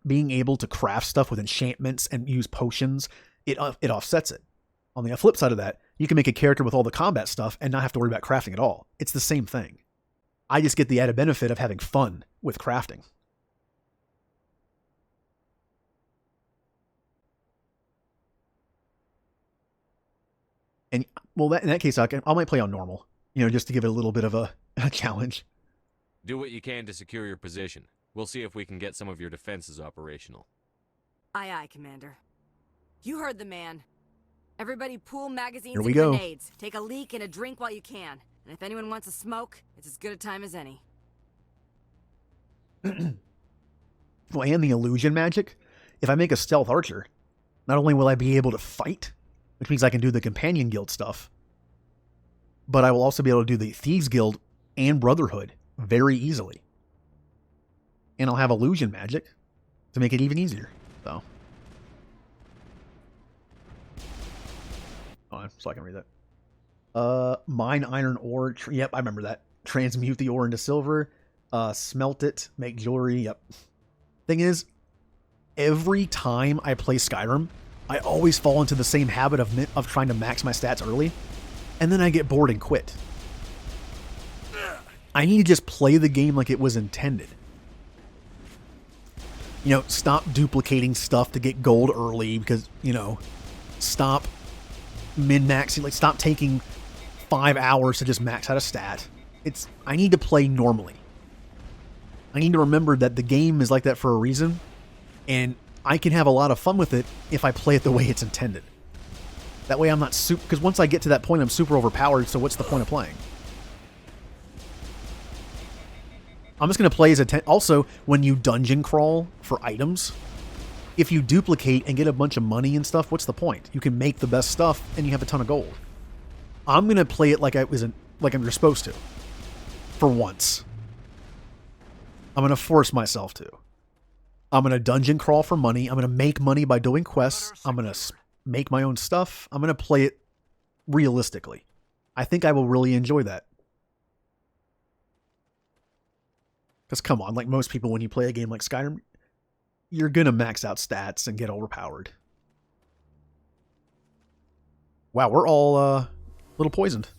being able to craft stuff with enchantments and use potions, it offsets it. On the flip side of that, you can make a character with all the combat stuff and not have to worry about crafting at all. It's the same thing. I just get the added benefit of having fun with crafting. And well, in that case, I might play on normal, you know, just to give it a little bit of a challenge. Do what you can to secure your position. We'll see if we can get some of your defenses operational. Aye, aye, Commander. You heard the man. Everybody pool magazines Here we and go. grenades. Take a leak and a drink while you can. And if anyone wants a smoke, it's as good a time as any. Well, and the illusion magic. If I make a stealth archer, not only will I be able to fight, which means I can do the companion guild stuff, but I will also be able to do the thieves guild and brotherhood very easily. And I'll have illusion magic to make it even easier. So I can read that. Mine iron ore. Yep, I remember that. Transmute the ore into silver. Smelt it. Make jewelry. Yep. Thing is, every time I play Skyrim, I always fall into the same habit of trying to max my stats early, and then I get bored and quit. I need to just play the game like it was intended. You know, stop duplicating stuff to get gold early because, you know, stop min-maxing, like stop taking 5 hours to just max out a stat. I need to play normally. I need to remember that the game is like that for a reason, and I can have a lot of fun with it if I play it the way it's intended. That way I'm not super, because once I get to that point, I'm super overpowered, so what's the point of playing? I'm just going to play as a... Also, when you dungeon crawl for items, if you duplicate and get a bunch of money and stuff, what's the point? You can make the best stuff and you have a ton of gold. I'm going to play it like I'm supposed to. For once. I'm going to force myself to. I'm going to dungeon crawl for money. I'm going to make money by doing quests. I'm going to make my own stuff. I'm going to play it realistically. I think I will really enjoy that. Because come on, like most people when you play a game like Skyrim, you're going to max out stats and get overpowered. Wow, we're all a little poisoned.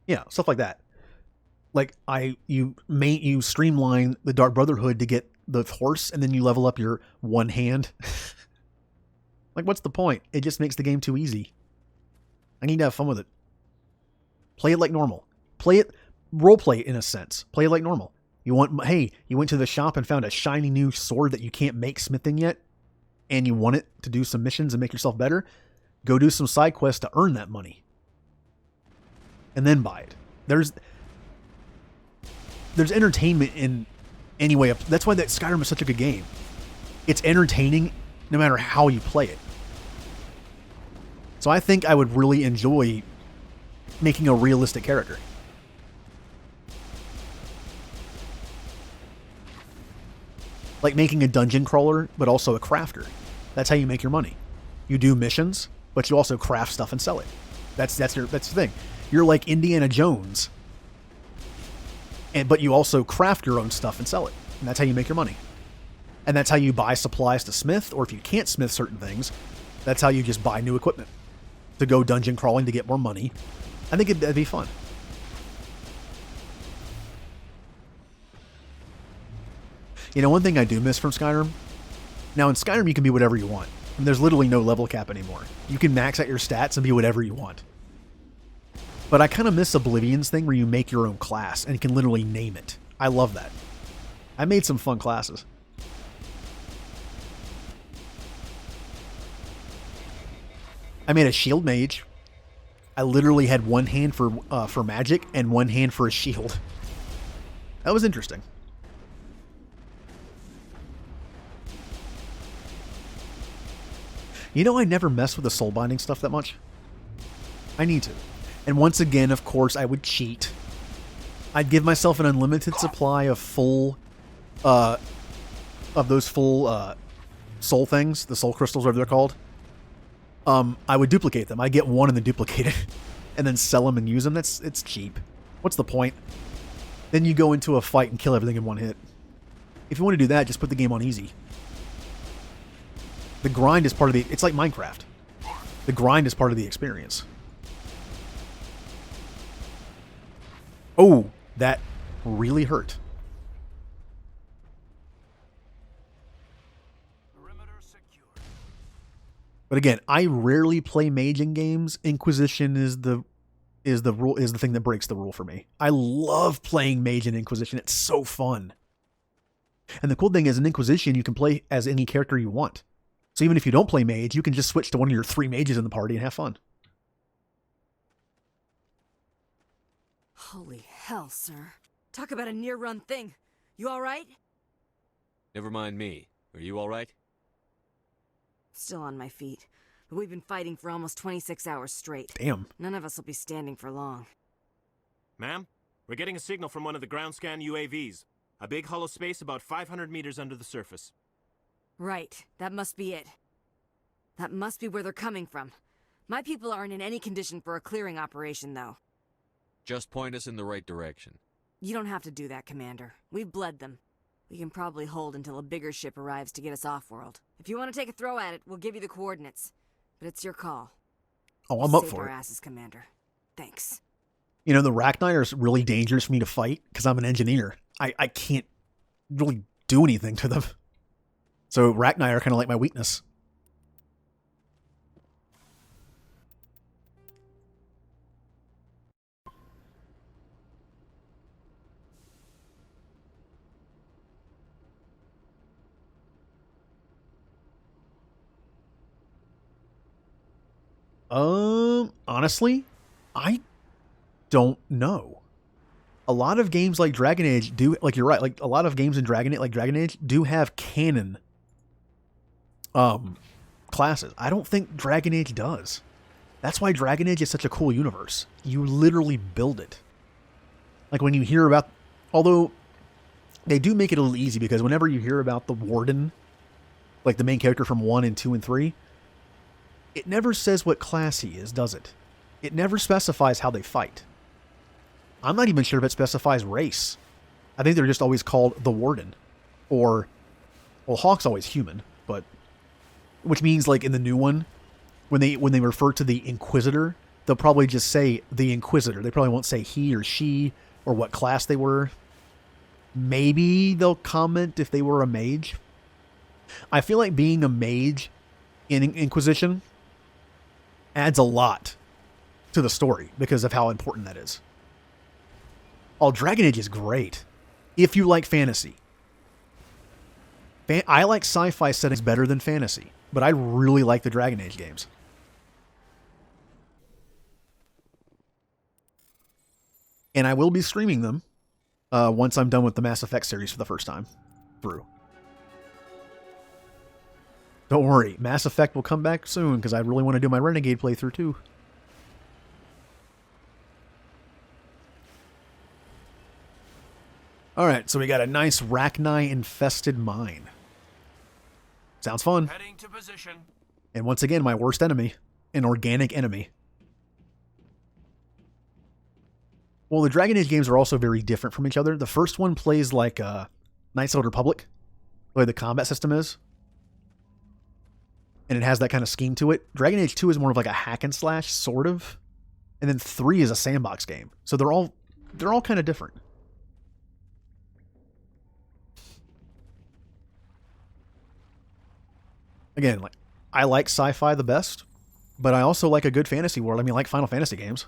Yeah, stuff like that. Like you streamline the Dark Brotherhood to get the horse, and then you level up your one hand. Like, what's the point? It just makes the game too easy. I need to have fun with it. Play it like normal. Play it, roleplay it in a sense. Play it like normal. You went to the shop and found a shiny new sword that you can't make smithing yet, and you want it to do some missions and make yourself better. Go do some side quests to earn that money. And then buy it. There's entertainment in any way. That's why that Skyrim is such a good game. It's entertaining no matter how you play it. So I think I would really enjoy making a realistic character. Like making a dungeon crawler, but also a crafter. That's how you make your money. You do missions, but you also craft stuff and sell it. That's the thing. You're like Indiana Jones. But you also craft your own stuff and sell it. And that's how you make your money. And that's how you buy supplies to smith, or if you can't smith certain things, that's how you just buy new equipment to go dungeon crawling to get more money. I think that'd be fun. You know, one thing I do miss from Skyrim, now in Skyrim you can be whatever you want. And there's literally no level cap anymore. You can max out your stats and be whatever you want. But I kind of miss Oblivion's thing where you make your own class and you can literally name it. I love that. I made some fun classes. I made a shield mage. I literally had one hand for magic and one hand for a shield. That was interesting. You know, I never mess with the soul binding stuff that much. I need to. And once again, of course, I would cheat. I'd give myself an unlimited supply of those full soul things, the soul crystals, whatever they're called. I would duplicate them. I'd get one and then duplicate it, and then sell them and use them. It's cheap. What's the point? Then you go into a fight and kill everything in one hit. If you want to do that, just put the game on easy. The grind is part of the... It's like Minecraft. The grind is part of the experience. Oh, that really hurt. But again, I rarely play mage in games. Inquisition is the thing that breaks the rule for me. I love playing mage and Inquisition. It's so fun. And the cool thing is in Inquisition, you can play as any character you want. So even if you don't play mage, you can just switch to one of your 3 mages in the party and have fun. Holy hell, sir. Talk about a near-run thing. You alright? Never mind me. Are you alright? Still on my feet. But we've been fighting for almost 26 hours straight. Damn. None of us will be standing for long. Ma'am, we're getting a signal from one of the ground scan UAVs. A big hollow space about 500 meters under the surface. Right. That must be it. That must be where they're coming from. My people aren't in any condition for a clearing operation, though. Just point us in the right direction. You don't have to do that, Commander. We've bled them. We can probably hold until a bigger ship arrives to get us off-world. If you want to take a throw at it, we'll give you the coordinates. But it's your call. Oh, I'm up Saved for our it. asses, Commander. Thanks. You know, the Rachni is really dangerous for me to fight because I'm an engineer. I can't really do anything to them. So Rachni are kind of like my weakness. Honestly, I don't know. A lot of games like Dragon Age do, like you're right, like a lot of games in Dragon Age do have canon classes. I don't think Dragon Age does. That's why Dragon Age is such a cool universe. You literally build it. Like when you hear about, although they do make it a little easy because whenever you hear about the Warden, like the main character from 1 and 2 and 3, it never says what class he is, does it? It never specifies how they fight. I'm not even sure if it specifies race. I think they're just always called the Warden. Or, well, Hawk's always human, but, which means like in the new one, when they refer to the Inquisitor, they'll probably just say the Inquisitor. They probably won't say he or she or what class they were. Maybe they'll comment if they were a mage. I feel like being a mage in Inquisition adds a lot to the story because of how important that is. Oh, Dragon Age is great if you like fantasy. I like sci-fi settings better than fantasy, but I really like the Dragon Age games. And I will be streaming them once I'm done with the Mass Effect series for the first time through. Don't worry, Mass Effect will come back soon because I really want to do my Renegade playthrough too. Alright, so we got a nice Rachni-infested mine. Sounds fun. Heading to position. And once again, my worst enemy. An organic enemy. Well, the Dragon Age games are also very different from each other. The first one plays like Knights of the Republic, the way the combat system is. And it has that kind of scheme to it. Dragon Age 2 is more of like a hack and slash, sort of. And then 3 is a sandbox game. So they're all kind of different. Again, like I like sci-fi the best, but I also like a good fantasy world. I mean, like Final Fantasy games.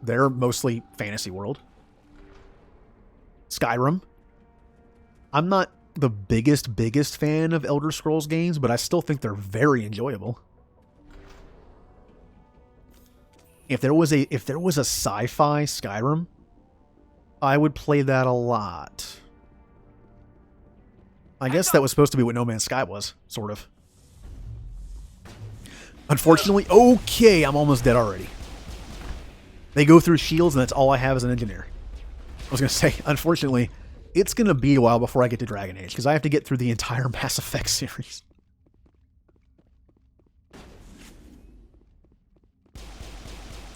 They're mostly fantasy world. Skyrim. I'm not the biggest fan of Elder Scrolls games, but I still think they're very enjoyable. If there was a sci-fi Skyrim, I would play that a lot. I guess that was supposed to be what No Man's Sky was, sort of. Unfortunately, okay, I'm almost dead already. They go through shields, and that's all I have as an engineer. I was going to say, unfortunately, it's going to be a while before I get to Dragon Age, because I have to get through the entire Mass Effect series.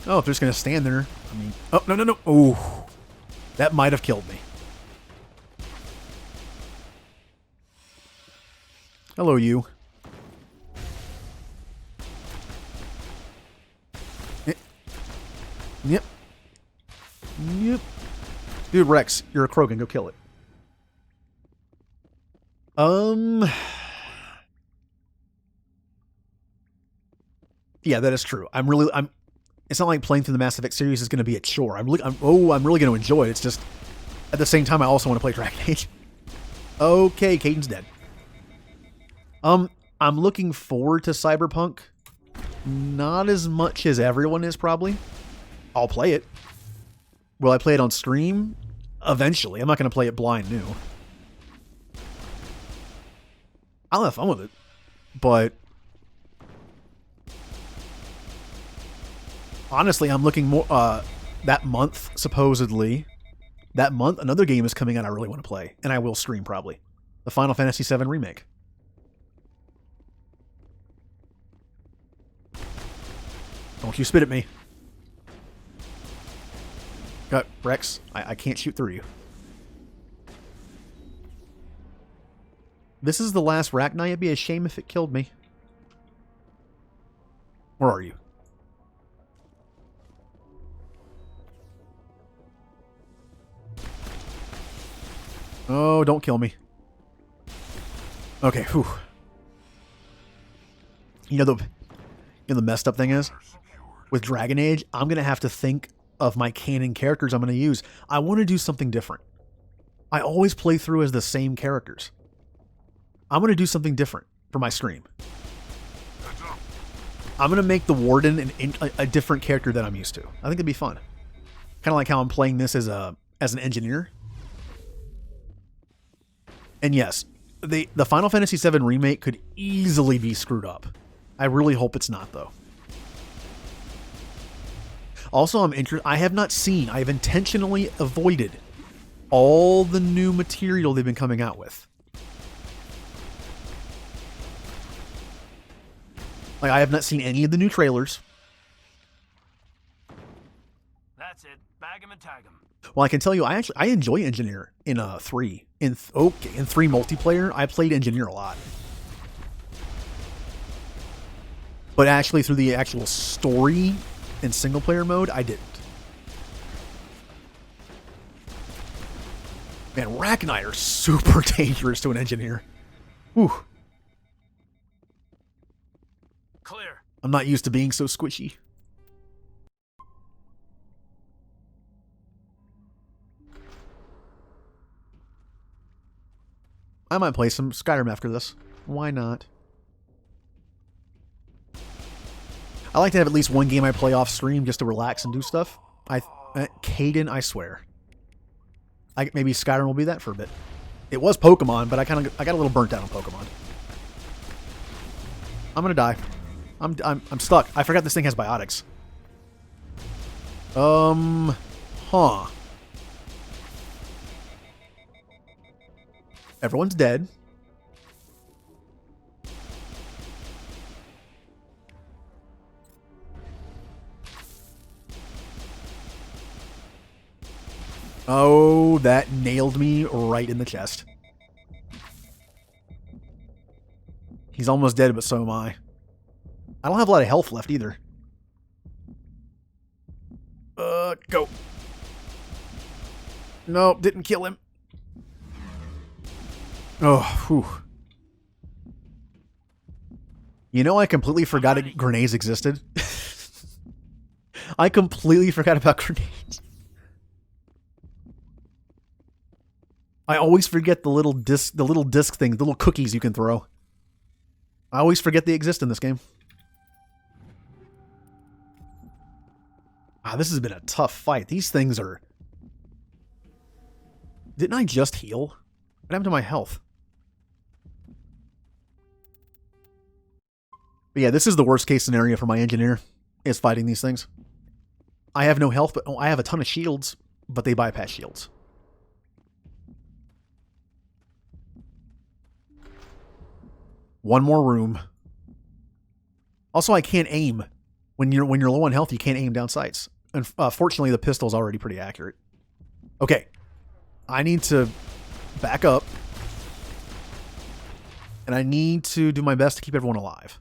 Oh, if they're just going to stand there, I mean... Oh, no. Oh, that might have killed me. Hello, you. Yep. Dude, Rex, you're a Krogan. Go kill it. Yeah, that is true. It's not like playing through the Mass Effect series is going to be a chore. I'm really going to enjoy it. It's just, at the same time, I also want to play Dragon Age. Okay, Caden's dead. I'm looking forward to Cyberpunk. Not as much as everyone is, probably. I'll play it. Will I play it on stream? Eventually. I'm not going to play it blind new. I'll have fun with it. But honestly, I'm looking more... that month, supposedly. That month, another game is coming out I really want to play. And I will stream, probably. The Final Fantasy VII Remake. Don't you spit at me. Rex, I can't shoot through you. This is the last Rachni. It'd be a shame if it killed me. Where are you? Oh, don't kill me. Okay, whew. You know the messed up thing is? With Dragon Age, I'm going to have to think of my canon characters I'm going to use. I want to do something different. I always play through as the same characters. I'm going to do something different for my stream. I'm going to make the Warden a different character than I'm used to. I think it'd be fun. Kind of like how I'm playing this as an engineer. And yes, the Final Fantasy VII Remake could easily be screwed up. I really hope it's not, though. Also, I have not seen, I have intentionally avoided all the new material they've been coming out with. Like, I have not seen any of the new trailers. That's it. Bag 'em and tag 'em. Well, I can tell you, I enjoy Engineer in 3. In 3 multiplayer, I played Engineer a lot. But actually, through the actual story in single player mode, I didn't. Man, Rachni are super dangerous to an Engineer. Whew. Clear. I'm not used to being so squishy. I might play some Skyrim after this. Why not? I like to have at least one game I play off stream just to relax and do stuff. Caden, I swear. Maybe Skyrim will be that for a bit. It was Pokemon, but I got a little burnt out on Pokemon. I'm gonna die. I'm stuck. I forgot this thing has biotics. Huh. Everyone's dead. Oh, that nailed me right in the chest. He's almost dead, but so am I. I don't have a lot of health left either. Go. No, didn't kill him. Oh, whew. You know, I completely forgot grenades existed. I completely forgot about grenades. I always forget the little disc thing, the little cookies you can throw. I always forget they exist in this game. Wow, this has been a tough fight. These things are... Didn't I just heal? What happened to my health? But yeah, this is the worst case scenario for my engineer, is fighting these things. I have no health, but I have a ton of shields, but they bypass shields. One more room. Also, I can't aim. When you're low on health, you can't aim down sights. And fortunately, the pistol's already pretty accurate. Okay. I need to back up. And I need to do my best to keep everyone alive.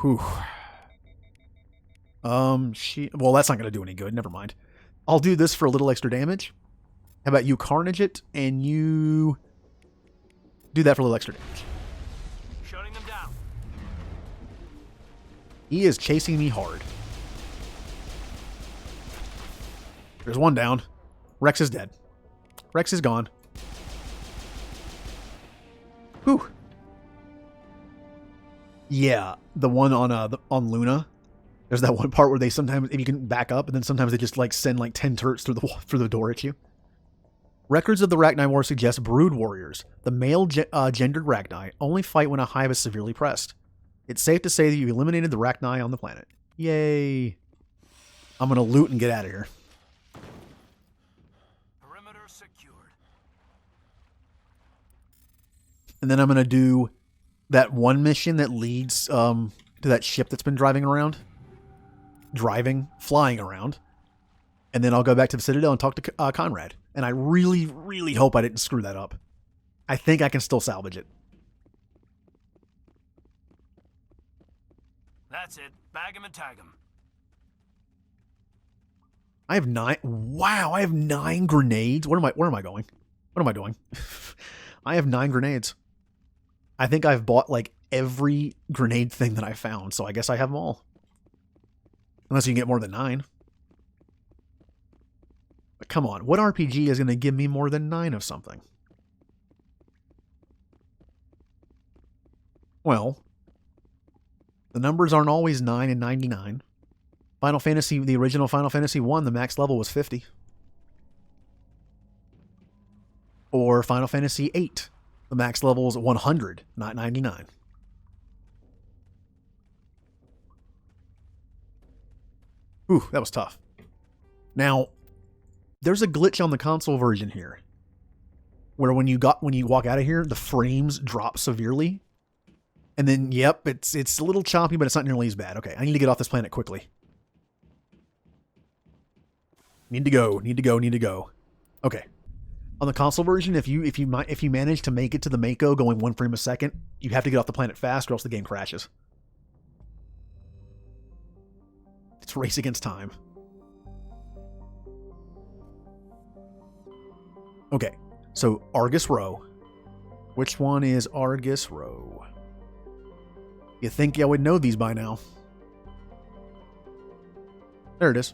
Whew. Well, that's not going to do any good. Never mind. I'll do this for a little extra damage. How about you carnage it, and you do that for a little extra damage. Shutting them down. He is chasing me hard. There's one down. Rex is dead. Rex is gone. Whew. Yeah, the one on Luna. There's that one part where they sometimes, if you can back up, and then sometimes they just like send like 10 turrets through the door at you. Records of the Rachni War suggest brood warriors, the male gendered Rachni, only fight when a hive is severely pressed. It's safe to say that you eliminated the Rachni on the planet. Yay. I'm going to loot and get out of here. Perimeter secured. And then I'm going to do that one mission that leads to that ship that's been flying around. And then I'll go back to the Citadel and talk to Conrad. And I really, really hope I didn't screw that up. I think I can still salvage it. That's it. Bag 'em and tag 'em. I have 9. Wow, I have 9 grenades. Where am I going? What am I doing? I have 9 grenades. I think I've bought like every grenade thing that I found, so I guess I have them all. Unless you can get more than 9. But come on, what RPG is going to give me more than 9 of something? Well, The numbers aren't always 9 and 99. Final Fantasy, the original Final Fantasy 1, the max level was 50. Or Final Fantasy 8, the max level was 100, not 99. Ooh, that was tough. Now, there's a glitch on the console version here, where when you walk out of here, the frames drop severely. And then, yep, it's a little choppy, but it's not nearly as bad. Okay, I need to get off this planet quickly. Need to go. Okay. On the console version, if you manage to make it to the Mako going 1 frame a second, you have to get off the planet fast or else the game crashes. It's a race against time. Okay, so Argus Row. Which one is Argus Row? You think I would know these by now. There it is.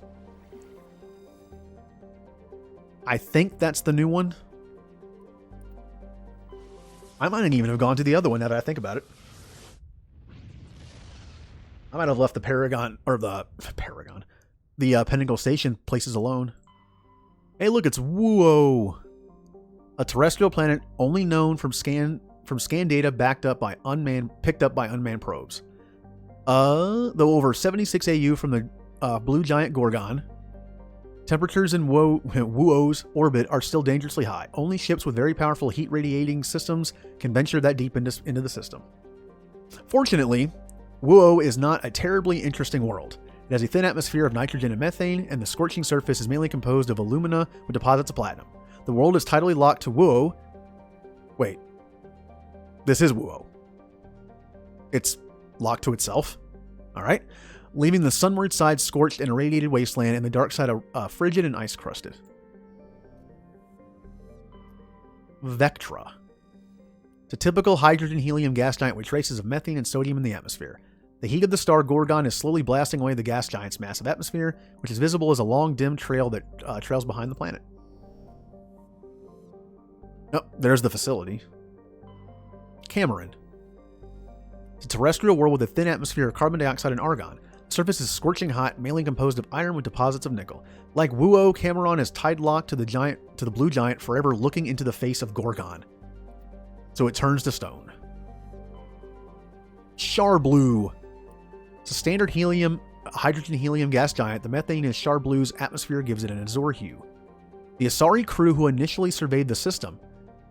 I think that's the new one. I might even have gone to the other one now that I think about it. I might have left the Paragon, or the Pinnacle Station places alone. Hey, look, it's Wuo, a terrestrial planet only known from scan data picked up by unmanned probes. Though over 76 AU from the blue giant Gorgon, temperatures in Wuo's orbit are still dangerously high. Only ships with very powerful heat radiating systems can venture that deep into the system. Fortunately, Wuo is not a terribly interesting world. It has a thin atmosphere of nitrogen and methane, and the scorching surface is mainly composed of alumina with deposits of platinum. The world is tidally locked to Wuo. Wait. This is Wuo. It's locked to itself. Alright. Leaving the sunward side scorched and irradiated wasteland, and the dark side frigid and ice-crusted. Vectra. It's a typical hydrogen-helium gas giant with traces of methane and sodium in the atmosphere. The heat of the star Gorgon is slowly blasting away the gas giant's massive atmosphere, which is visible as a long, dim trail that trails behind the planet. Oh, there's the facility. Cameron. It's a terrestrial world with a thin atmosphere of carbon dioxide and argon. The surface is scorching hot, mainly composed of iron with deposits of nickel. Like Wuo, Cameron is tide-locked to the blue giant, forever looking into the face of Gorgon. So it turns to stone. Char-Blue. It's a standard hydrogen-helium gas giant. The methane in Char-Blue's atmosphere gives it an azure hue. The Asari crew who initially surveyed the system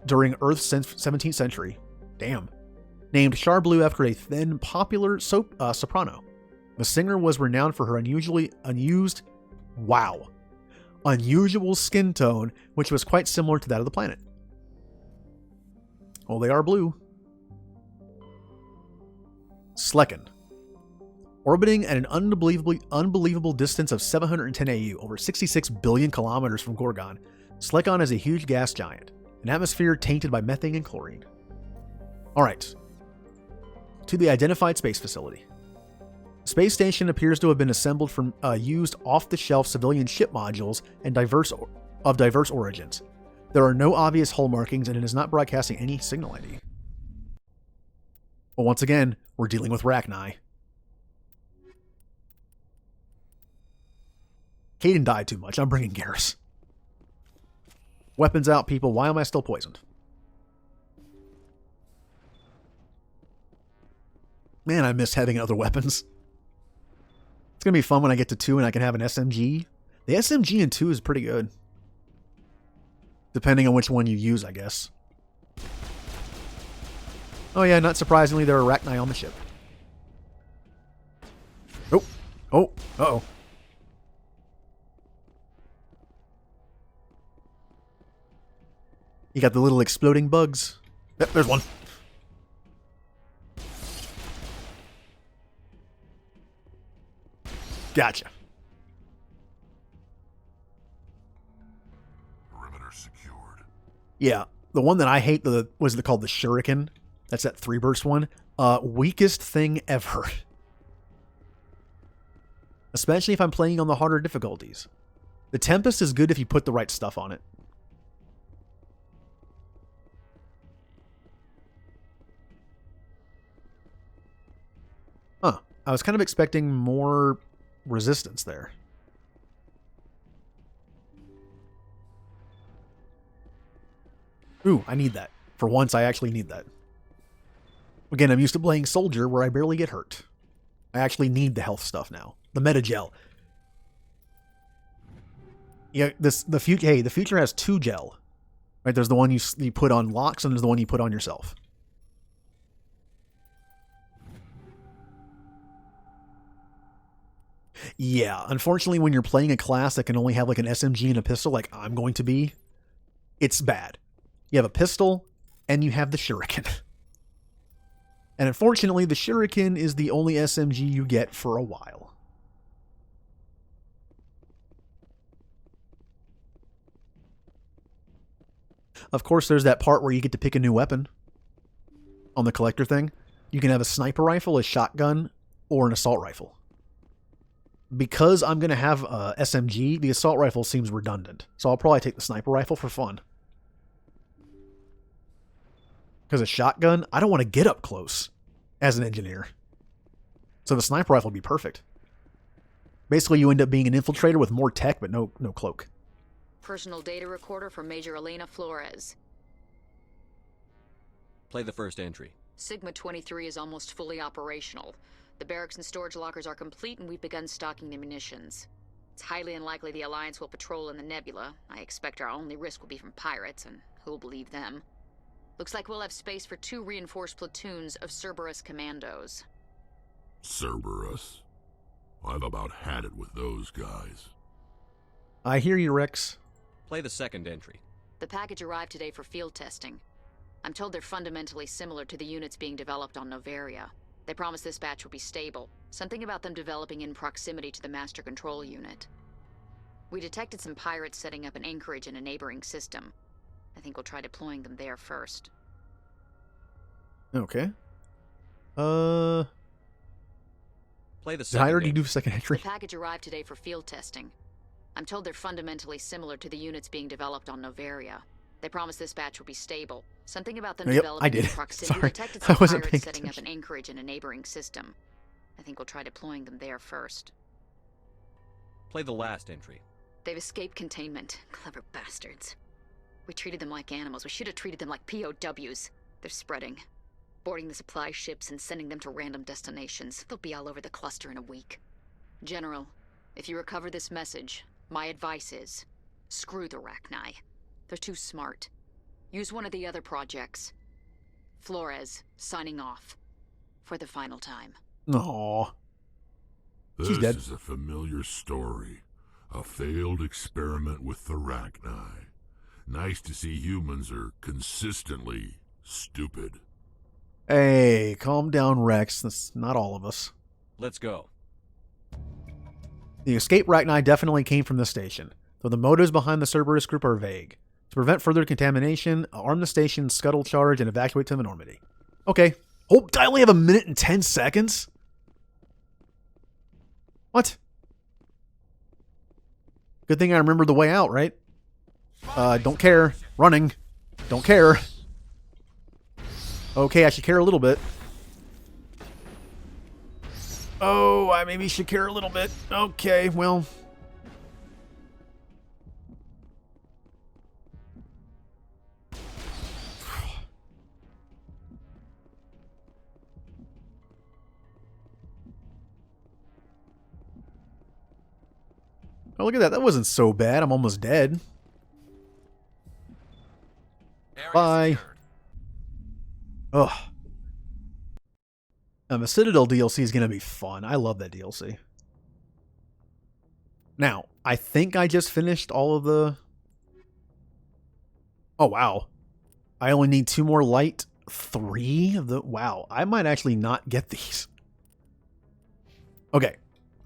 during Earth's 17th century, named Char-Blue after a then popular soprano. The singer was renowned for her unusual skin tone, which was quite similar to that of the planet. Well, they are blue. Slekken. Orbiting at an unbelievable distance of 710 AU, over 66 billion kilometers from Gorgon, Slekken is a huge gas giant, an atmosphere tainted by methane and chlorine. Alright. To the identified space facility. The space station appears to have been assembled from used off-the-shelf civilian ship modules and diverse origins. There are no obvious hull markings, and it is not broadcasting any signal ID. Well, once again, we're dealing with Rachni. Caden died too much. I'm bringing Garrus. Weapons out, people. Why am I still poisoned? Man, I miss having other weapons. It's going to be fun when I get to 2 and I can have an SMG. The SMG in 2 is pretty good. Depending on which one you use, I guess. Oh yeah, not surprisingly, there are Rachni on the ship. Oh. Oh. Uh-oh. You got the little exploding bugs. Yep, there's one. Gotcha. Perimeter secured. Yeah, the one that I hate, what is it called? The Shuriken. That's that 3-burst one. Weakest thing ever. Especially if I'm playing on the harder difficulties. The Tempest is good if you put the right stuff on it. Huh. I was kind of expecting more resistance there. Ooh, I need that. For once, I actually need that. Again, I'm used to playing Soldier where I barely get hurt. I actually need the health stuff now. The meta gel. Yeah, the future has 2 gel. Right, there's the one you put on Locks and there's the one you put on yourself. Yeah, unfortunately when you're playing a class that can only have like an SMG and a pistol like I'm going to be, it's bad. You have a pistol and you have the shuriken. And unfortunately the shuriken is the only SMG you get for a while. Of course, there's that part where you get to pick a new weapon on the collector thing. You can have a sniper rifle, a shotgun, or an assault rifle. Because I'm going to have a SMG, the assault rifle seems redundant. So I'll probably take the sniper rifle for fun. Because a shotgun, I don't want to get up close as an engineer. So the sniper rifle would be perfect. Basically, you end up being an infiltrator with more tech, but no cloak. Personal data recorder for Major Elena Flores. Play the first entry. Sigma 23 is almost fully operational. The barracks and storage lockers are complete and we've begun stocking the munitions. It's highly unlikely the Alliance will patrol in the nebula. I expect our only risk will be from pirates, and who'll believe them? Looks like we'll have space for 2 reinforced platoons of Cerberus commandos. Cerberus? I've about had it with those guys. I hear you, Rex. Play the second entry. The package arrived today for field testing. I'm told they're fundamentally similar to the units being developed on Novaria. They promise this batch will be stable. Something about them developing in proximity to the master control unit. We detected some pirates setting up an anchorage in a neighboring system. I think we'll try deploying them there first. Okay. Play the second. Did I already do second entry? The package arrived today for field testing. I'm told they're fundamentally similar to the units being developed on Novaria. They promise this batch will be stable. Something about them developing in proximity. Sorry, Detected some I wasn't pirates paying setting up an anchorage in a neighboring system. I think we'll try deploying them there first. Play the last entry. They've escaped containment. Clever bastards. We treated them like animals. We should have treated them like POWs. They're spreading. Boarding the supply ships and sending them to random destinations. They'll be all over the cluster in a week. General, if you recover this message, my advice is, screw the Rachni. They're too smart. Use one of the other projects. Flores, signing off. For the final time. Aww. This is a familiar story. A failed experiment with the Rachni. Nice to see humans are consistently stupid. Hey, calm down, Rex. That's not all of us. Let's go. The escape Rachni definitely came from the station, though the motives behind the Cerberus group are vague. To prevent further contamination, arm the station, scuttle charge, and evacuate to Normandy. Okay. Oh, I only have 1 minute and 10 seconds? What? Good thing I remembered the way out, right? Don't care. Running. Don't care. Okay, I should care a little bit. Oh, I maybe should care a little bit. Okay, well. Oh, look at that. That wasn't so bad. I'm almost dead. Bye. Ugh. The Citadel DLC is going to be fun. I love that DLC. Now, I think I just finished all of the... Oh, wow. I only need 2 more light. 3 of the... Wow. I might actually not get these. Okay.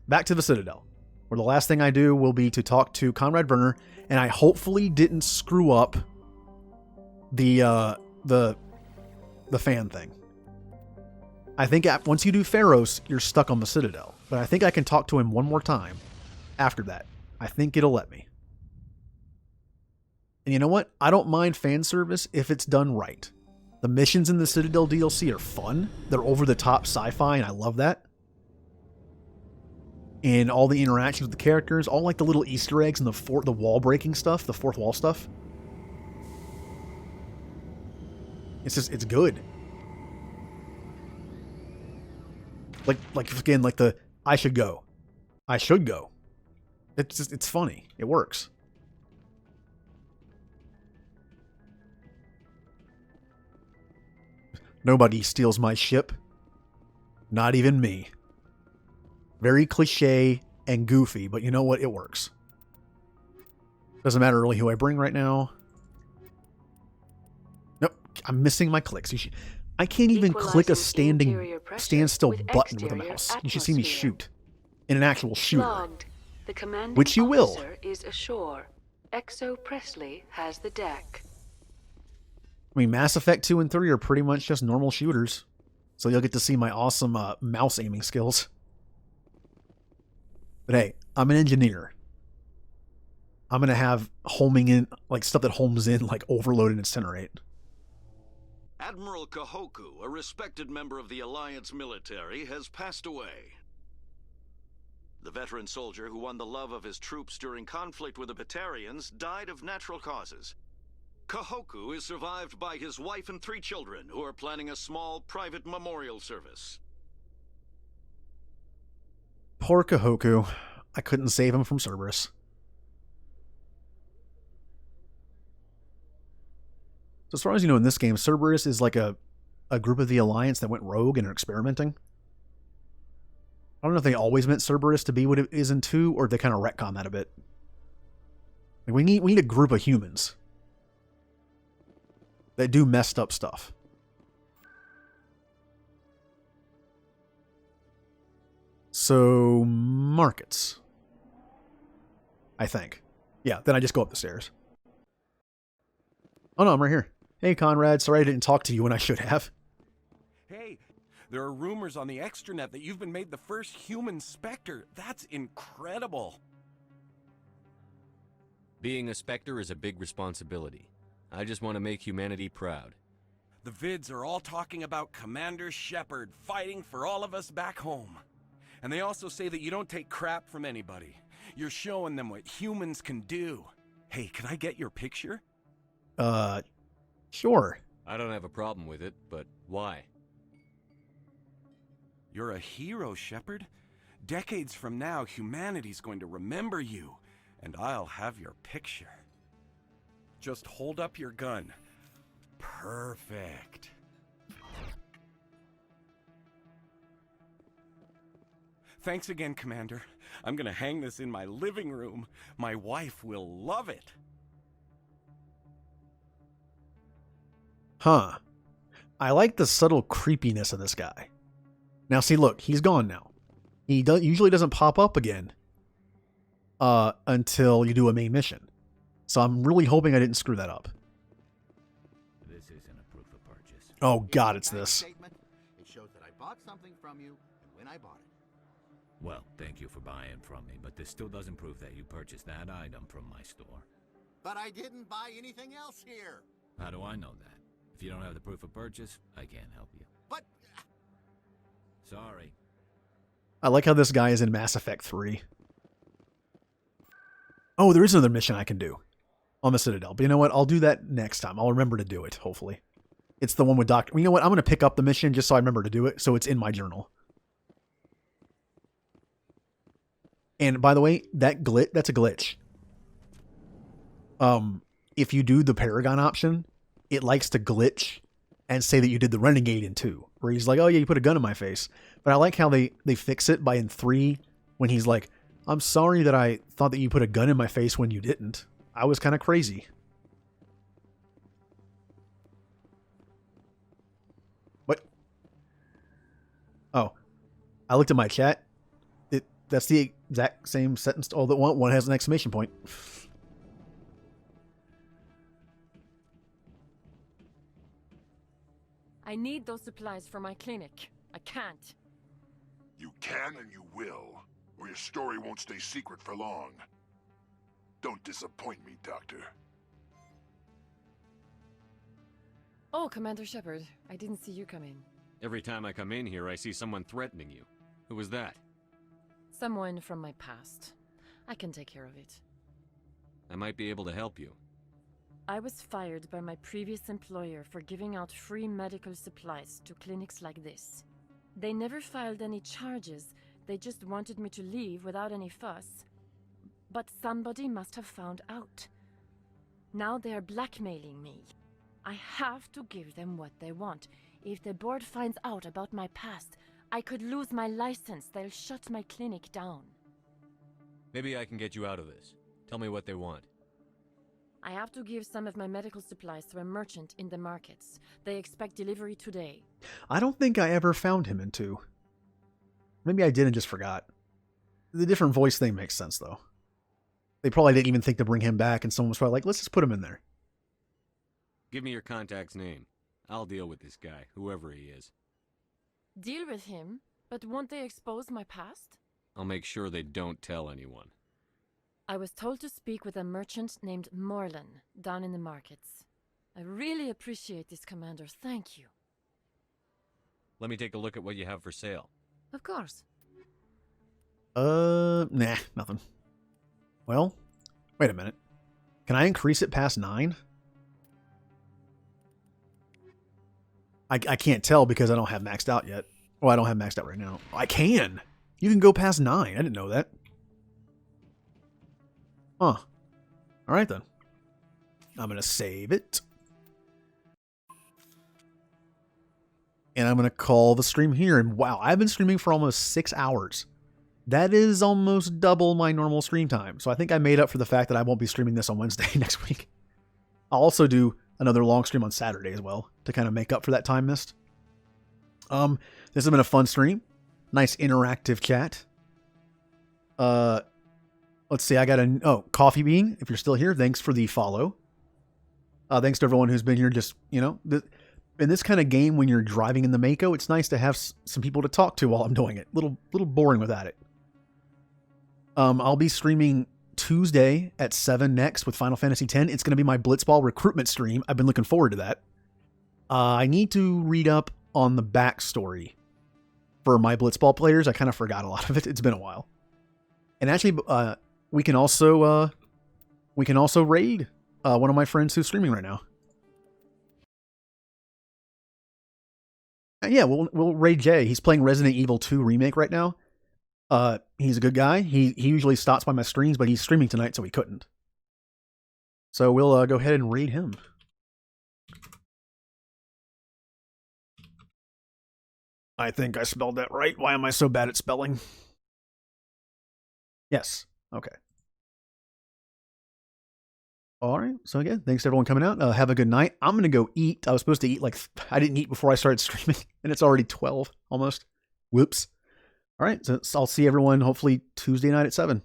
Back to the Citadel. Where the last thing I do will be to talk to Conrad Werner, and I hopefully didn't screw up the fan thing. I think once you do Pharos, you're stuck on the Citadel. But I think I can talk to him one more time after that. I think it'll let me. And you know what? I don't mind fan service if it's done right. The missions in the Citadel DLC are fun. They're over-the-top sci-fi, and I love that. and all the interactions with the characters, all like the little Easter eggs and the wall breaking stuff, the fourth wall stuff. It's good. Like again, like the I should go. It's funny. It works. Nobody steals my ship. Not even me. Very cliche and goofy, but you know what? It works. Doesn't matter really who I bring right now. Nope, I'm missing my clicks. I can't even click a standstill button with a mouse. You should see me shoot. In an actual shooter. Logged. The commanding Which you will. officer is ashore. Exo Presley has the deck. I mean, Mass Effect 2 and 3 are pretty much just normal shooters. So you'll get to see my awesome mouse aiming skills. But hey, I'm an engineer. I'm going to have homing in, like stuff that homes in, like overload and incinerate. Admiral Kahoku, a respected member of the Alliance military, has passed away. The veteran soldier who won the love of his troops during conflict with the Batarians died of natural causes. Kahoku is survived by his wife and 3 children, who are planning a small private memorial service. Poor Kahoku. I couldn't save him from Cerberus. So as far as you know, in this game, Cerberus is like a group of the Alliance that went rogue and are experimenting. I don't know if they always meant Cerberus to be what it is in 2, or if they kind of retcon that a bit. Like we need a group of humans that do messed up stuff. So, markets. I think. Yeah, then I just go up the stairs. Oh no, I'm right here. Hey Conrad, sorry I didn't talk to you when I should have. Hey, there are rumors on the extranet that you've been made the first human Spectre. That's incredible. Being a Spectre is a big responsibility. I just want to make humanity proud. The vids are all talking about Commander Shepard fighting for all of us back home. And they also say that you don't take crap from anybody. You're showing them what humans can do. Hey, can I get your picture? Sure. I don't have a problem with it, but why? You're a hero, Shepard. Decades from now, humanity's going to remember you, and I'll have your picture. Just hold up your gun. Perfect. Thanks again, Commander. I'm gonna hang this in my living room. My wife will love it. Huh. I like the subtle creepiness of this guy. Now see, look, he's gone now. He usually doesn't pop up again until you do a main mission. So I'm really hoping I didn't screw that up. This isn't a proof of purchase. Oh God, it's this. It shows that I bought something from you when I bought it. Well, thank you for buying from me, but this still doesn't prove that you purchased that item from my store. But I didn't buy anything else here. How do I know that? If you don't have the proof of purchase, I can't help you. But... Sorry. I like how this guy is in Mass Effect 3. Oh, there is another mission I can do on the Citadel. But you know what? I'll do that next time. I'll remember to do it, hopefully. It's the one with Dr. You know what? I'm going to pick up the mission just so I remember to do it, so it's in my journal. And by the way, that's a glitch. If you do the Paragon option, it likes to glitch and say that you did the Renegade in 2, where he's like, oh yeah, you put a gun in my face. But I like how they fix it by in 3, when he's like, I'm sorry that I thought that you put a gun in my face when you didn't. I was kind of crazy. What? Oh, I looked at my chat. That's the exact same sentence. Oh, that one has an exclamation point. I need those supplies for my clinic. I can't. You can and you will, or your story won't stay secret for long. Don't disappoint me, Doctor. Oh, Commander Shepard, I didn't see you come in. Every time I come in here, I see someone threatening you. Who was that? Someone from my past. I can take care of it. I might be able to help you. I was fired by my previous employer for giving out free medical supplies to clinics like this. They never filed any charges, they just wanted me to leave without any fuss. But somebody must have found out. Now they are blackmailing me. I have to give them what they want. If the board finds out about my past, I could lose my license. They'll shut my clinic down. Maybe I can get you out of this. Tell me what they want. I have to give some of my medical supplies to a merchant in the markets. They expect delivery today. I don't think I ever found him in 2. Maybe I did and just forgot. The different voice thing makes sense, though. They probably didn't even think to bring him back, and someone was probably like, let's just put him in there. Give me your contact's name. I'll deal with this guy, whoever he is. Deal with him? But won't they expose my past? I'll make sure they don't tell anyone. I was told to speak with a merchant named Morlan down in the markets. I really appreciate this, Commander. Thank you. Let me take a look at what you have for sale. Of course. Nah, nothing. Well, wait a minute. Can I increase it past 9? I can't tell because I don't have maxed out yet. Well, I don't have maxed out right now. I can! You can go past 9. I didn't know that. Huh. Alright then. I'm going to save it. And I'm going to call the stream here. And wow, I've been streaming for almost 6 hours. That is almost double my normal stream time. So I think I made up for the fact that I won't be streaming this on Wednesday next week. I'll also do another long stream on Saturday as well to kind of make up for that time missed. This has been a fun stream. Nice interactive chat. Let's see. I got Coffee Bean. If you're still here, thanks for the follow. Thanks to everyone who's been here. Just, in this kind of game, when you're driving in the Mako, it's nice to have some people to talk to while I'm doing it. Little boring without it. I'll be streaming Tuesday at 7 next with Final Fantasy X. It's going to be my Blitzball recruitment stream. I've been looking forward to that. I need to read up on the backstory for my Blitzball players. I kind of forgot a lot of it. It's been a while. And actually, we can also raid one of my friends who's streaming right now. Yeah, we'll raid Jay. He's playing Resident Evil 2 Remake right now. He's a good guy. He usually stops by my streams, but he's streaming tonight, so he couldn't. So we'll go ahead and raid him. I think I spelled that right. Why am I so bad at spelling? Yes. Okay. All right. So again, thanks to everyone coming out. Have a good night. I'm going to go eat. I was supposed to eat I didn't eat before I started streaming, and it's already 12 almost. Whoops. All right. So I'll see everyone hopefully Tuesday night at 7.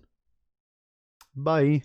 Bye.